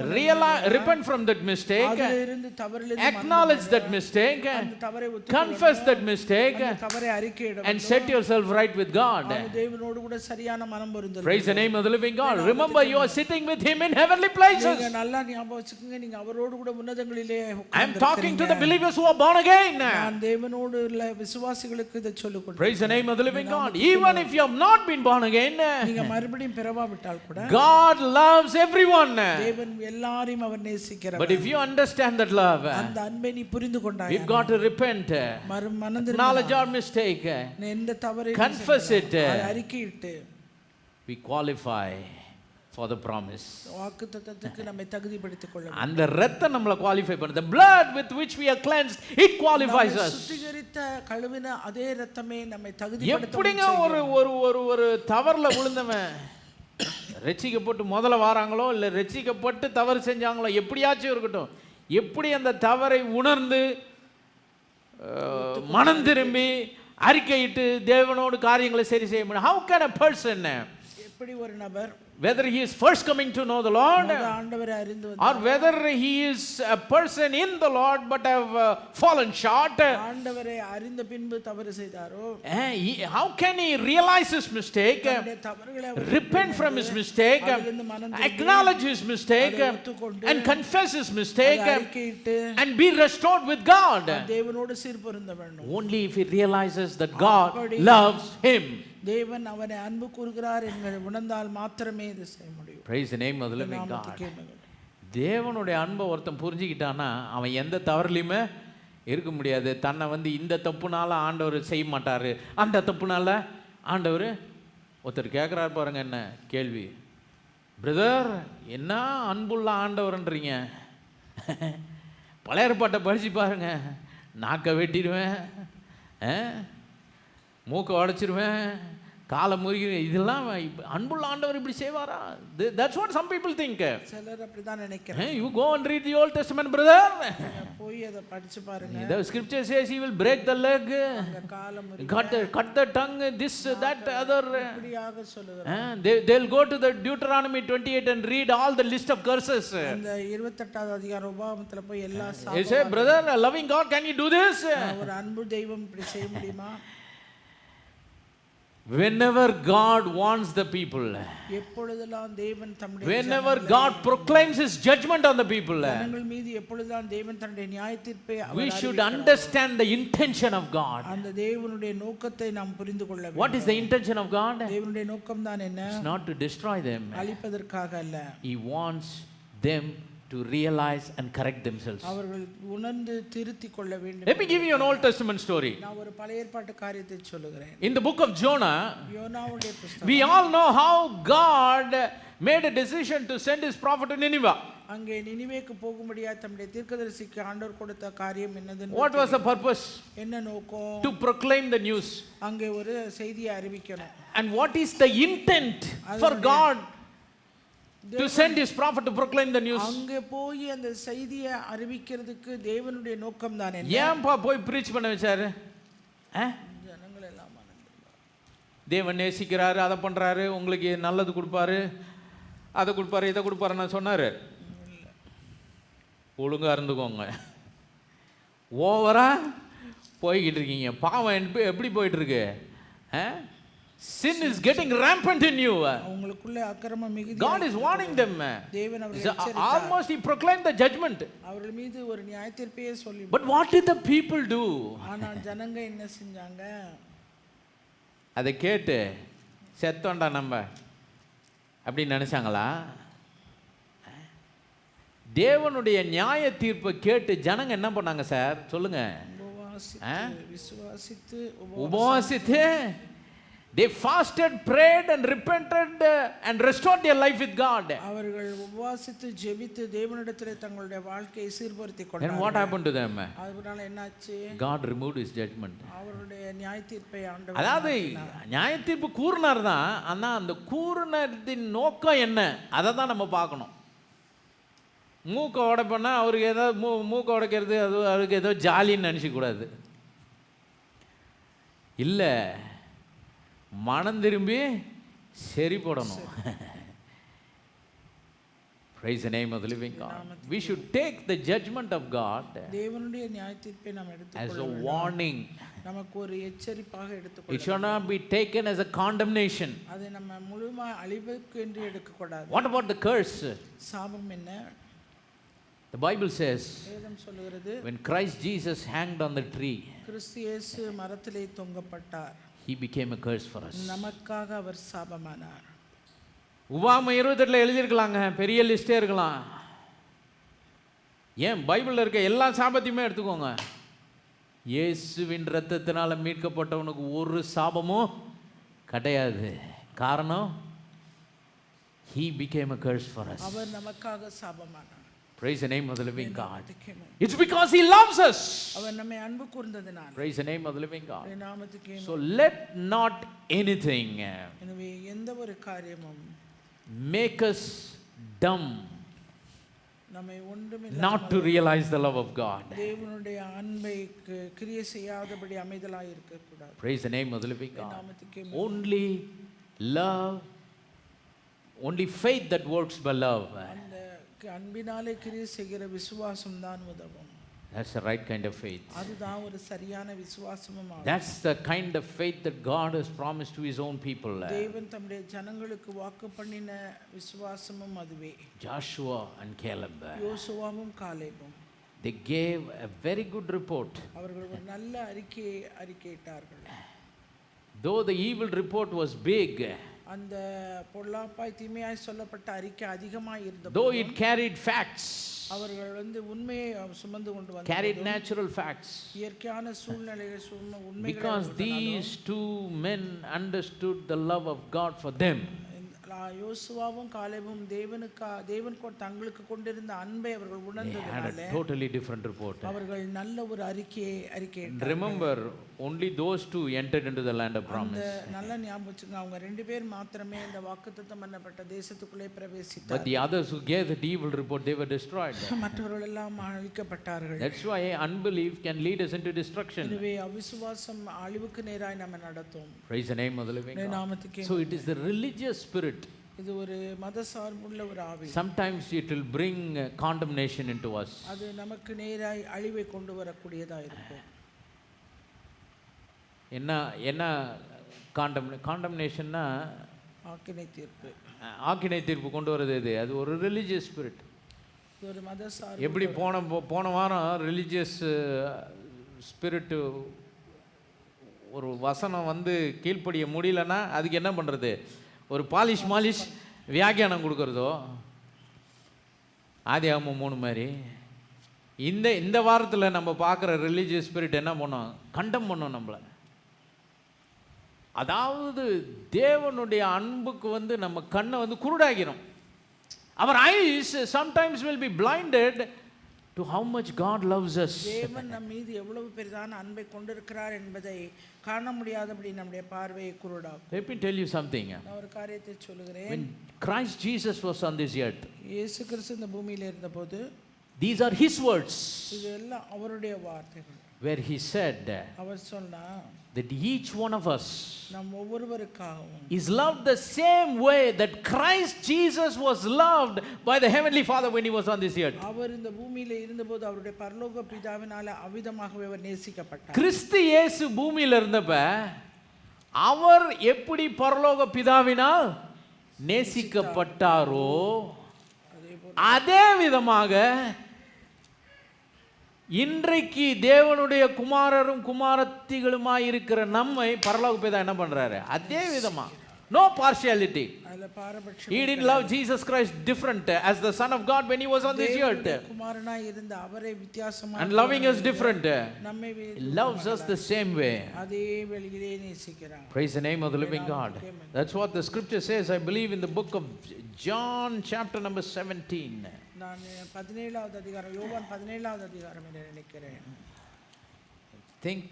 repent from that mistake, அதிலிருந்து தவறிலிருந்து acknowledge that mistake, அந்த தவறை confess that mistake, அந்த தவறை அறிக்கையிட and set yourself right with God. தேவனோடு கூட சரியான மனம் பொருந்தல். Praise the name of the living God. Remember, you are sitting with him in heavenly places. நீங்க நல்லா ஞாபகம் வச்சுக்கங்க, நீங்க அவரோடு கூட உன்னதங்களிலே I am talking to the believers who are born again. நான் தேவனோடு உள்ள விசுவாசிகளுக்கு இதை சொல்லிக் கொடுக்கிறேன். Praise the name of the living God. Even if you have not been born again, நீங்க மறுபடியும் பிறவாவிட்டால் கூட God loves everyone. தேவன் எல்லாரையும் அவர் நேசிக்கிறார். But if you understand that love, அந்த அன்பை நீ புரிந்து கொண்டாய், we've got to repent, acknowledge our mistake, எந்த தவறை confess it, அறிக்கையிட்டு we qualify for the promise. வாக்குத்தத்தத்துக்கு நம்மை தகுதிப்படுத்திக் கொள்ள வேண்டும். அந்த இரத்தம் நம்மளை குவாலிஃபை பண்ணுது. The blood with which we are cleansed, it qualifies us. சுத்திகரித்த கழுவின அதே இரத்தமே நம்மை தகுதிப்படுத்தும். எப்படிங்க ஒரு ஒரு ஒரு ஒரு தவறுல விழுந்தவன் ரட்சிக்கப்பட்டு முதல்ல வராங்களோ இல்லை ரட்சிக்கப்பட்டு தவறு செஞ்சாங்களோ எப்படியாச்சும் இருக்கட்டும், எப்படி அந்த தவறை உணர்ந்து மனம் திரும்பி அறிக்கையிட்டு தேவனோடு காரியங்களை சரி செய்ய முடியும்? How can a person, எப்படி ஒரு நபர், whether he is first coming to know the Lord ஆண்டவரை அறிந்து or whether he is a person in the Lord but have fallen short, ஆண்டவரை அறிந்த பின்பு தவறு செய்தாரோ, how can he realize his mistake, repent from his mistake, acknowledge his mistake and confess his mistake and be restored with God? தேவனோடு சீர்பொருந்த வேண்டும். Only if he realizes that God loves him. தேவன் அவனை அன்பு கூறுகிறார் என்று உணர்ந்தால் மாத்திரமே இது செய்ய முடியும். Praise the name of the living God. தேவனுடைய அன்பை ஒருத்தன் புரிஞ்சுக்கிட்டானா அவன் எந்த தவறுலையுமே இருக்க முடியாது. தன்னை இந்த தப்புனால ஆண்டவர் செய்ய மாட்டார், அந்த தப்புனால ஆண்டவர். ஒருத்தர் கேட்குறாரு பாருங்க என்ன கேள்வி, பிரதர் என்ன அன்புள்ள ஆண்டவர்ன்றீங்க, பழைய ஏற்பாட்டை படித்து பாருங்க, நாக்கை வெட்டிடுவேன், மூக்கை உடைச்சிருவேன், காலை முறிக்கிறேன், இதெல்லாம் அன்புள்ள ஆண்டவர் இப்படி செய்வாரா? That's what some people think. சிலர் அப்படிதான் நினைக்கிறாங்க. You go and read the Old Testament, brother. போய் அதை படிச்சு பாருங்க. The scripture says he will break the leg, காலை முறிப்பார், cut the tongue, this that other. இப்படியாக சொல்லுகிறாங்க. They'll go to the Deuteronomy 28 and read all the list of curses. அந்த 28வது அதிகார உபாகமத்துல போய் எல்லா They say, brother, a loving God, can you do this? ஒரு அன்பு தெய்வம் இப்படி செய்ய முடியுமா? Whenever God wants the people, எப்பொழுதெல்லாம் தேவன் தம்முடைய, whenever God proclaims his judgment on the people, ஜனங்கள் மீது எப்பொழுதெல்லாம் தேவன் தன்னுடைய நியாயத்தீர்ப்பை we should understand the intention of God. அந்த தேவனுடைய நோக்கத்தை நாம் புரிந்து கொள்ள வேண்டும். What is the intention of God? தேவனுடைய நோக்கம் தான் என்ன? It's not to destroy them. அழிப்பதற்காக அல்ல. He wants them to realize and correct themselves. அவர்கள் உணர்ந்து திருத்திக் கொள்ள வேண்டும். Let me give you an Old Testament story. நான் ஒரு பழைய ஏற்பாட்டு காரியத்தை சொல்லுகிறேன். In the book of Jonah, யோனாவுடைய புத்தகம், we all know how God made a decision to send his prophet to Nineveh. அங்கே நினிவேக்கு போகும்படியாக தம்முடைய தீர்க்கதரிசிக்கு ஆண்டவர் கொடுத்த காரியம் என்னது? What was the purpose? என்ன நோக்கம்? To proclaim the news. அங்கே ஒரு செய்தியை அறிவிக்கணும். And what is the intent for God to send his prophet to proclaim the news? அங்கே போய் அந்த செய்தியை அறிவிக்கிறதுக்கு தேவனுடைய நோக்கம் தான் என்ன? ஏன்பா போய் பிரீச் பண்ண வச்சாரு? ஜனங்கள் எல்லாம் தேவன் நேசிக்கிறாரு, அதை பண்றாரு, உங்களுக்கு நல்லது கொடுப்பாரு, அதை கொடுப்பாரு, இதை கொடுப்பாரு நான் சொன்னாரு? ஒழுங்கா இருந்துக்கோங்க. ஓவரா போய்கிட்டு இருக்கீங்க. பாவம் எப்படி போயிட்டு இருக்கு? Sin is getting rampant in you. அவங்களுக்குள்ள அக்கிரமம் மிகுதி. God is warning them. தேவன் அவர்களை எச்சரித்தார். Almost he proclaimed the judgment. அவர்கள் மீது ஒரு நியாயத்தீர்ப்பையே சொல்லி. But what did the people do? ஆனா ஜனங்க என்ன செஞ்சாங்க? அதை கேட்டு செத்தோண்டா நம்ம அப்படின்னு நினைச்சாங்களா? தேவனுடைய நியாய தீர்ப்பை கேட்டு ஜனங்க என்ன பண்ணாங்க சார் சொல்லுங்க? உபவாசித்து they fasted, prayed and repented and restored their life with God. அவர்கள் உபவாசித்து ஜெபித்து தேவனிடத்திலே தங்களுடைய வாழ்க்கையை சீர்படுத்திக் கொண்டார்கள். And what happened to them? அதனால என்னாச்சு? God removed his judgment. அவருடைய நியாயத்தீர்ப்பை ஆண்டவர், அதாவது நியாயத்தீர்ப்பு கூறினார் தான், ஆனா அந்த கூறினதின் நோக்கம் என்ன அதை தான் நம்ம பார்க்கணும். மூக்கை உடைப்போன்னா அவருக்கு ஏதாவது மூக்கை உடைக்கிறது அது அவருக்கு ஏதோ ஜாலின்னு நினச்சிக்கூடாது. இல்லை, மனம் திரும்பி சரி போடணும். Praise the name of the living God. We should take the judgment of God தேவனுடைய நியாயத்தீர்ப்பை நாம் எடுத்துக்கொள்ள as a வேண்டும். warning. நமக்கு ஒரு எச்சரிப்பாக எடுத்துக்கொள்ள. It should not be taken as a condemnation. அதை நம்ம முழுமையாக அழிவுக்கு என்று எடுக்க கூடாது. What about the curse? சாபம் என்ன? The Bible says வேதம் சொல்லுகிறது, when Christ Jesus hanged on the tree, கிறிஸ்து இயேசு மரத்திலே தொங்கப்பட்டார், he became a curse for us. நமக்காக அவர் சாபமானார். உபாகமம் 28 எழுதியிருக்கலாங்க, பெரிய லிஸ்டே இருக்கலாம். ஏன் பைபிளில் இருக்க எல்லா சாபத்தையுமே எடுத்துக்கோங்க. இயேசுவின் இரத்தத்தினால மீட்கப்பட்டவனுக்கு ஒரு சாபமும் கிடையாது. காரணம் He became a curse for us. அவர் நமக்காக சாபமானார். Praise the name of the living God. நாமத்துக்கே மகிமை. It's because He loves us. அவர் நம்மை அன்பு கூர்ந்ததினால். Praise the name of the living God. நாமத்துக்கே மகிமை. So let not anything எனவே எந்த ஒரு காரியமும் make us dumb நம்மை ஒன்றுமே not to realize the love of God. தேவனுடைய அன்பை கிரியை செய்யாதபடி அமைதலாய் இருக்க கூடாது. Praise the name of the living God. நாமத்துக்கே Only love, only faith that works by love. அந்த அன்பினாலே கிரியை செய்கிற விசுவாசம் தான் உதவும். That's the right kind of faith. அதுதான் ஒரு சரியான விசுவாசமும் ஆகும். That's the kind of faith that God has promised to His own people. தேவன் தம்முடைய ஜனங்களுக்கு வாக்கு பண்ணின விசுவாசமும் அதுவே. Joshua and Caleb, யோசுவாவும் காலேபும் they gave a very good report. அவர்கள் ஒரு நல்ல அறிக்கையிட்டார்கள். Though the evil report was big, அந்த பொல்லாப்பாய் தீமையாய் சொல்லப்பட்ட அறிக்கை அதிகமாய் இருந்தது. though it carried facts, அவர்கள் உண்மையை சுமந்து கொண்டு வந்தார்கள். carried natural facts. இயற்கையான சூழ்நிலையை உண்மைகளை Because these two men understood the love of God for them. யோசுவாவும் காலேபும் தேவன் தங்களுக்கு கொண்டிருந்த அன்பை அவர்கள் They had உணர்ந்ததினாலே a totally different report. அவர்கள் நல்ல ஒரு அறிக்கையிட்டார்கள். Remember, only those two entered into the land of அந்த promise. நல்ல ஞாபகம் வச்சுங்க, அவங்க ரெண்டு பேர் மாத்திரமே இந்த வாக்குத்தத்தம் பண்ணப்பட்ட தேசத்துக்குள்ளே But பிரவேசித்தார்கள். the others who gave the evil report, they were destroyed. மற்றவர்கள் எல்லாம் அழிக்கப்பட்டார்கள். That's why unbelief can lead us into destruction. எனவே அவிசுவாசம் அழிவுக்கு நேராய் நம்ம நடத்தும். Praise the name of the living God. நாமத்துக்கே. So it is the religious spirit. இது ஒரு மத சார்புள்ள ஒரு ஆவி. Sometimes it will bring condemnation into us. அது நமக்கு நேராய் அழிவை கொண்டு வரக்கூடியதா இருக்கும். என்ன காண்டம்னேஷன்னா ஆக்கினை தீர்ப்பு கொண்டு வரது இது. அது ஒரு ரிலீஜியஸ் ஸ்பிரிட். ஒரு மத சார்பு. எப்படி போன வாரம் ரிலீஜியஸ் ஸ்பிரிட் ஒரு வசனம் கீழ்ப்படிய முடியலன்னா அதுக்கு என்ன பண்ணுறது? ஒரு மாலிஷ் வியாக்கியானம் கொடுக்குறதோ ஆதியாகமம் 3 மாதிரி. இந்த வாரத்தில் நம்ம பார்க்குற ரிலீஜியஸ் ஸ்பிரிட் என்ன பண்ணோம்? கண்டம் பண்ணோம் நம்மளை. அதாவது தேவனுடைய அன்புக்கு நம்ம கண்ணை குருடாகிறோம். அவர் eyes sometimes will be blinded to how much God loves us. தேவன் நம் மீது எவ்வளவு பெரிதான அன்பை கொண்டிருக்கிறார் என்பதை காண முடியாதபடி நம்முடைய பார்வையை குருடாக்கும். Let me tell you something. நான் ஒரு காரியத்தை சொல்லுகிறேன். When Christ Jesus was on this earth, இயேசு கிறிஸ்து இந்த பூமியில் இருந்தபோது, these are His words. இது எல்லாம் அவருடைய வார்த்தைகள். Where He said அவர் சொன்னார் that each one of us நம் ஒவ்வொருவருக்காகவும் is loved the same way that Christ Jesus was loved by the heavenly Father when He was on this earth. அவர் இந்த பூமியில இருந்தபோது அவருடைய பரலோக பிதாவினால அவிதமாகவே அவர் நேசிக்கப்பட்டார். கிறிஸ்து இயேசு பூமியில இருந்தப்ப அவர் எப்படி பரலோக பிதாவினால் நேசிக்கப்பட்டாரோ அதே விதமாக இன்றைக்கு தேவனுடைய குமாரரும் குமாரத்திகளுமாய் இருக்கிற நம்மை பரலோக பிதா என்ன பண்றாரு? அதே விதமா. No partiality. He didn't love Jesus Christ different as the Son of God when He was on this earth. குமாரனாய் இருந்த அவரை வித்தியாசமாக And loving us different. நம்மை He loves us the same way. அதே வழியிலே நேசிக்கிறார். Praise the name of the living God. That's what the scripture says, I believe, in the book of John chapter number 17. நான் 17வது அதிகாரம், யோவான் 17வது அதிகாரம் என்று நினைக்கிறேன். Think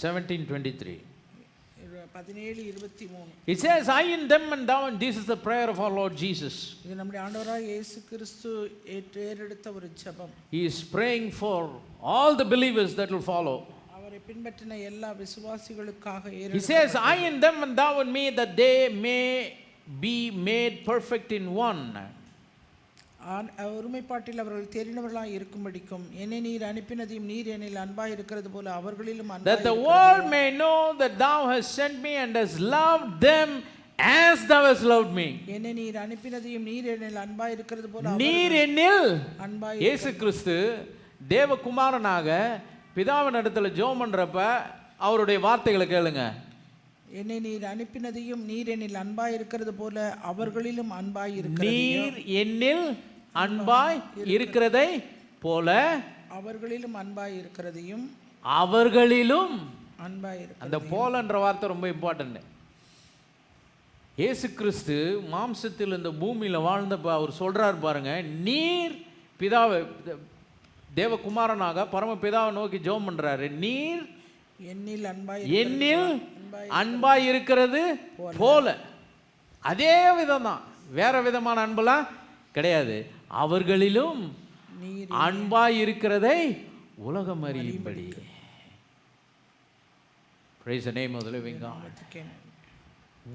(17:23). 17:23. It says, I in them and thou, and this is the prayer of our Lord Jesus. இது நம்முடைய ஆண்டவராகிய இயேசு கிறிஸ்து ஏறெடுத்த ஒரு ஜெபம். He is praying for all the believers that will follow. அவரை பின்பற்றின எல்லா விசுவாசிகளுக்காக He says, I in them and thou in me, that they may be made perfect in one. ஒருமைப்பாட்டில் அவர்கள் தெரிந்தவர்களாய் இருக்கும்படிக்கும் என்னை நீர் அனுப்பினதையும் நீர் என்னில் அன்பாய் இருக்கிறது போல அவர்களிலும் அன்பாய் that the world may know that thou hast sent me and hast loved them as thou hast loved me. என்னை நீர் அனுப்பினதையும் நீர் என்னில் அன்பாய் இருக்கிறது போல நீர் என்னில் அன்பாய். இயேசு கிறிஸ்து தேவகுமாரனாக பிதாவின் இடத்துல ஜெபம் பண்றப்ப அவருடைய வார்த்தைகளை கேளுங்க. என்னை நீர் அனுப்பினதையும் நீர் என்னில் அன்பாய் இருக்கிறது போல அவர்களிலும் அன்பாய் இருக்கிறதையும் நீர் என்னில் அன்பாய் இருக்கிறதை போல அவர்களிலும் அன்பாய் இருக்கிறதையும் அவர்களிலும் அன்பாய் இருக்கிற அந்த போலன்ற வார்த்தை ரொம்ப இம்பார்ட்டன்ட். இயேசு கிறிஸ்து மாம்சத்தில் இந்த பூமியில் வாழ்ந்தப்ப அவர் சொல்றார் பாருங்க, நீர் பிதாவை தேவகுமாரனாக பரமபிதாவை நோக்கி ஜெபம் பண்றாரு, நீர் என்னில் அன்பாய் இருக்கிறது போல. அதே விதம் தான், வேற விதமான அன்பெல்லாம் கிடையாது. அவர்களிலும் அன்பாய் இருக்கிறதை உலகம் அறியும்படி. Praise the name of the living God.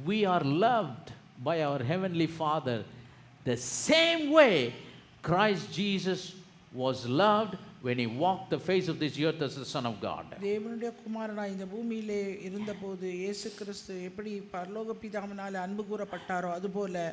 We are loved by our heavenly Father the same way Christ Jesus was loved when he walked the face of this earth as the Son of God. தேவனுடைய குமாரனாய் இந்த பூமியிலே இருந்தபோது இயேசு கிறிஸ்து எப்படி பரலோக பிதாவினாலே அன்பு கூறப்பட்டாரோ அதுபோல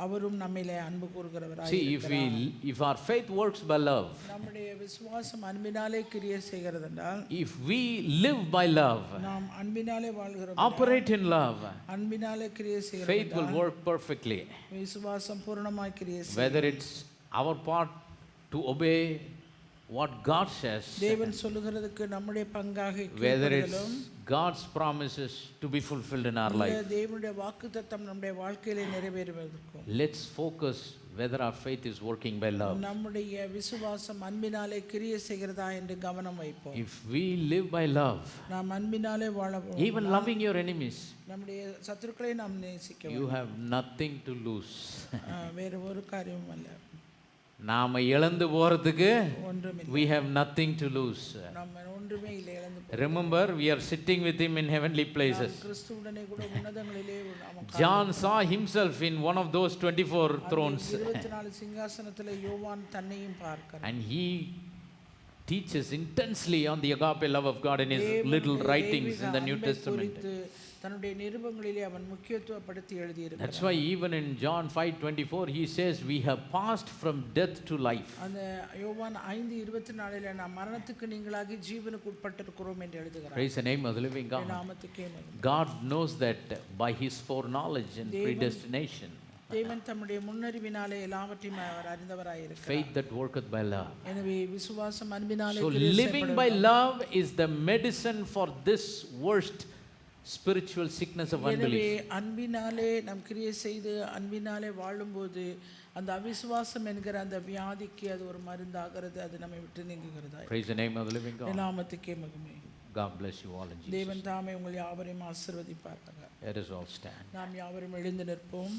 அவரும் நம்மிலே அன்பு கூறுகிறவராய் இருக்கிறார். See, if our faith works by love, நம்முடைய விசுவாசம் அன்பினாலே கிரியை செய்கிறது என்றால், if we live by love, நாம் அன்பினாலே வாழ்கிறோம், operate in love, அன்பினாலே கிரியை செய்கிறது, faith will work perfectly. விசுவாசம் பூரணமாய் கிரியை செய்யும். Whether it's our part to obey what God says, தேவன் சொல்லுகிறதுக்கு நம்முடைய பங்காக whether it's God's promises to be fulfilled in our life, தேவனுடைய வாக்குத்தத்தம் நம்முடைய வாழ்க்கையிலே நிறைவேறுவதற்கு, let's focus whether our faith is working by love. நம்முடைய விசுவாசம் அன்பினாலே கிரியை செய்கிறதா என்று கவனம் வைப்போம். If we live by love, நாம் அன்பினாலே வாழவோம், even loving your enemies, நம்முடைய சத்துருக்களை நாம் நேசிக்க you have nothing to lose. வேறு ஒரு காரியமும் அல்ல. நாம இழந்து போறதுக்கு ஒன்றுமில்லை. we have nothing to lose. நம்ம ஒன்றுமே இல்லை இழந்து. Remember, we are sitting with him in heavenly places. கிறிஸ்துவுடனே கூட உன்னதங்களிலே நாம் John saw himself in one of those 24 thrones. 24 சிங்காசனத்திலே யோவான் தன்னையும் பார்க்கிறார். And he teaches intensely on the agape love of God in his little writings in the New Testament. தன்னுடைய நிருபங்களிலே அவன் முக்கியத்துவப்படுத்தி எழுதியிருக்கிறார். That's why even in John 5:24 he says we have passed from death to life. அந்த யோவான் 5:24ல நாம் மரணத்துக்கு நீங்களாகி ஜீவனுக்கு உட்பட்டிருக்கிறோம் என்று எழுதுகிறார். Praise the name of the living God. நாமத்துக்கே மகிமை. God knows that by his foreknowledge and predestination. தேவன் தம்முடைய முன்னறிவினாலே எல்லாவற்றையும் அவர் அறிந்தவராய் இருக்கிறார். Faith that worketh by love. எனவே விசுவாசம் அன்பினாலே So living by love is the medicine for this worst spiritual sickness of unbelief. எனவே அன்பினாலே நாம் கிரியை செய்து அன்பினாலே வாழும்போது அந்த அவிசுவாசம் என்கிற அந்த வியாதிக்கு அது ஒரு மருந்தாகிறது, அது நம்மை விட்டு நீங்குகிறது. Praise the name of the living God. நாமத்துக்கே மகிமை. God bless you all in Jesus. தேவன் தாமே உங்கள் யாவரையும் ஆசீர்வதிப்பாராக. Let us all stand. நாம் யாவரும் எழுந்து நிற்போம்.